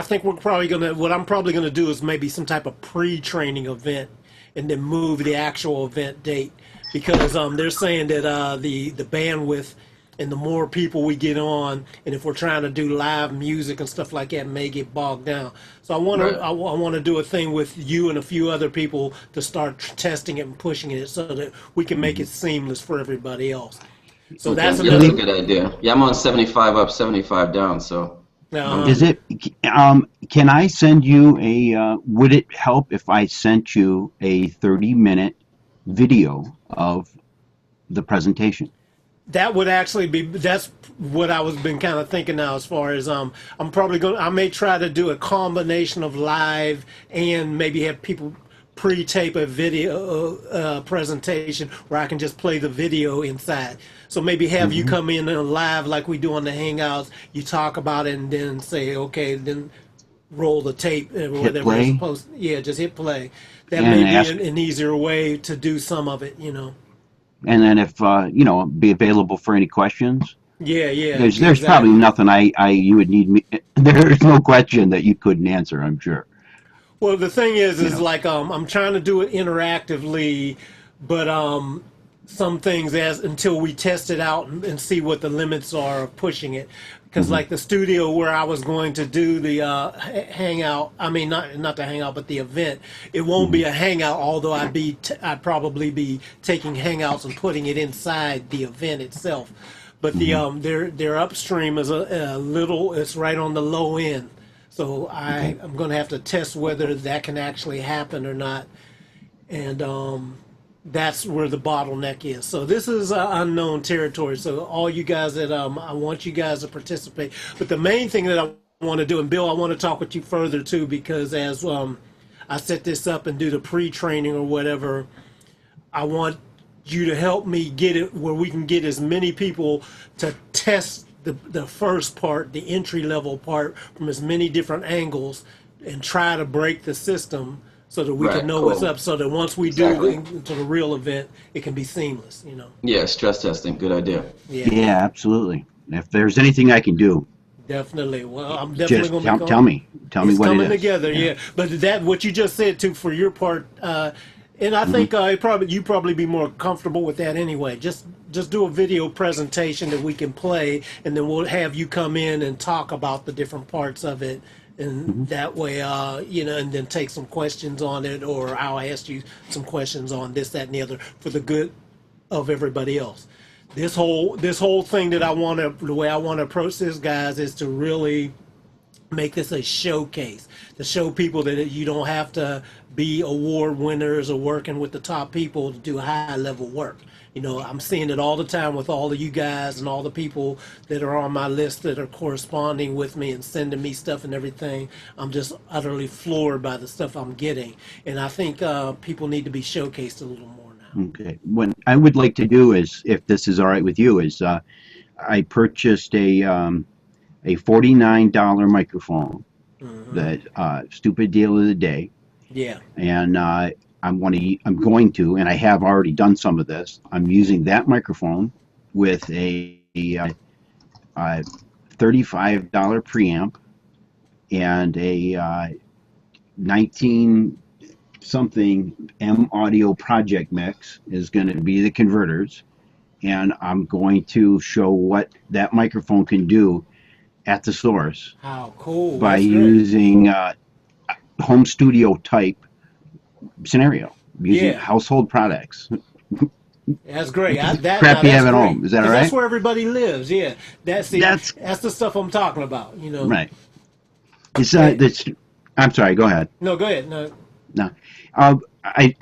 think what I'm probably going to do is maybe some type of pre-training event and then move the actual event date. Because they're saying that the bandwidth and the more people we get on, and if we're trying to do live music and stuff like that, may get bogged down. So I want to do a thing with you and a few other people to start testing it and pushing it so that we can make it seamless for everybody else. So that's a good idea. Yeah, I'm on 75 up, 75 down. So is it? Can I send you would it help if I sent you a 30-minute video of the presentation? That would actually that's what I was been kind of thinking now as far as I may try to do a combination of live and maybe have people pre-tape a video presentation where I can just play the video inside. So maybe have you come in live like we do on the Hangouts, you talk about it and then say, okay, then roll the tape or whatever we're supposed to. Yeah, just hit play. That may be an easier way to do some of it, And then if be available for any questions. Yeah. There's exactly. Probably nothing you would need me. There's no question that you couldn't answer, I'm sure. Well, the thing is like I'm trying to do it interactively, but some things until we test it out and see what the limits are of pushing it. Because like the studio where I was going to do the hangout, I mean not the hangout, but the event, it won't be a hangout. Although I'd probably be taking hangouts and putting it inside the event itself. But the their upstream is a little. It's right on the low end, so I'm going to have to test whether that can actually happen or not, and that's where the bottleneck is. So this is unknown territory. So all you guys that I want you guys to participate. But the main thing that I want to do, and Bill, I want to talk with you further too, because as I set this up and do the pre-training or whatever, I want you to help me get it where we can get as many people to test the first part, the entry level part, from as many different angles, and try to break the system so that we can Right, know what's cool. up. So that once we do Exactly. into the real event, it can be seamless. Yeah, stress testing. Good idea. Yeah, Yeah, absolutely. If there's anything I can do, definitely. Well, I'm definitely just gonna be tell going. me. Tell me It's what it coming is. together, Yeah. yeah. But that what you just said too for your part, and I Hmm. think you probably be more comfortable with that anyway. Just do a video presentation that we can play, and then we'll have you come in and talk about the different parts of it, and Hmm. that way, and then take some questions on it, or I'll ask you some questions on this, that, and the other for the good of everybody else. This whole thing that the way I want to approach this, guys, is to really make this a showcase to show people that you don't have to be award winners or working with the top people to do high level work. I'm seeing it all the time with all of you guys and all the people that are on my list that are corresponding with me and sending me stuff and everything. I'm just utterly floored by the stuff I'm getting, and I think people need to be showcased a little more now. Okay. What I would like to do is, if this is all right with you, is I purchased a $49 microphone, Hmm. that stupid deal of the day, Yeah. and I'm going to, and I have already done some of this. I'm using that microphone with a $35 preamp and a 19 something M Audio Project Mix is going to be the converters, and I'm going to show what that microphone can do at the source How cool. by That's great. using home studio type scenario, using Yeah. household products. That's great. Crap Now you have that's at great home. Is that all because that's right? where everybody lives. Yeah, That's that's the stuff I'm talking about. right. It's Hey, this. I'm sorry. Go ahead. no, go ahead. No, No,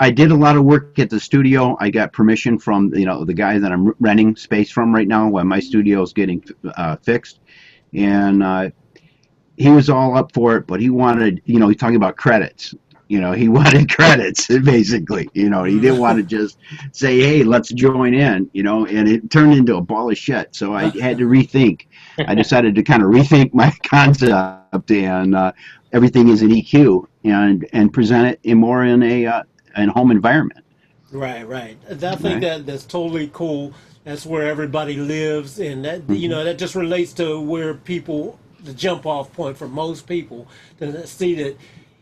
I did a lot of work at the studio. I got permission from the guy that I'm renting space from right now while my studio is getting fixed, and he was all up for it, but he wanted, he's talking about credits. He wanted credits, basically. He didn't want to just say, hey, let's join in, and it turned into a ball of shit. So I had to rethink. I decided to kind of rethink my concept, and everything is an EQ, and present it in a home environment. right. I think Right. that's totally cool. That's where everybody lives, and that Hmm. that just relates to where people the jump off point for most people to see that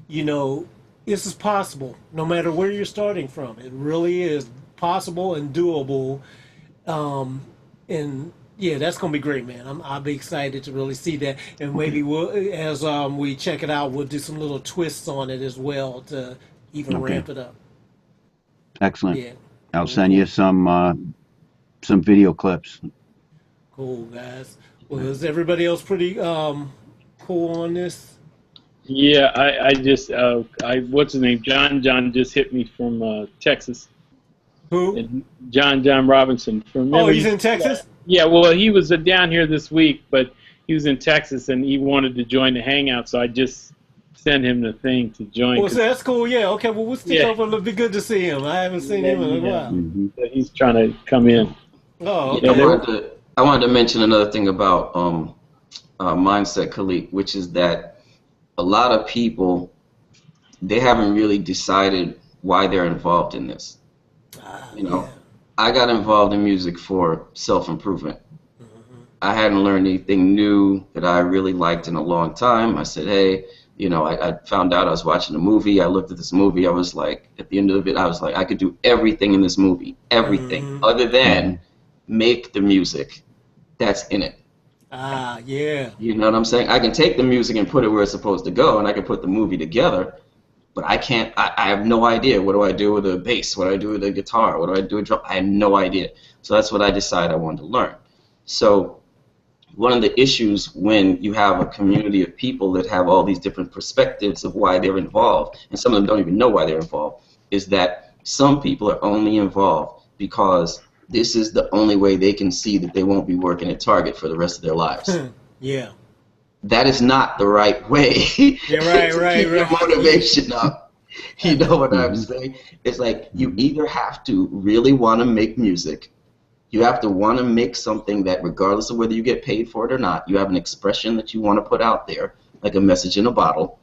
you know this is possible no matter where you're starting from. It really is possible and doable. And yeah, that's gonna be great, man. I'll be excited to really see that, and Okay. maybe we'll, as we check it out, we'll do some little twists on it as well to even Okay. ramp it up. Excellent. Yeah, I'll cool, send you cool, some video clips. cool, guys. Well, is everybody else pretty cool on this? Yeah, I just what's his name? John just hit me from Texas. Who? And John Robinson. Oh, Remember he's you? in Texas. Yeah, well, he was down here this week, but he was in Texas and he wanted to join the Hangout, so I just sent him the thing to join. Well, so that's cool. Yeah, okay. Well, we'll stick Yeah, over. It'll be good to see him. I haven't seen yeah, him in a yeah. while. Hmm. So he's trying to come in. Oh, Yeah, Yeah, okay. I wanted to mention another thing about mindset, Khaliq, which is that a lot of people, they haven't really decided why they're involved in this. You Yeah. know, I got involved in music for self-improvement. I hadn't learned anything new that I really liked in a long time. I said, hey, I found out I was watching a movie. I looked at this movie. I was like, at the end of it, I was like, I could do everything in this movie, everything, Mm-hmm. other than Hmm. make the music that's in it. Yeah. You know what I'm saying? I can take the music and put it where it's supposed to go, and I can put the movie together, but I can't, I have no idea. What do I do with a bass? What do I do with a guitar? What do I do with drum? I have no idea. So that's what I decided I wanted to learn. So one of the issues when you have a community of people that have all these different perspectives of why they're involved, and some of them don't even know why they're involved, is that some people are only involved because this is the only way they can see that they won't be working at Target for the rest of their lives. Yeah. That is not the right way Yeah. to keep your Right. motivation up. You know what I'm Hmm. saying? It's like you either have to really want to make music, You have to want to make something that, regardless of whether you get paid for it or not, you have an expression that you want to put out there, like a message in a bottle.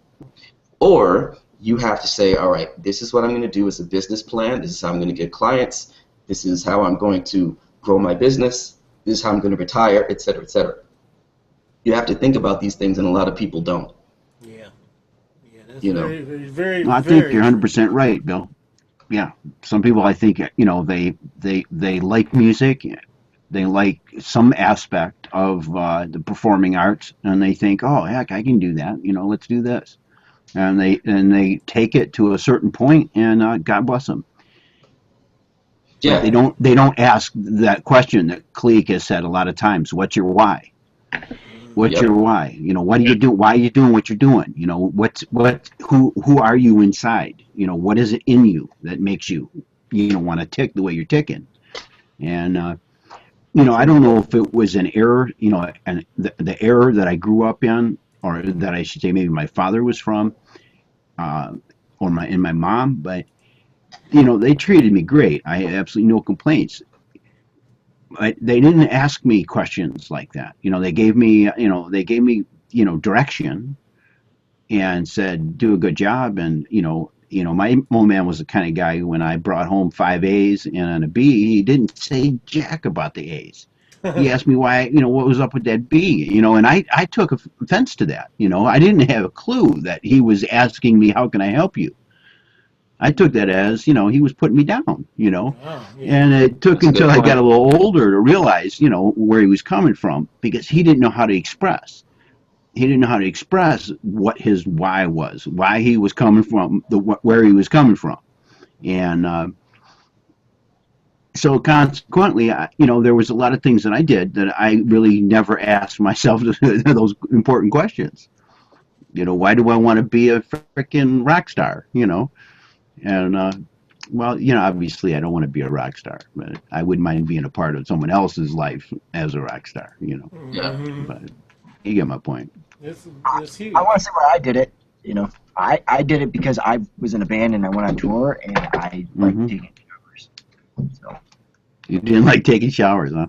Or you have to say, all right, this is what I'm going to do as a business plan. This is how I'm going to get clients. This is how I'm going to grow my business. This is how I'm going to retire, et cetera, et cetera. You have to think about these things, and a lot of people don't. Yeah. Yeah, that's You know. very, I think you're 100% right, Bill. Yeah, some people, I think, they like music, they like some aspect of the performing arts, and they think, oh heck, I can do that. Let's do this, and they take it to a certain point, and God bless them. Yeah. But they don't ask that question that Khaliq has said a lot of times. What's your why? What's your why? What do you do? Why are you doing what you're doing? Who are you inside? What is it in you that makes you, want to tick the way you're ticking? And, I don't know if it was an error, and the error that I grew up in, or that I should say maybe my father was from, or my mom, but, they treated me great. I had absolutely no complaints. They didn't ask me questions like that. They gave me, direction and said, do a good job. And, my old man was the kind of guy who, when I brought home 5 A's and a B, he didn't say jack about the A's. He asked me why, what was up with that B, and I took offense to that. I didn't have a clue that he was asking me, how can I help you? I took that as, he was putting me down, Oh, yeah. and it took That's a good until I got point. a little older to realize, where he was coming from, because he didn't know how to express. He didn't know how to express what his why was, why he was coming from, where he was coming from. And so consequently, there was a lot of things that I did that I really never asked myself those important questions. Why do I want to be a freaking rock star? And well, obviously I don't want to be a rock star, but I wouldn't mind being a part of someone else's life as a rock star. Yeah. But you get my point. It's huge. I want to say where I did it. I did it because I was in a band and I went on tour and I like taking showers. So You didn't like taking showers, huh?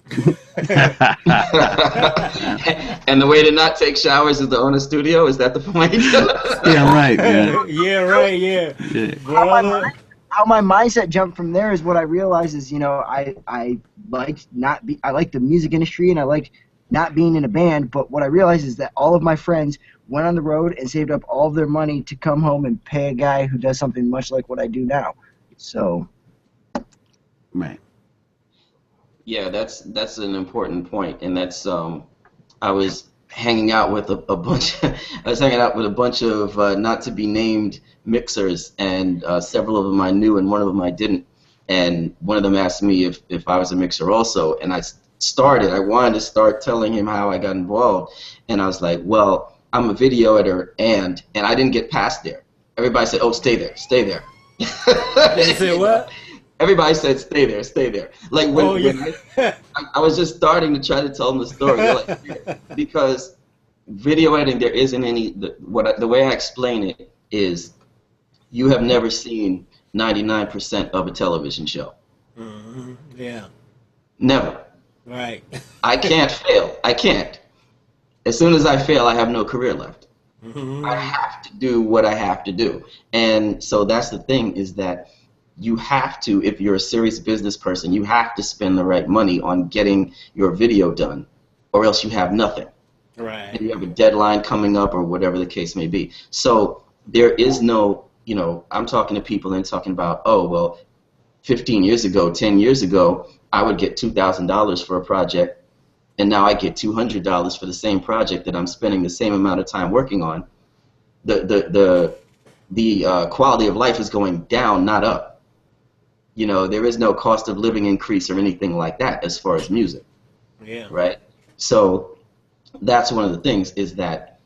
And the way to not take showers is to own a studio. Is that the point? Yeah, right, man. Yeah, right, yeah. Yeah. Brother. how my mindset jumped from there is what I realized is, I like the music industry and I liked not being in a band, but what I realized is that all of my friends went on the road and saved up all of their money to come home and pay a guy who does something much like what I do now. So Right. Yeah, that's an important point, and that's I was hanging out with a bunch. I was hanging out with a bunch of not to be named mixers, and several of them I knew, and one of them I didn't. And one of them asked me if I was a mixer also, and I wanted to start telling him how I got involved, and I was like, well, I'm a video editor, and I didn't get past there. Everybody said, oh, stay there, stay there. They said what? Everybody said, stay there, stay there. Like when I was just starting to try to tell them the story, they're like, because video editing, there isn't any. The way I explain it is, you have never seen 99% of a television show. Yeah. Never. Right. I can't fail. I can't. As soon as I fail, I have no career left. I have to do what I have to do. And so that's the thing, is that you have to, if you're a serious business person, you have to spend the right money on getting your video done, or else you have nothing. Right. And you have a deadline coming up, or whatever the case may be. So there is no, I'm talking to people and talking about, oh, well, 15 years ago, 10 years ago, I would get $2,000 for a project, and now I get $200 for the same project that I'm spending the same amount of time working on. The quality of life is going down, not up. There is no cost of living increase or anything like that as far as music. Yeah. Right? So that's one of the things, is that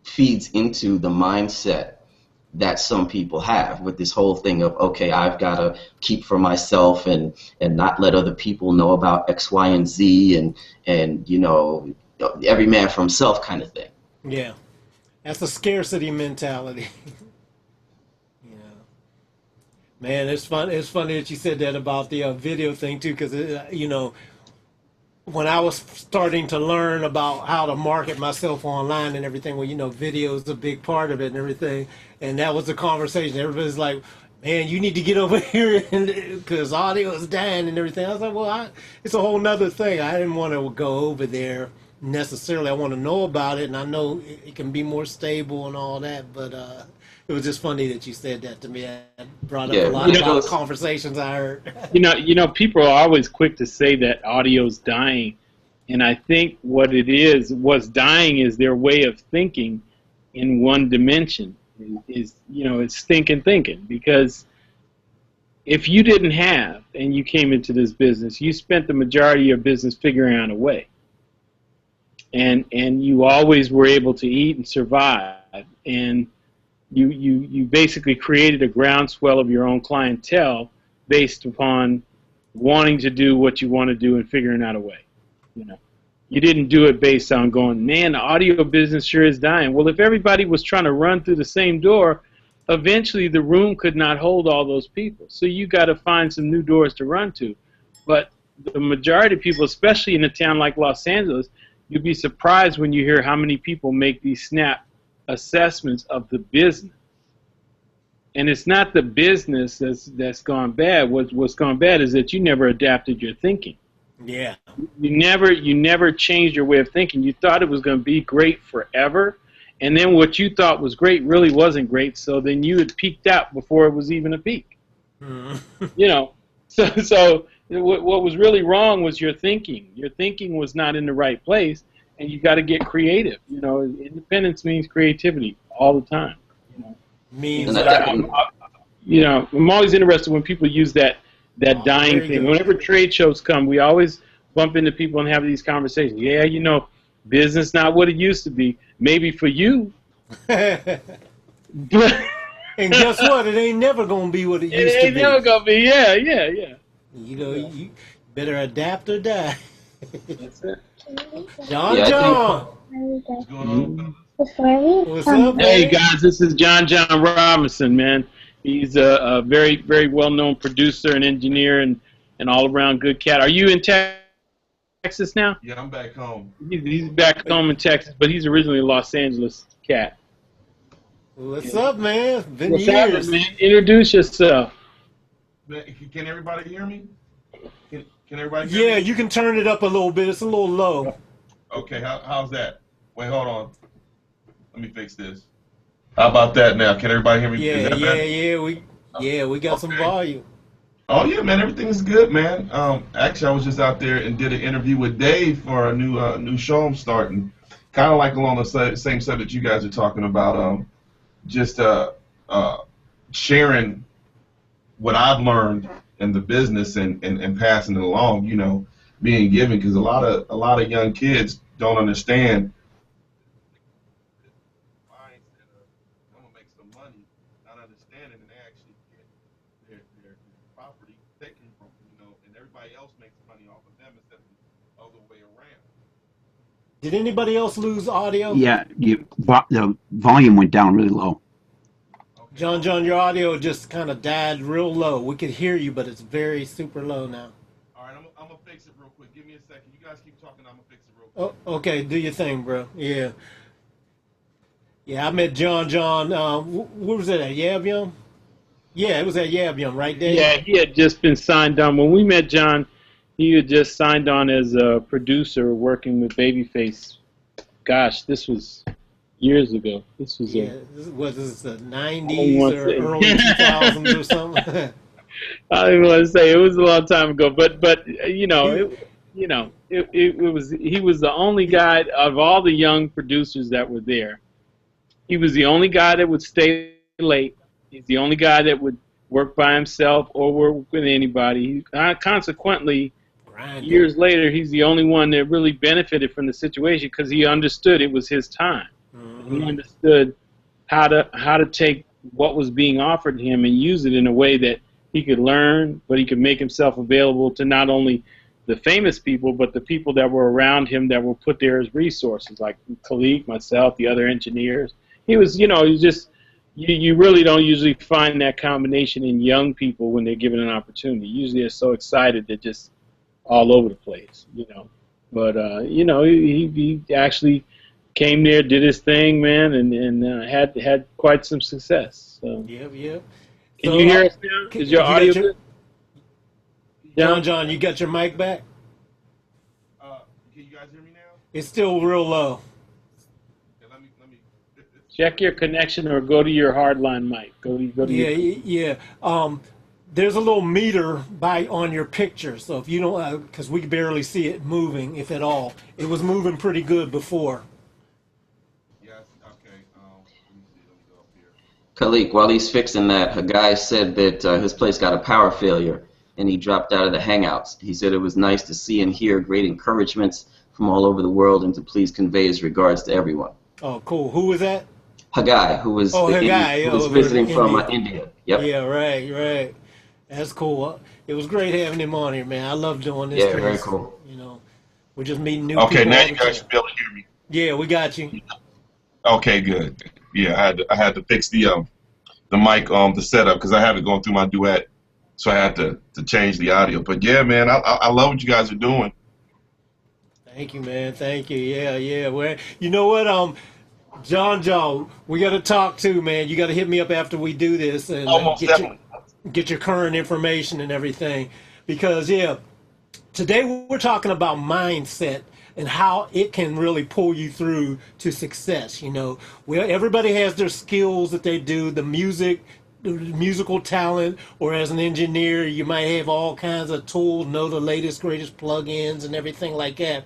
feeds into the mindset that some people have with this whole thing of, okay, I've got to keep for myself and not let other people know about X, Y, and Z and every man for himself kind of thing. Yeah. That's a scarcity mentality. Man, it's fun. It's funny that you said that about the video thing too, because you know, when I was starting to learn about how to market myself online and everything, well, you know, video is a big part of it and everything, and that was the conversation. Everybody's like, "Man, you need to get over here," because audio is dying and everything. I was like, "Well, it's a whole nother thing. I didn't want to go over there necessarily. I want to know about it, and I know it can be more stable and all that." But it was just funny that you said that to me. That brought up a Yeah, lot of our videos. conversations I heard. People are always quick to say that audio's dying, and I think what's dying is their way of thinking in one dimension. It's thinking because if you didn't have and you came into this business, you spent the majority of your business figuring out a way, and you always were able to eat and survive, and you basically created a groundswell of your own clientele based upon wanting to do what you want to do and figuring out a way. You know, you didn't do it based on going, man, the audio business sure is dying. Well, if everybody was trying to run through the same door, eventually the room could not hold all those people. So you got to find some new doors to run to. But the majority of people, especially in a town like Los Angeles, you'd be surprised when you hear how many people make these snap assessments of the business. And it's not the business that's gone bad. What's gone bad is that you never adapted your thinking. Yeah. You never changed your way of thinking. You thought it was going to be great forever, and then what you thought was great really wasn't great. So then you had peaked out before it was even a peak. You know, so what was really wrong was your thinking. Your thinking was not in the right place, and you got to get creative. You know, independence means creativity all the time. You know, Means I'm always interested when people use that dying very thing. good. Whenever trade shows come, we always bump into people and have these conversations. Yeah, business not what it used to be. Maybe for you, but And guess what? It ain't never gonna be what it used it to ain't be. never gonna be. Yeah. You know, you better adapt or die. That's it. John, Yeah, I think. John, What's going on? what's up, Hey man? guys, this is John Robinson, man. He's a very, very well-known producer and engineer and all-around good cat. Are you in Texas now? Yeah, I'm back home. He's back home in Texas, but he's originally a Los Angeles cat. What's up, man? Been What's years. happening, man? Introduce yourself. Can everybody hear me? Can everybody hear Yeah, me? you can turn it up a little bit. It's a little low. Okay, how's that? Wait, hold on. Let me fix this. How about that now? Can everybody hear me? Is Yeah, that yeah, better? we got some Okay. volume. Oh yeah, man, everything's good, man. Actually, I was just out there and did an interview with Dave for a new show I'm starting, kind of like along the same subject you guys are talking about. Just sharing what I've learned in the business and passing it along. You know, being given because a lot of young kids don't understand. Mindset of, I'm gonna make some money, not understanding, and they actually get their property taken from and everybody else makes money off of them instead of the other way around. Did anybody else lose audio? Yeah, the volume went down really low. Okay, John, hold on. John, your audio just kind of died real low. We could hear you, but it's very super low now. All right, I'm gonna fix it real quick. Give me a second. You guys keep talking. I'm gonna fix it real quick. Oh, okay, do your thing, bro. Yeah. Yeah, I met John. Where was it at? Yum? Yeah, it was at Yum, right, Dave? Yeah, he had just been signed on. When we met John, he had just signed on as a producer working with Babyface. Gosh, this was years ago. This was Yeah, was this the I don't 90s want or to early say. 2000s or something? I don't even want to say it was a long time ago, but he, it was he was the only guy of all the young producers that were there. He was the only guy that would stay late. He's the only guy that would work by himself or work with anybody. Consequently, grinding. years later, he's the only one that really benefited from the situation because he understood it was his time. He understood how to take what was being offered to him and use it in a way that he could learn, but he could make himself available to not only the famous people, but the people that were around him that were put there as resources, like Khaliq, myself, the other engineers. He was just you really don't usually find that combination in young people when they're given an opportunity. Usually they're so excited they're just all over the place, you know. But he actually came there, did his thing, man, and had quite some success. So Yep. can So you hear us now? Is your you audio got your good? John? John, you got your mic back? Can you guys hear me now? It's still real low. Yeah, let me. Check your connection or go to your hardline mic. Go to Yeah, your. yeah. There's a little meter by on your picture, so if you don't, because we barely see it moving, if at all. It was moving pretty good before. Yes. Okay. Let me see. Let me go up here. Khaliq, while he's fixing that, a guy said that his place got a power failure and he dropped out of the Hangouts. He said it was nice to see and hear great encouragements from all over the world and to please convey his regards to everyone. Oh, cool. Who was that? Hagai, who was visiting from India. India. Yep. Yeah, right. That's cool. It was great having him on here, man. I love doing this. Yeah, very cool. You know, we're just meeting new Okay, people. now all you the guys time. should be able to hear me. Yeah, we got you. Okay, good. Yeah, I had to fix the mic the setup because I had it going through my duet, so I had to change the audio. But yeah, man, I love what you guys are doing. Thank you, man. Thank you. Yeah. Well, you know what? John, we got to talk too, man. You got to hit me up after we do this and Almost definitely. get your current information and everything, because today we're talking about mindset and how it can really pull you through to success. You know, everybody has their skills that they do, the musical talent, or as an engineer, you might have all kinds of tools, know the latest, greatest plugins and everything like that.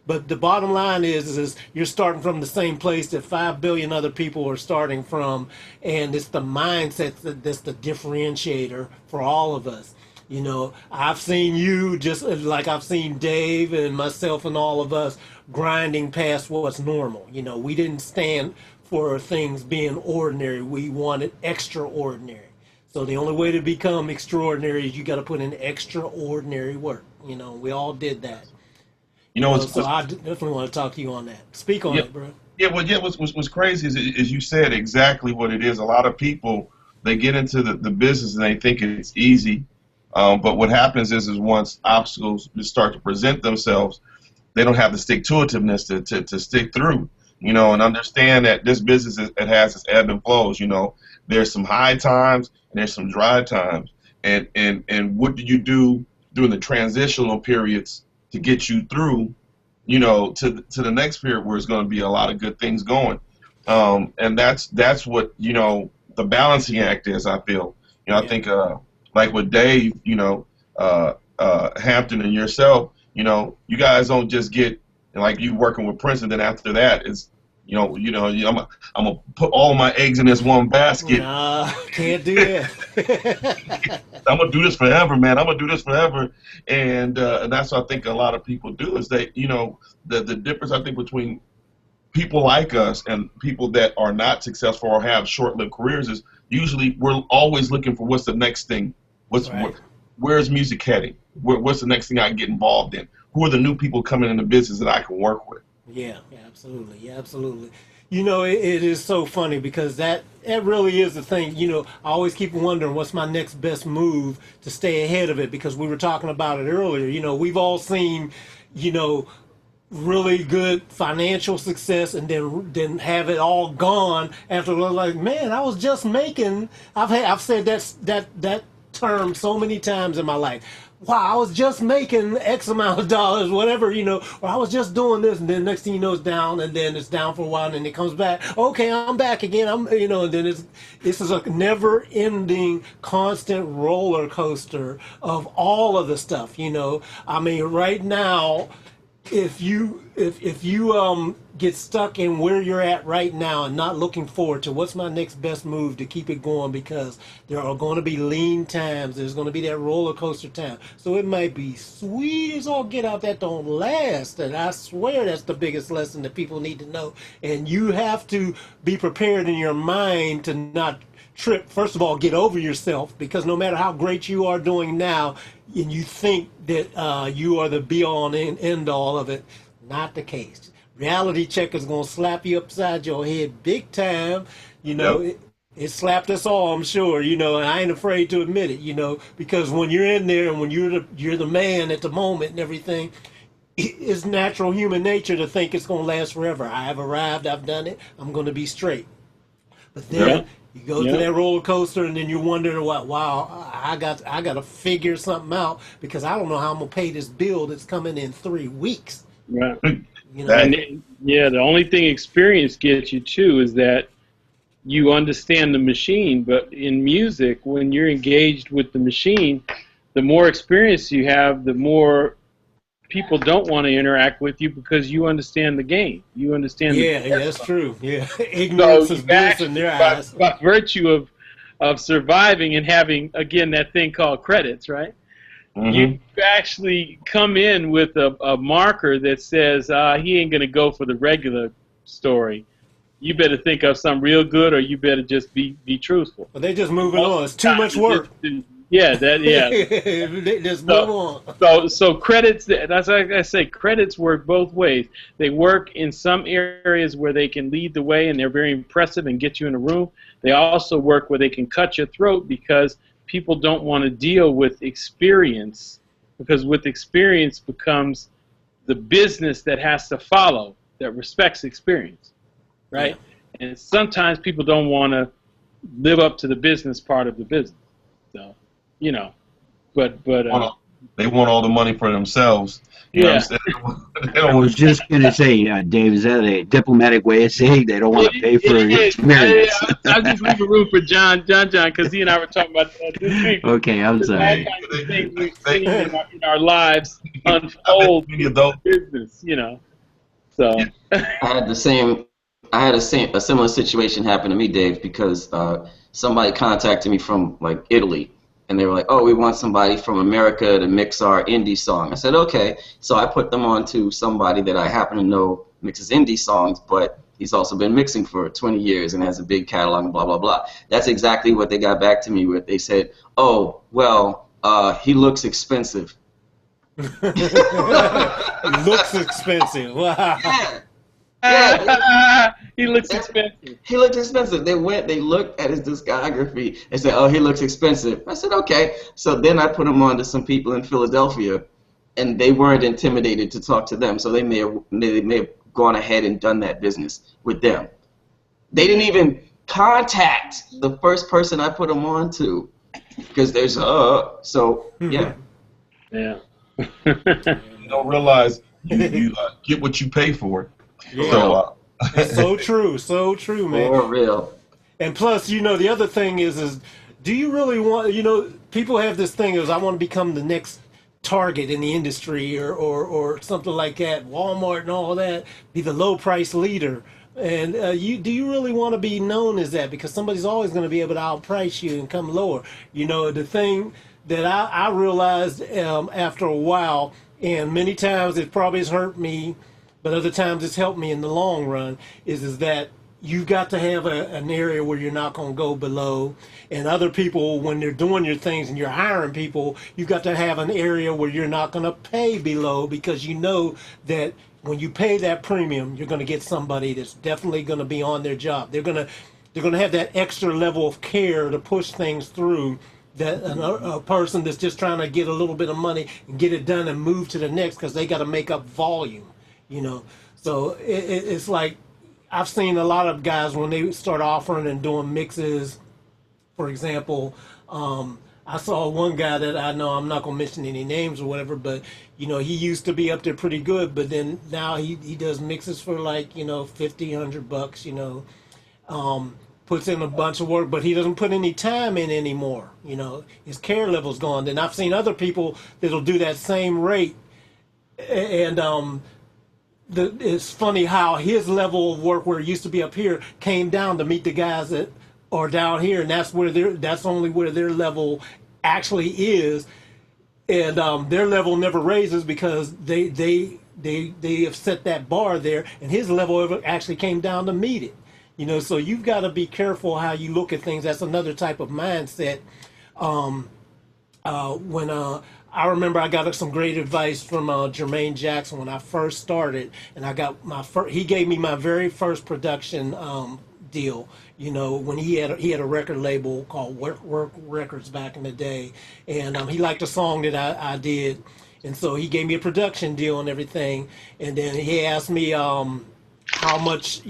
But the bottom line is you're starting from the same place that 5 billion other people are starting from, and it's the mindset that's the differentiator for all of us. You know, I've seen you just like I've seen Dave and myself and all of us grinding past what's normal. You know, we didn't stand for things being ordinary. We wanted extraordinary. So the only way to become extraordinary is you got to put in extraordinary work. You know, we all did that. You know, So I definitely want to talk to you on that. Speak on it, bro. What's crazy is you said exactly what it is. A lot of people, they get into the business and they think it's easy, but what happens is once obstacles start to present themselves, they don't have the stick-to-itiveness to stick through. You know, and understand that this business it has its ebb and flows. You know, there's some high times and there's some dry times, and what do you do during the transitional periods to get you through, you know, to the next period where it's going to be a lot of good things going, and that's what, you know, the balancing act is. I feel, you know, I think like with Dave, you know, Hampton and yourself, you know, you guys don't just get like you working with Prince, and then after that it's I'm gonna put all my eggs in this one basket. Nah, can't do that. I'm gonna do this forever, man. I'm gonna do this forever, and that's what I think a lot of people do. Is that, you know, the difference I think between people like us and people that are not successful or have short-lived careers is usually we're always looking for what's the next thing. Where's music heading? What's the next thing I can get involved in? Who are the new people coming into business that I can work with? Yeah, absolutely. You know, it is so funny because that really is the thing. You know, I always keep wondering what's my next best move to stay ahead of it, because we were talking about it earlier. You know, we've all seen, you know, really good financial success and then have it all gone after. Like, man, I was just making. I've said that term so many times in my life. Wow, I was just making X amount of dollars, whatever, you know, or I was just doing this, and then next thing you know it's down, and then it's down for a while, and then it comes back. Okay, I'm back again. You know, and then this is a never-ending, constant roller coaster of all of the stuff. You know, I mean, right now, if you get stuck in where you're at right now and not looking forward to what's my next best move to keep it going, because there are going to be lean times, there's going to be that roller coaster time. So it might be sweet as all get out, that don't last, and I swear that's the biggest lesson that people need to know. And you have to be prepared in your mind to not trip. First of all, get over yourself, because no matter how great you are doing now and you think that you are the be all and end all of it, not the case. Reality check is going to slap you upside your head big time. You know, Yep. It slapped us all, I'm sure, and I ain't afraid to admit it, because when you're in there and when you're the man at the moment and everything, it's natural human nature to think it's going to last forever. I have arrived, I've done it, I'm going to be straight. But Yeah. then you go through Yeah. that roller coaster, and then you're wondering, wow, I got to figure something out because I don't know how I'm going to pay this bill that's coming in 3 weeks. Right. You know, That, And yeah, the only thing experience gets you too is that you understand the machine. But in music, when you're engaged with the machine, the more experience you have, the more people don't want to interact with you because you understand the game. You understand the yeah, business. that's true. Yeah, So ignorance is you bliss in actually, their eyes. by virtue of surviving and having, again, that thing called credits, right? You actually come in with a marker that says he ain't going to go for the regular story. You better think of something real good, or you better just be truthful. But they just moving Most on. of It's the too time, much work. yeah. They just move on. So credits. That's like I say. Credits work both ways. They work in some areas where they can lead the way and they're very impressive and get you in a room. They also work where they can cut your throat because people don't want to deal with experience, because with experience becomes the business that has to follow that respects experience, right? And sometimes people don't want to live up to the business part of the business. So, but they want all the money for themselves. You know yeah. what I'm saying? They I don't was just going to say, Dave, is that a diplomatic way of saying they don't want to pay for It is. experience? I'll just leave a room for John, because he and I were talking about that this week. Okay, I'm There's all sorry. kinds of things we've seen in our lives unfold in business, So I had a similar situation happen to me, Dave, because somebody contacted me from like Italy, and they were like, "Oh, we want somebody from America to mix our indie song." I said, "Okay." So I put them on to somebody that I happen to know mixes indie songs, but he's also been mixing for 20 years and has a big catalog and blah blah blah. That's exactly what they got back to me with. They said, "Oh, well, he looks expensive." Looks expensive. Wow. Yeah, he looks expensive. he looked expensive. They looked at his discography and said, "Oh, he looks expensive." I said, "Okay." So then I put him on to some people in Philadelphia, and they weren't intimidated to talk to them. So they may have gone ahead and done that business with them. They didn't even contact the first person I put them on to, because there's so yeah. Yeah. You don't realize you get what you pay for. Yeah. So It's so true, man. For real. And plus, the other thing is do you really want, people have this thing is I want to become the next Target in the industry or something like that, Walmart and all that, be the low price leader. And do you really want to be known as that? Because somebody's always going to be able to outprice you and come lower. The thing that I realized after a while, and many times it probably has hurt me, but other times it's helped me in the long run, is that you've got to have an area where you're not going to go below. And other people, when they're doing your things and you're hiring people, you've got to have an area where you're not going to pay below, because you know that when you pay that premium, you're going to get somebody that's definitely going to be on their job. They're going to have that extra level of care to push things through, that a person that's just trying to get a little bit of money and get it done and move to the next, because they got to make up volume. So it's like I've seen a lot of guys when they start offering and doing mixes. For example, I saw one guy that I know, I'm not gonna mention any names or whatever, but he used to be up there pretty good, but then now he does mixes for like $50-100. Puts in a bunch of work, but he doesn't put any time in anymore. His care level's gone. Then I've seen other people that'll do that same rate, and it's funny how his level of work, where it used to be up here, came down to meet the guys that are down here, and that's only where their level actually is, and their level never raises because they have set that bar there, and his level actually came down to meet it. So you've got to be careful how you look at things. That's another type of mindset. When I remember I got some great advice from Jermaine Jackson when I first started, and I got he gave me my very first production deal. You know, when he had a record label called Work Records back in the day, and he liked a song that I did, and so he gave me a production deal and everything. And then he asked me how much,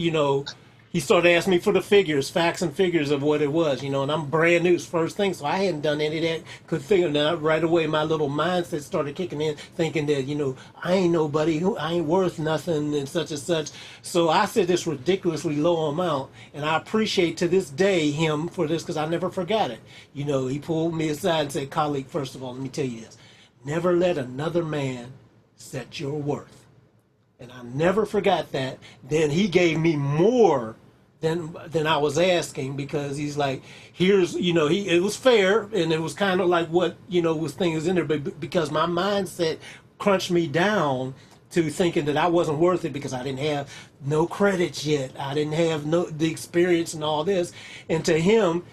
he started asking me for the figures, facts and figures of what it was, and I'm brand new, it's first thing, so I hadn't done any of that, could figure that right away. My little mindset started kicking in, thinking that, I ain't nobody, I ain't worth nothing and such. So I said this ridiculously low amount, and I appreciate to this day him for this, because I never forgot it. He pulled me aside and said, Khaliq, first of all, let me tell you this. Never let another man set your worth. And I never forgot that. Then he gave me more than I was asking, because he's like, here's, it was fair, and it was kind of like what, was things in there, but because my mindset crunched me down to thinking that I wasn't worth it, because I didn't have no credits yet. I didn't have the experience and all this. And to him,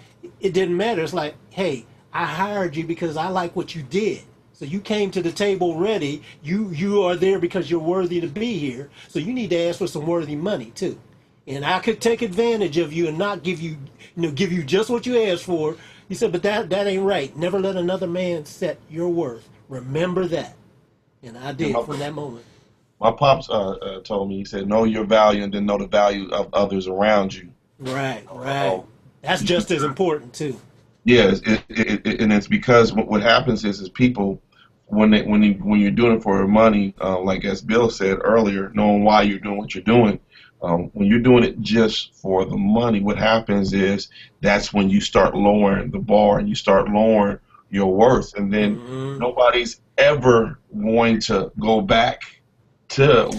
it didn't matter. It's like, hey, I hired you because I like what you did. So you came to the table ready. You are there because you're worthy to be here. So you need to ask for some worthy money too. And I could take advantage of you and not give you, give you just what you asked for. He said, but that ain't right. Never let another man set your worth. Remember that. And I did from that moment. My pops told me, he said, know your value and then know the value of others around you. Right. That's just as important too. Yeah, and it's because what happens is people, when you're doing it for money, like as Bill said earlier, knowing why you're doing what you're doing, when you're doing it just for the money, what happens is that's when you start lowering the bar and you start lowering your worth, and then nobody's ever going to go back to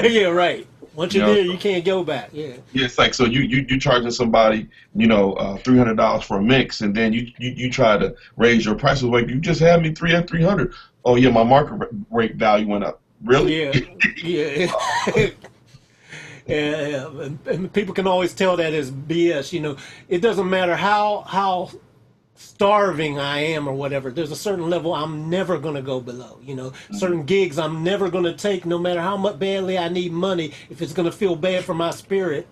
yeah, right. Once you're there, you can't go back. Yeah. Yeah, it's like, so you charging somebody, $300 for a mix, and then you try to raise your prices. Like, you just had me 300. Oh yeah, my market rate value went up. Really? Yeah. Yeah. And people can always tell that as BS. It doesn't matter how starving I am or whatever. There's a certain level I'm never going to go below. Certain gigs I'm never going to take, no matter how much badly I need money. If it's going to feel bad for my spirit,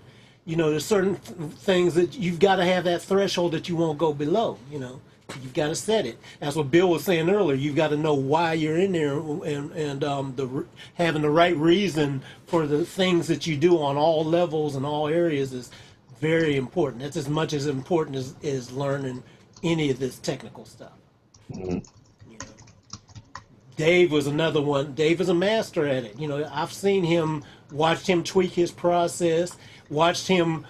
there's certain things that you've got to have that threshold that you won't go below. You've got to set it. That's what Bill was saying earlier. You've got to know why you're in there, and having the right reason for the things that you do on all levels and all areas is very important. That's as much as important as learning any of this technical stuff. Dave was another one. Dave is a master at it. I've seen him, watched him tweak his process, watched him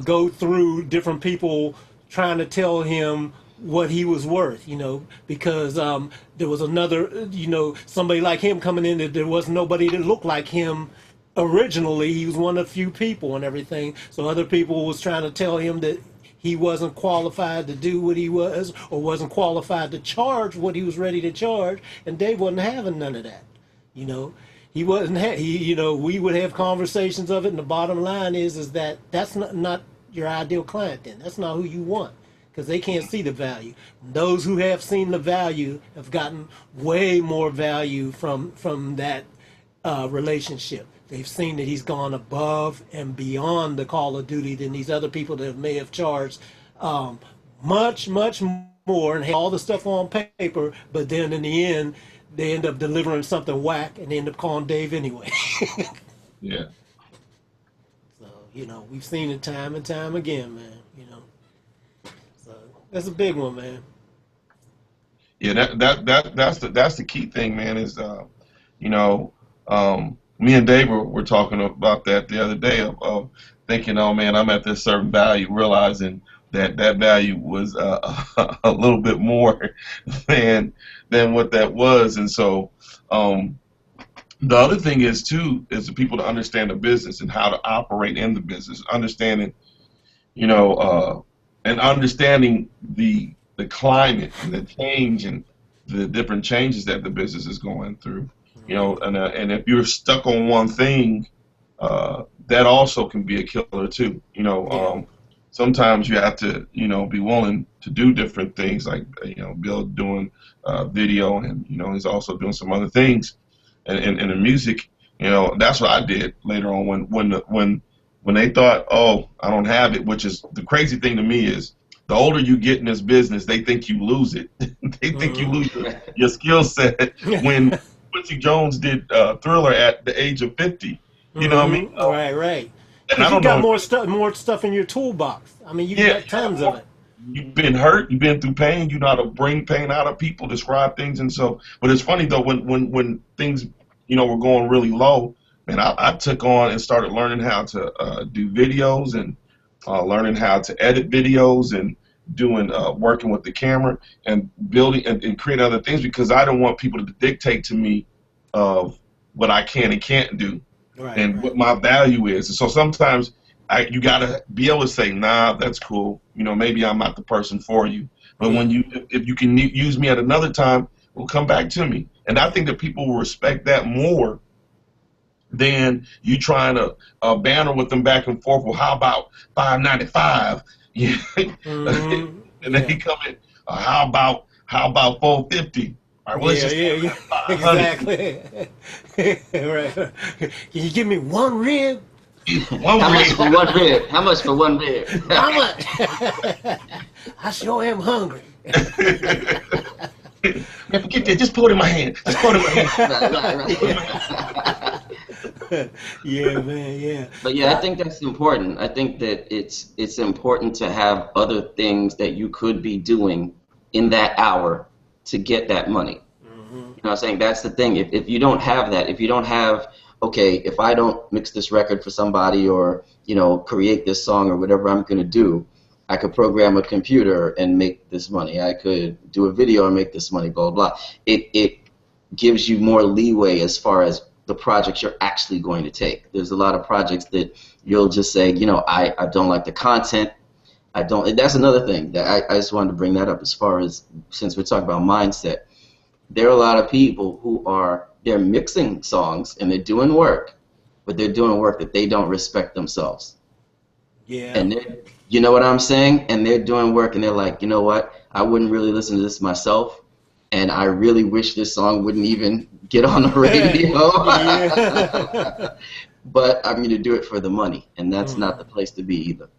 go through different people trying to tell him what he was worth, because there was another, somebody like him coming in, that there was nobody that looked like him originally. He was one of the few people and everything. So other people was trying to tell him that he wasn't qualified to do what he was, or wasn't qualified to charge what he was ready to charge, and Dave wasn't having none of that. He wasn't. We would have conversations of it, and the bottom line is that that's not your ideal client. Then that's not who you want, because they can't see the value. Those who have seen the value have gotten way more value from that relationship. They've seen that he's gone above and beyond the call of duty than these other people that may have charged much more and had all the stuff on paper, but then in the end, they end up delivering something whack, and they end up calling Dave anyway. Yeah. So, we've seen it time and time again, man. So that's a big one, man. Yeah, that's the key thing, man. Is me and Dave were talking about that the other day of thinking, oh man, I'm at this certain value, realizing that value was a little bit more than what that was. And so the other thing is too, is the people to understand the business and how to operate in the business, understanding, and understanding the climate and the change and the different changes that the business is going through. And if you're stuck on one thing, that also can be a killer too. Sometimes you have to, be willing to do different things, like, Bill doing video, and, he's also doing some other things. And in the music, that's what I did later on when when they thought, oh, I don't have it, which is the crazy thing to me is the older you get in this business, they think you lose it. They think you lose your skill set when Quincy Jones did Thriller at the age of 50. You know what I mean? Right. And I Because you don't got know. more stuff in your toolbox. I mean, you Yeah, got tons of it. you've been hurt, you've been through pain, you know how to bring pain out of people, describe things, and so. But it's funny though when things were going really low, man, I took on and started learning how to do videos and learning how to edit videos and doing working with the camera and building and creating other things because I don't want people to dictate to me of what I can and can't do and what my value is. And so sometimes you got to be able to say, nah, that's cool. Maybe I'm not the person for you. But if you can use me at another time, well, come back to me. And I think that people will respect that more than you trying to banter with them back and forth. Well, how about $5.95? Yeah. And then he come in, how about $4.50? All right, well, Yeah, exactly. Right. Can you give me one rib? How much for one rib? How much for one rib? How much? I sure am hungry. Man, forget that. Just put it in my hand. Just put it in my hand. Right. Yeah, man. Yeah. But yeah, I think that's important. I think that it's important to have other things that you could be doing in that hour to get that money. You know what I'm saying? That's the thing. If you don't have that, if you don't have, okay, if I don't mix this record for somebody or, create this song or whatever I'm going to do, I could program a computer and make this money. I could do a video and make this money, blah, blah, blah. It gives you more leeway as far as the projects you're actually going to take. There's a lot of projects that you'll just say, I don't like the content. I don't. That's another thing that I just wanted to bring that up as far as, since we're talking about mindset. There are a lot of people who they're mixing songs and they're doing work, but they're doing work that they don't respect themselves. Yeah. And you know what I'm saying? And they're doing work and they're like, you know what? I wouldn't really listen to this myself, and I really wish this song wouldn't even get on the radio. But I'm going to do it for the money, and that's not the place to be either.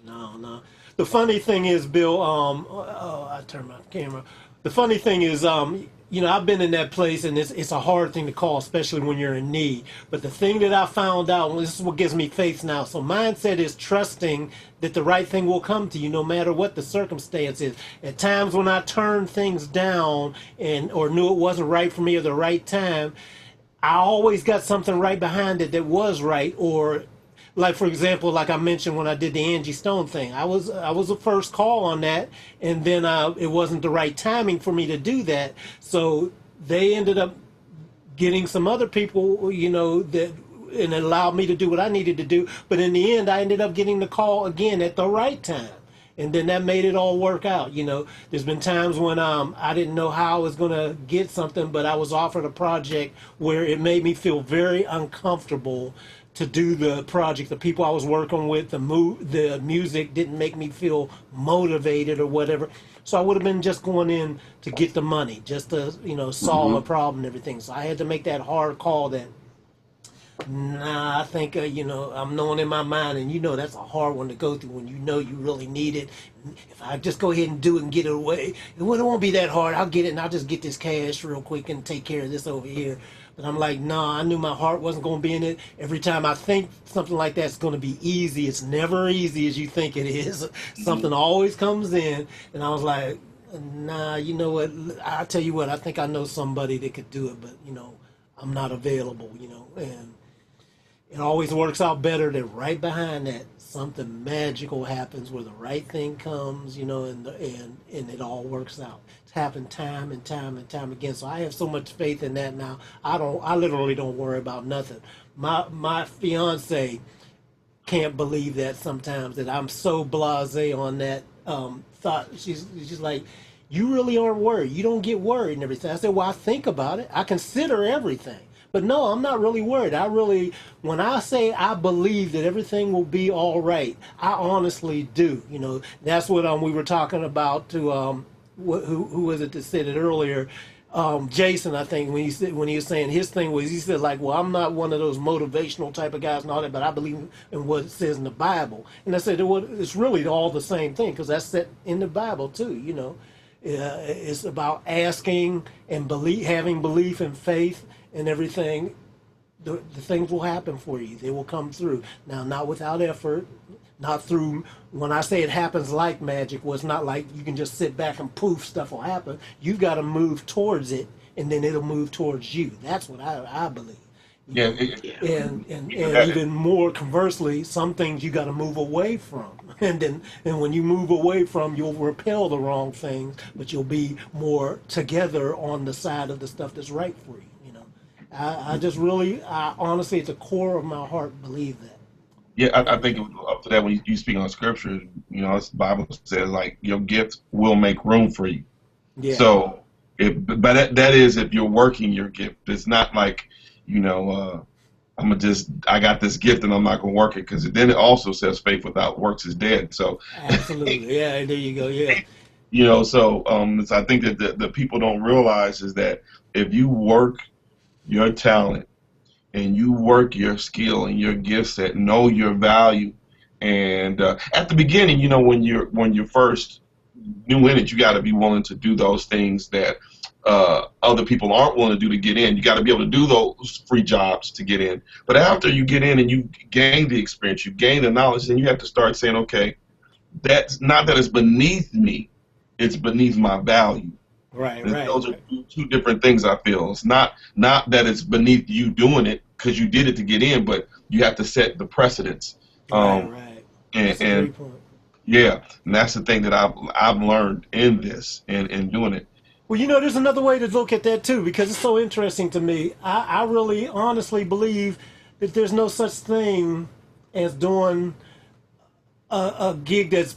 No. The funny thing is, Bill, I turned my camera. The funny thing is, I've been in that place, and it's a hard thing to call, especially when you're in need. But the thing that I found out, and this is what gives me faith now. So mindset is trusting that the right thing will come to you, no matter what the circumstance is. At times when I turned things down or knew it wasn't right for me or the right time, I always got something right behind it that was right. Or like, for example, like I mentioned when I did the Angie Stone thing, I was the first call on that, and then it wasn't the right timing for me to do that. So they ended up getting some other people, that, and it allowed me to do what I needed to do. But in the end, I ended up getting the call again at the right time. And then that made it all work out. There's been times when I didn't know how I was going to get something, but I was offered a project where it made me feel very uncomfortable to do the project. The people I was working with, the music didn't make me feel motivated or whatever. So I would have been just going in to get the money, just to, solve a problem and everything. So I had to make that hard call that, I think, I'm knowing in my mind, and that's a hard one to go through when you really need it. If I just go ahead and do it and get it away, it won't be that hard. I'll get it and I'll just get this cash real quick and take care of this over here. But I'm like, I knew my heart wasn't going to be in it. Every time I think something like that's going to be easy, it's never easy as you think it is. Something always comes in, and I was like, nah, you know what? I tell you what, I think I know somebody that could do it, but I'm not available, and it always works out better than right behind that something magical happens where the right thing comes, and it all works out. It's happened time and time and time again. So I have so much faith in that now. I literally don't worry about nothing. My fiance can't believe that sometimes, that I'm so blasé on that thought. She's like, you really aren't worried. You don't get worried and everything. I said, well, I think about it. I consider everything. But no, I'm not really worried. When I say I believe that everything will be all right, I honestly do. That's what we were talking about to, who was it that said it earlier? Jason, I think when he was saying his thing was, he said like, well, I'm not one of those motivational type of guys and all that, but I believe in what it says in the Bible. And I said, well, it's really all the same thing because that's set in the Bible too. You know, it's about asking and having belief and faith and everything. The things will happen for you. They will come through. Now, not without effort, not through, when I say it happens like magic, well, it's not like you can just sit back and poof, stuff will happen. You've got to move towards it, and then it'll move towards you. That's what I believe. Yeah, And even more conversely, some things you got to move away from. And when you move away from, you'll repel the wrong things, but you'll be more together on the side of the stuff that's right for you. I just really, honestly, at the core of my heart, believe that. yeah. I think up to that when you speak on scripture, you know, the Bible says like your gift will make room for you. Yeah. So, but that is if you're working your gift. It's not like, you know, I got this gift and I'm not gonna work it, because then it also says faith without works is dead. So Absolutely. Yeah, there you go. Yeah. you know, so I think that the people don't realize is that if you work your talent and you work your skill and your gift set, know your value, and at the beginning, you know, when you're first new in it, you got to be willing to do those things that other people aren't willing to do to get in. You got to be able to do those free jobs to get in. But after you get in and you gain the experience, you gain the knowledge, then you have to start saying, okay, that's not that it's beneath me, it's beneath my value. Right. Those are two different things, I feel. It's not that it's beneath you doing it because you did it to get in, but you have to set the precedence. Right. That's a great point. Yeah, and that's the thing that I've learned in this and doing it. Well, you know, there's another way to look at that too, because it's so interesting to me. I really honestly believe that there's no such thing as doing a gig that's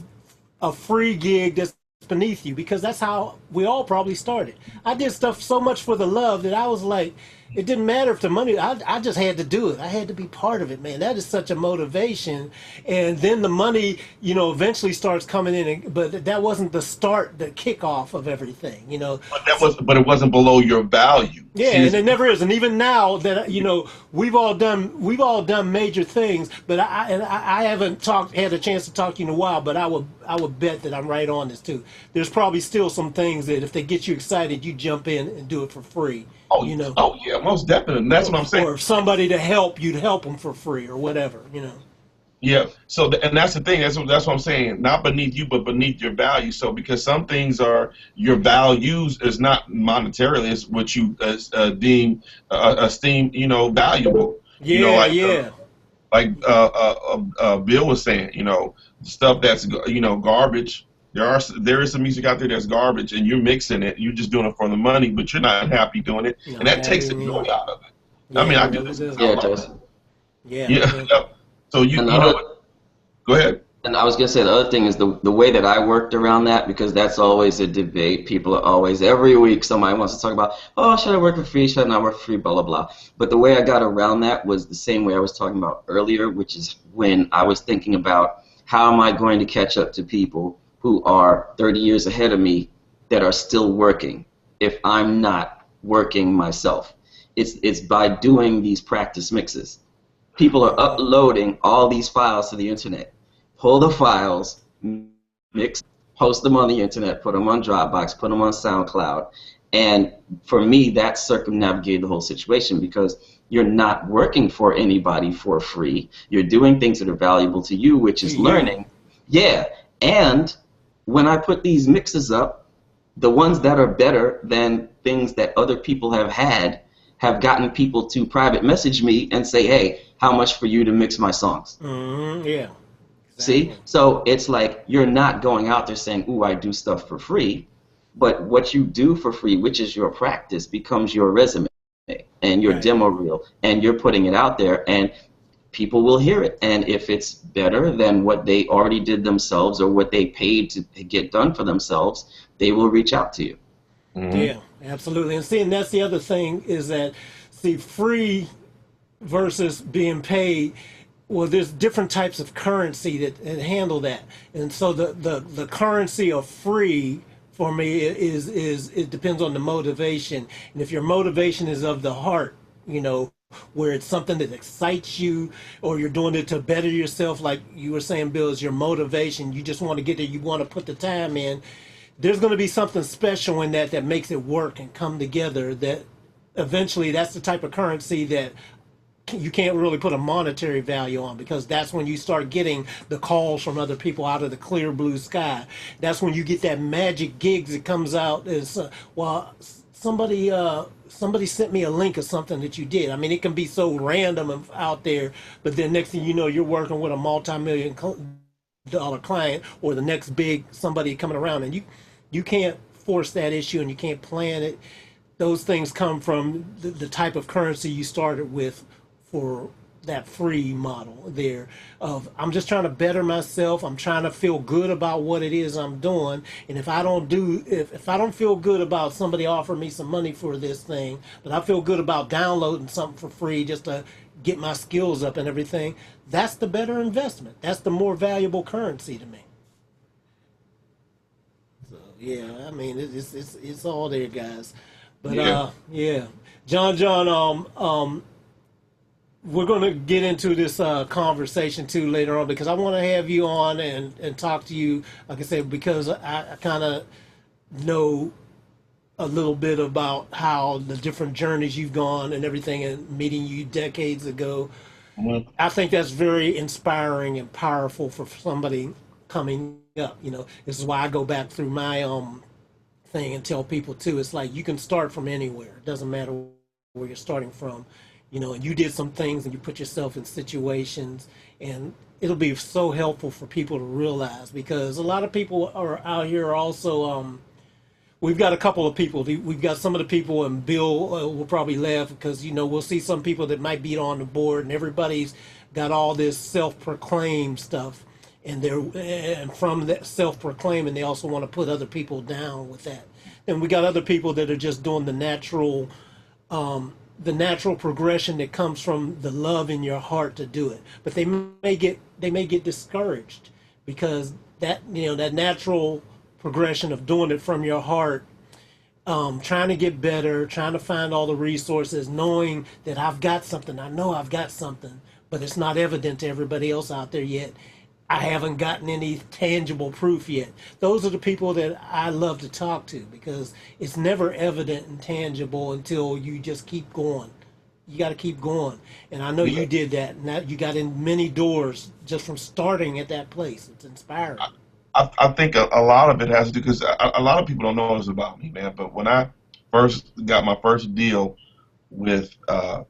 a free gig that's beneath you, because that's how we all probably started. I did stuff so much for the love that I was like, it didn't matter if the money, I just had to do it. I had to be part of it, man. That is such a motivation. And then the money, you know, eventually starts coming in, but that wasn't the start, the kickoff of everything, you know. But it wasn't below your value. Yeah, and it never is. And even now that, you know, we've all done major things, but I haven't had a chance to talk to you in a while, but I would bet that I'm right on this too. There's probably still some things that if they get you excited, you jump in and do it for free. Oh, you know. Oh yeah, most definitely. And that's what I'm saying. Or if somebody to help, you'd help them for free or whatever, you know. Yeah. So and that's the thing. That's what I'm saying. Not beneath you, but beneath your value. So because some things are your values is not monetarily, it's what you esteem, you know, valuable. Yeah. You know, like Bill was saying, you know, stuff that's, you know, garbage. There is some music out there that's garbage, and you're mixing it. You're just doing it for the money, but you're not happy doing it, and that takes the joy out of it. Yeah, I mean, I do this. Yeah, it does. Yeah. So you know, go ahead. And I was gonna say the other thing is the way that I worked around that, because that's always a debate. People are always, every week somebody wants to talk about, oh, should I work for free? Should I not work for free? Blah blah blah. But the way I got around that was the same way I was talking about earlier, which is when I was thinking about how am I going to catch up to people who are 30 years ahead of me that are still working if I'm not working myself. It's by doing these practice mixes. People are uploading all these files to the internet. Pull the files, mix, post them on the internet, put them on Dropbox, put them on SoundCloud. And for me, that circumnavigated the whole situation, because you're not working for anybody for free. You're doing things that are valuable to you, which is learning. Yeah, and when I put these mixes up, the ones that are better than things that other people have gotten people to private message me and say, hey, how much for you to mix my songs? Yeah. Exactly. See? So it's like you're not going out there saying, ooh, I do stuff for free, but what you do for free, which is your practice, becomes your resume and your demo reel, and you're putting it out there, and people will hear it. And if it's better than what they already did themselves or what they paid to get done for themselves, they will reach out to you. Yeah, absolutely. And see, and that's the other thing is that, see, free versus being paid, well, there's different types of currency that handle that. And so the currency of free for me is it depends on the motivation. And if your motivation is of the heart, you know, where it's something that excites you, or you're doing it to better yourself, like you were saying, Bill, is your motivation. You just want to get there. You want to put the time in. There's going to be something special in that that makes it work and come together. That eventually, that's the type of currency that you can't really put a monetary value on, because that's when you start getting the calls from other people out of the clear blue sky. That's when you get that magic gigs that comes out as well, somebody sent me a link of something that you did. I mean, it can be so random and out there, but then next thing you know, you're working with a multi-million dollar client, or the next big somebody coming around, and you can't force that issue, and you can't plan it. Those things come from the type of currency you started with for that free model there of, I'm just trying to better myself. I'm trying to feel good about what it is I'm doing. And if I don't feel good about somebody offering me some money for this thing, but I feel good about downloading something for free just to get my skills up and everything, that's the better investment. That's the more valuable currency to me. So yeah, I mean, it's all there, guys. But yeah, John, we're going to get into this conversation too later on, because I want to have you on and talk to you, like I said, because I kind of know a little bit about how the different journeys you've gone and everything, and meeting you decades ago. Mhm. I think that's very inspiring and powerful for somebody coming up. You know, this is why I go back through my thing and tell people too. It's like you can start from anywhere. It doesn't matter where you're starting from. You know, and you did some things and you put yourself in situations, and it'll be so helpful for people to realize, because a lot of people are out here also. We've got a couple of people. We've got some of the people, and Bill will probably laugh, because, you know, we'll see some people that might be on the board, and everybody's got all this self-proclaimed stuff, and from that self-proclaiming, they also want to put other people down with that. And we got other people that are just doing the natural progression that comes from the love in your heart to do it. But they may get discouraged, because that, you know, that natural progression of doing it from your heart, trying to get better, trying to find all the resources, knowing that I've got something, I know I've got something, but it's not evident to everybody else out there yet. I haven't gotten any tangible proof yet. Those are the people that I love to talk to, because it's never evident and tangible until you just keep going. You got to keep going. And I know you did that. And that you got in many doors just from starting at that place. It's inspiring. I think a lot of it has to do, because a lot of people don't know this about me, man. But when I first got my first deal with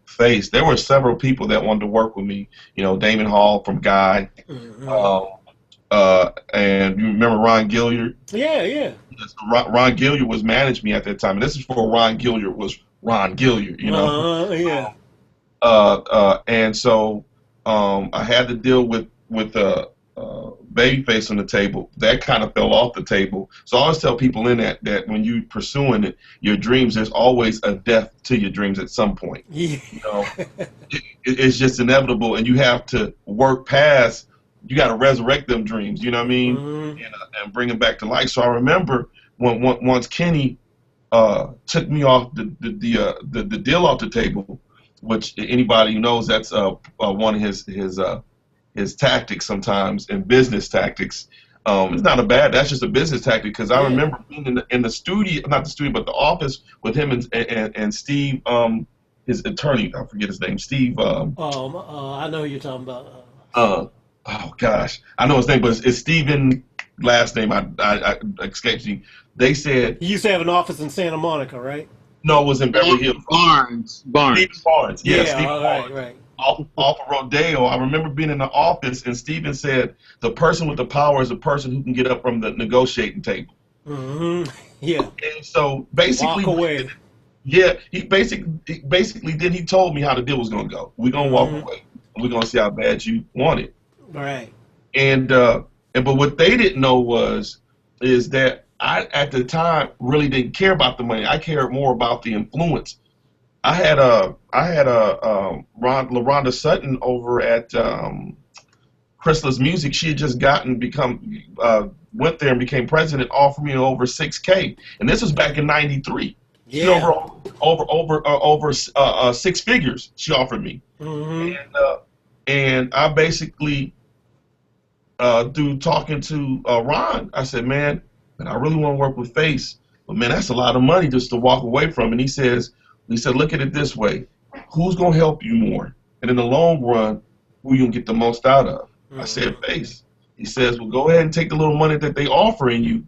Face, there were several people that wanted to work with me. You know, Damon Hall from Guy, Mm-hmm. and you remember Ron Gilliard? Yeah, yeah. Yes, Ron Gilliard was managing me at that time, and this is before Ron Gilliard was Ron Gilliard. You know, Yeah. and so I had to deal with Babyface on the table. That kind of fell off the table. So I always tell people in that when you pursuing it, your dreams, there's always a death to your dreams at some point. Yeah. You know, it's just inevitable, and you have to work past. You got to resurrect them dreams. You know what I mean? Mm-hmm. And bring them back to life. So I remember once Kenny took me off the deal off the table, which anybody who knows, that's one of his tactics sometimes, in business tactics. It's not a bad. That's just a business tactic, because I remember being in the studio, not the studio, but the office with him and Steve, his attorney. I forget his name. Steve. I know who you're talking about. Oh gosh, I know his name, but it's Steven. Last name I escapes me. They said You used to have an office in Santa Monica, right? no, it was in Beverly Hills. Barnes. Stephen Barnes. Yeah, Yeah, Stephen Barnes. right. Off of Rodeo. I remember being in the office, and Stephen said, the person with the power is the person who can get up from the negotiating table. Mm-hmm. Yeah. And so basically, Walk away. yeah, he basically then he told me how the deal was going to go. We're going to walk away. We're going to see how bad you want it. Right. And but what they didn't know is that I at the time really didn't care about the money. I cared more about the influence. I had LaRonda Sutton over at Chrysalis Music. She had just become went there and became president, offered me over 6K, and this was back in '93. She Yeah. over 6 figures. She offered me, and I basically, through talking to Ron, I said, man, I really want to work with Face, but man, that's a lot of money just to walk away from. And he said, look at it this way: who's gonna help you more, and in the long run, who you gonna get the most out of? I said, Face. He says, well, go ahead and take the little money that they offering you,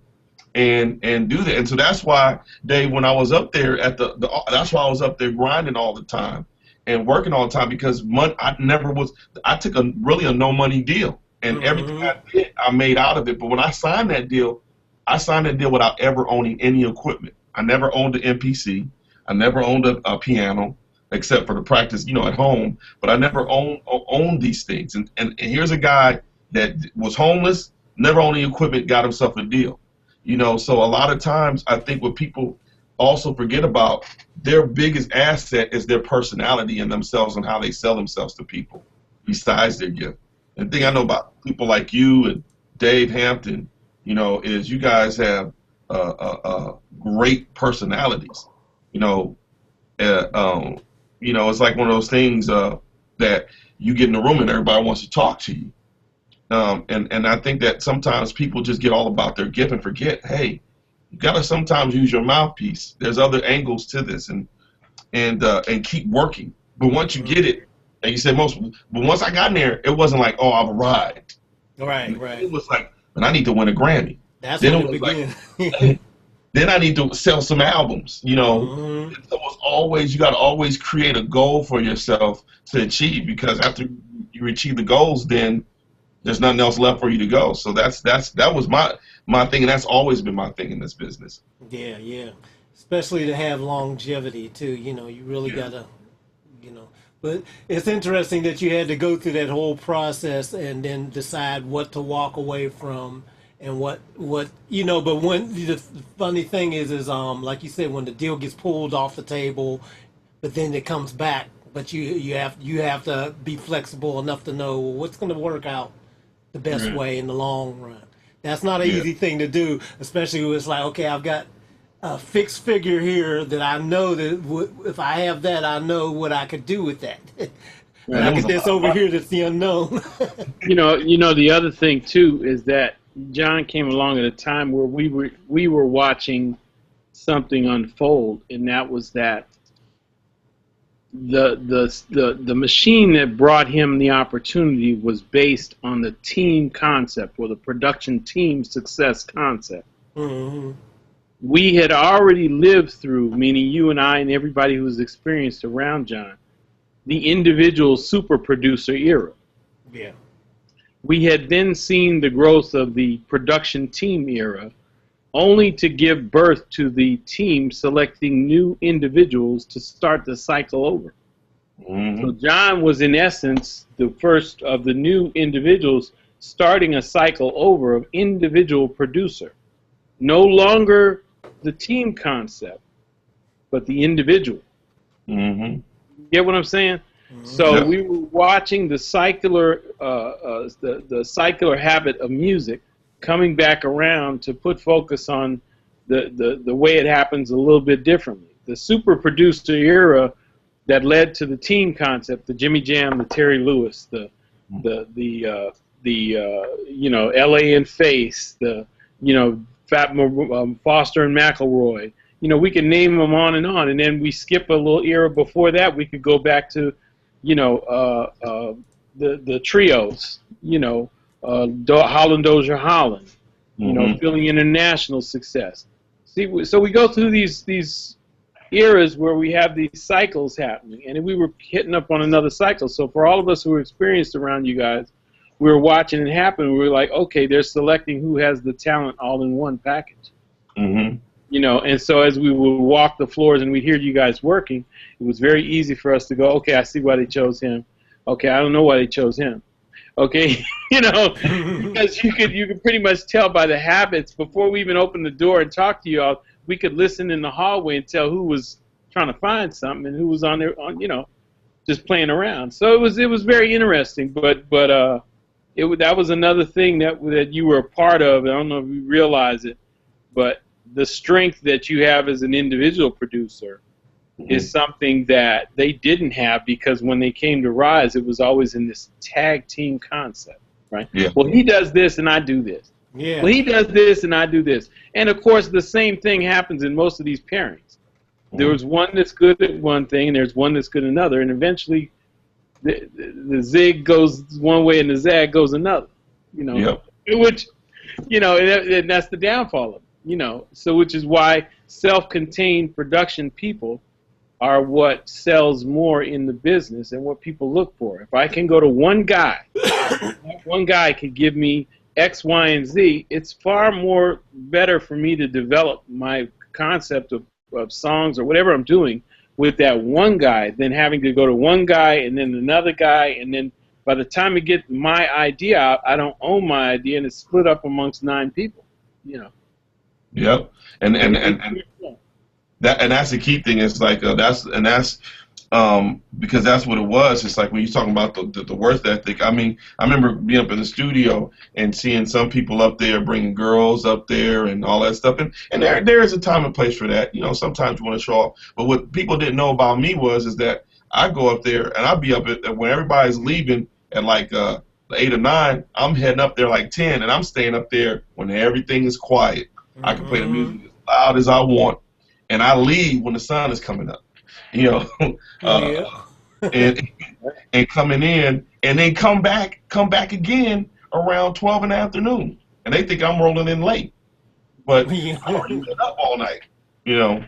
and do that. And so that's why, Dave, when I was up there at that's why I was up there grinding all the time and working all the time, because I took really a no money deal, and everything I did, I made out of it. But when I signed that deal without ever owning any equipment. I never owned an MPC. I never owned a piano, except for the practice, at home. But I never owned these things. And here's a guy that was homeless, never owned any equipment, got himself a deal. So a lot of times I think what people also forget about, their biggest asset is their personality and themselves and how they sell themselves to people besides their gift. And the thing I know about people like you and Dave Hampton, is you guys have great personalities. It's like one of those things that you get in a room and everybody wants to talk to you. And I think that sometimes people just get all about their gift and forget, hey, you gotta sometimes use your mouthpiece. There's other angles to this, and keep working. But once you get it, and you said but once I got in there, it wasn't like, oh, I've arrived. Right. It was like, but I need to win a Grammy. That's then when it began. Like, then I need to sell some albums. So it's always, you got to always create a goal for yourself to achieve, because after you achieve the goals, then there's nothing else left for you to go. So that was my thing, and that's always been my thing in this business. Yeah. Especially to have longevity too. You really gotta, But it's interesting that you had to go through that whole process and then decide what to walk away from and what. But when the funny thing is like you said, when the deal gets pulled off the table, but then it comes back. But you have to be flexible enough to know what's going to work out the best way in the long run. That's not an easy thing to do, especially when it's like, okay, I've got a fixed figure here that I know that if I have that, I know what I could do with that. And I get this over here that's the unknown. The other thing too is that John came along at a time where we were watching something unfold, and that was that the machine that brought him the opportunity was based on the team concept, or the production team success concept. We had already lived through, meaning you and I and everybody who was experienced around John, the individual super producer era. Yeah. We had then seen the growth of the production team era, only to give birth to the team selecting new individuals to start the cycle over. So John was, in essence, the first of the new individuals starting a cycle over of individual producer. No longer the team concept, but the individual. Get what I'm saying? So we were watching the cycler, the cycler habit of music coming back around to put focus on the way it happens a little bit differently. The super producer era that led to the team concept, the Jimmy Jam, the Terry Lewis, the L.A. and Face, the Foster and McElroy. We can name them on, and then we skip a little era before that. We could go back to, the trios. Holland Dozier Holland, feeling international success. See, so we go through these eras where we have these cycles happening, and we were hitting up on another cycle. So for all of us who were experienced around you guys, we were watching it happen. We were like, okay, they're selecting who has the talent all in one package. And so as we would walk the floors and we'd hear you guys working, it was very easy for us to go, okay, I see why they chose him. Okay, I don't know why they chose him. Okay, because you could pretty much tell by the habits before we even opened the door and talked to you all. We could listen in the hallway and tell who was trying to find something and who was on just playing around. So it was very interesting. But that was another thing that you were a part of. I don't know if you realize it, but the strength that you have as an individual producer is something that they didn't have, because when they came to Rise, it was always in this tag team concept, right? Yeah. Well, he does this and I do this. Yeah. Well, he does this and I do this. And of course, the same thing happens in most of these pairings. There's one that's good at one thing, and there's one that's good at another, and eventually the zig goes one way and the zag goes another. You know, Yep. which, you know, and that's the downfall of it. You know, so which is why self-contained production people are what sells more in the business and what people look for. If I can go to one guy, one guy can give me X, Y, and Z, it's far more better for me to develop my concept of songs or whatever I'm doing with that one guy than having to go to one guy and then another guy, and then by the time I get my idea out, I don't own my idea and it's split up amongst 9 people. You know. Yep. And that's the key thing. It's like that's because that's what it was. It's like when you're talking about the work ethic. I mean, I remember being up in the studio and seeing some people up there bringing girls up there and all that stuff. And there is a time and place for that. You know, sometimes you want to show off. But what people didn't know about me is that I go up there and I'll be up at when everybody's leaving at like 8 or 9. I'm heading up there like 10, and I'm staying up there when everything is quiet. I can play the music as loud as I want, and I leave when the sun is coming up. You know, and coming in, and then come back again around 12 in the afternoon, and they think I'm rolling in late, but I already been up all night. You know,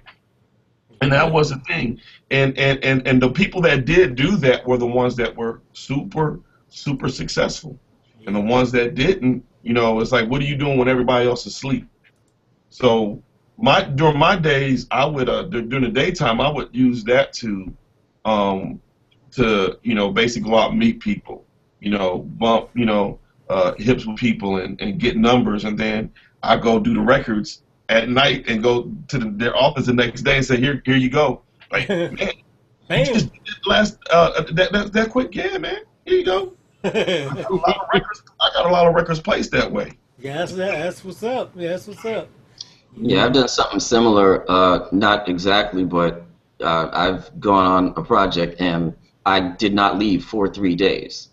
and that was the thing. And the people that did do that were the ones that were super successful, and the ones that didn't, you know, it's like, what are you doing when everybody else is asleep? So during my days, I would during the daytime, I would use that to you know, basically go out and meet people, you know, bump, you know, hips with people and get numbers, and then I go do the records at night and go to their office the next day and say, here you go. Like, man, you just did it last that quick, yeah, man. Here you go. I got a lot of records placed that way. Yeah, that's what's up. Yeah, that's what's up. Yeah, I've done something similar, not exactly, but I've gone on a project and I did not leave for 3 days.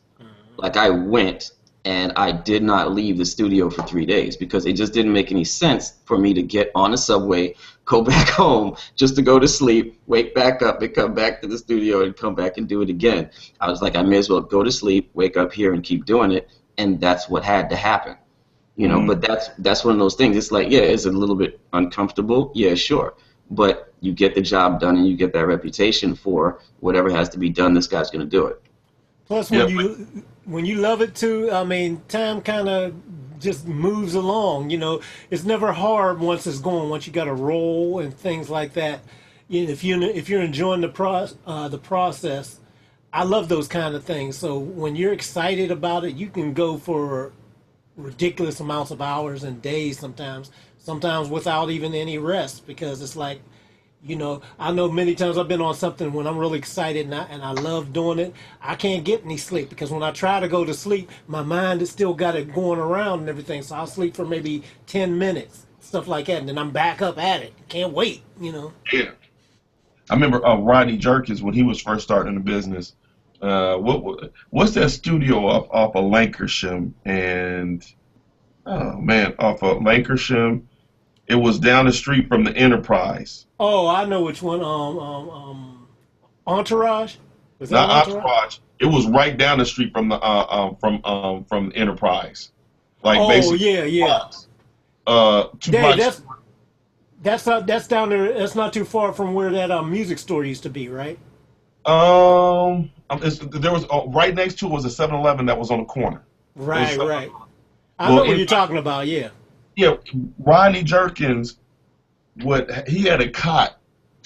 Like, I went and I did not leave the studio for 3 days because it just didn't make any sense for me to get on a subway, go back home just to go to sleep, wake back up and come back to the studio and come back and do it again. I was like, I may as well go to sleep, wake up here and keep doing it, and that's what had to happen. You know, but that's one of those things. It's like, yeah, it's a little bit uncomfortable. Yeah, sure. But you get the job done and you get that reputation for whatever has to be done, this guy's going to do it. Plus, when you love it too, I mean, time kind of just moves along. You know, it's never hard once it's going. Once you got a roll and things like that. You know, if you're enjoying the process, I love those kind of things. So when you're excited about it, you can go for ridiculous amounts of hours and days sometimes without even any rest, because it's like, you know, I know many times I've been on something when I'm really excited and I love doing it, I can't get any sleep, because when I try to go to sleep, my mind has still got it going around and everything, so I'll sleep for maybe 10 minutes, stuff like that, and then I'm back up at it. Can't wait, you know. Yeah. I remember Rodney Jerkins, when he was first starting the business, what's that studio off of Lancashire and off of Lancashire? It was down the street from the Enterprise. Oh, I know which one. Entourage. Was that Not Entourage? It was right down the street from the from Enterprise. Like, basically, yeah. Dave, that's down there. That's not too far from where that music store used to be, right? There was right next to it was a 7-Eleven that was on the corner. Right. I know what you're talking about. Yeah. Yeah, Rodney Jerkins, he had a cot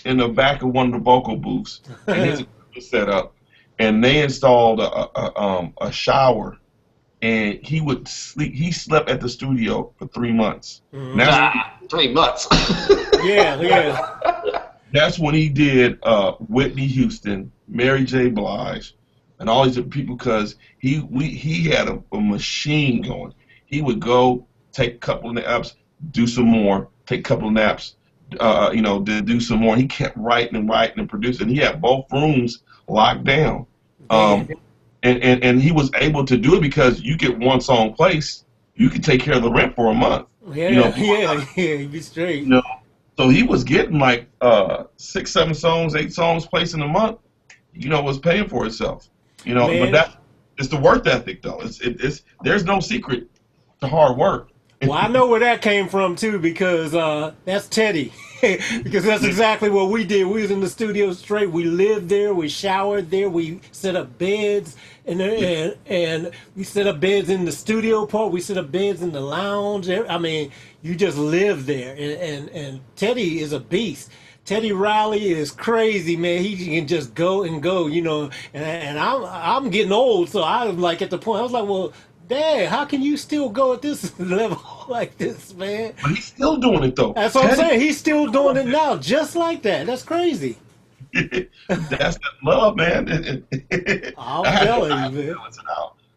in the back of one of the vocal booths, and his was set up, and they installed a shower, and he would sleep. He slept at the studio for 3 months. Mm-hmm. 3 months. Yeah. That's when he did Whitney Houston, Mary J. Blige, and all these different people because he had a machine going. He would go take a couple of naps, do some more, take a couple of naps, do some more. He kept writing and writing and producing. He had both rooms locked down. Man. And he was able to do it because you get one song placed, you can take care of the rent for a month. Yeah, you be straight. So he was getting like 6, 7 songs, 8 songs placed in a month. Was paying for itself. Man. But that it's the work ethic though. It's there's no secret to hard work. Well, I know where that came from too because that's Teddy. Because that's exactly what we did. We was in the studio straight. We lived there. We showered there. We set up beds, and we set up beds in the studio part. We set up beds in the lounge. I mean, you just live there. And Teddy is a beast. Teddy Riley is crazy, man. He can just go and go, And I'm getting old, so I was like at the point. I was like, well, Dad, how can you still go at this level like this, man? But he's still doing it though. That's what I'm saying. He's still doing it now, just like that. That's crazy. That's the love, man. I'm telling you, man.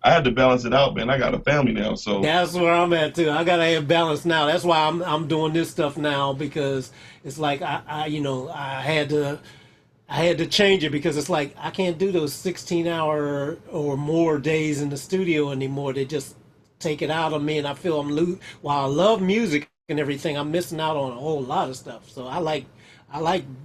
I had to balance it out, man. I got a family now, so that's where I'm at too. I gotta have balance now. That's why I'm doing this stuff now because it's like I had to change it because it's like I can't do those 16-hour or more days in the studio anymore. They just take it out of me, and I feel I'm losing. While I love music and everything, I'm missing out on a whole lot of stuff. So I like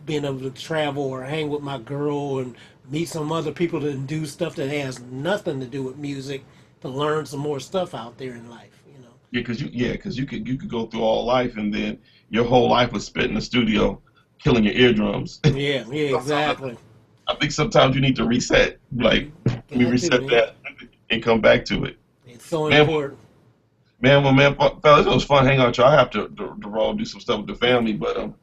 being able to travel or hang with my girl and meet some other people that do stuff that has nothing to do with music to learn some more stuff out there in life. Yeah, because you could go through all life and then your whole life was spent in the studio killing your eardrums. Yeah, exactly. I think sometimes you need to reset. Like, let me reset that and come back to it. It's so important. Man, fellas, it was fun hanging out with y'all. I have to roll, do some stuff with the family, but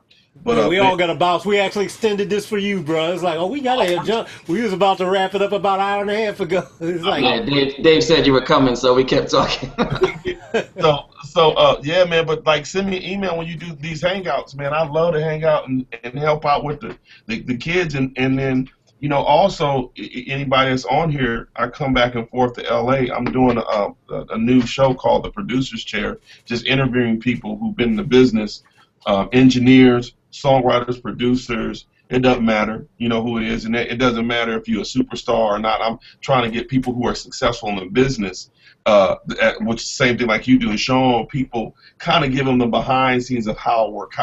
we all got a bounce. We actually extended this for you, bro. It's like, we gotta have John. We was about to wrap it up about an hour and a half ago. It's like, yeah, Dave said you were coming, so we kept talking. Yeah, man. But like, send me an email when you do these hangouts, man. I'd love to hang out and help out with the kids, and then also anybody that's on here. I come back and forth to LA. I'm doing a new show called The Producer's Chair, just interviewing people who've been in the business, engineers, songwriters, producers. It doesn't matter, who it is, and it doesn't matter if you're a superstar or not. I'm trying to get people who are successful in the business, which is the same thing like you do, and showing people, kind of give them the behind scenes of how it works,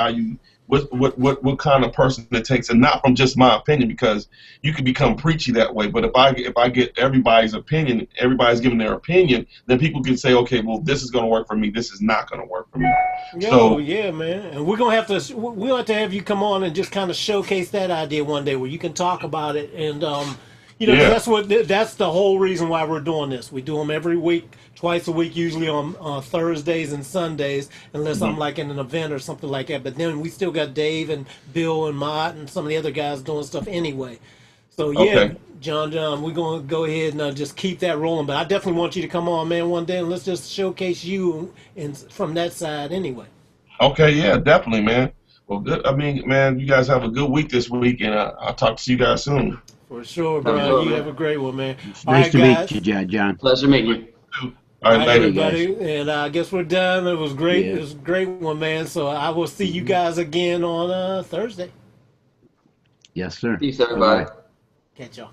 what kind of person it takes, and not from just my opinion, because you can become preachy that way. But if I get everybody's opinion, everybody's giving their opinion, then people can say, okay, well, this is going to work for me, this is not going to work for me. Yeah, man. And we're gonna have to have you come on and just kind of showcase that idea one day where you can talk about it, and that's the whole reason why we're doing this. We do them every week, twice a week, usually on Thursdays and Sundays, unless I'm like in an event or something like that. But then we still got Dave and Bill and Mott and some of the other guys doing stuff anyway. So John, we're gonna go ahead and just keep that rolling. But I definitely want you to come on, man, one day, and let's just showcase you from that side anyway. Okay, yeah, definitely, man. Well, good. I mean, man, you guys have a good week this week, and I'll talk to you guys soon. For sure, bro. You have a great one, man. Nice to meet you, John. Pleasure meeting you. All right, later, everybody. And I guess we're done. It was great. It was a great one, man. So I will see you guys again on Thursday. Yes, sir. Peace, everybody. Catch y'all.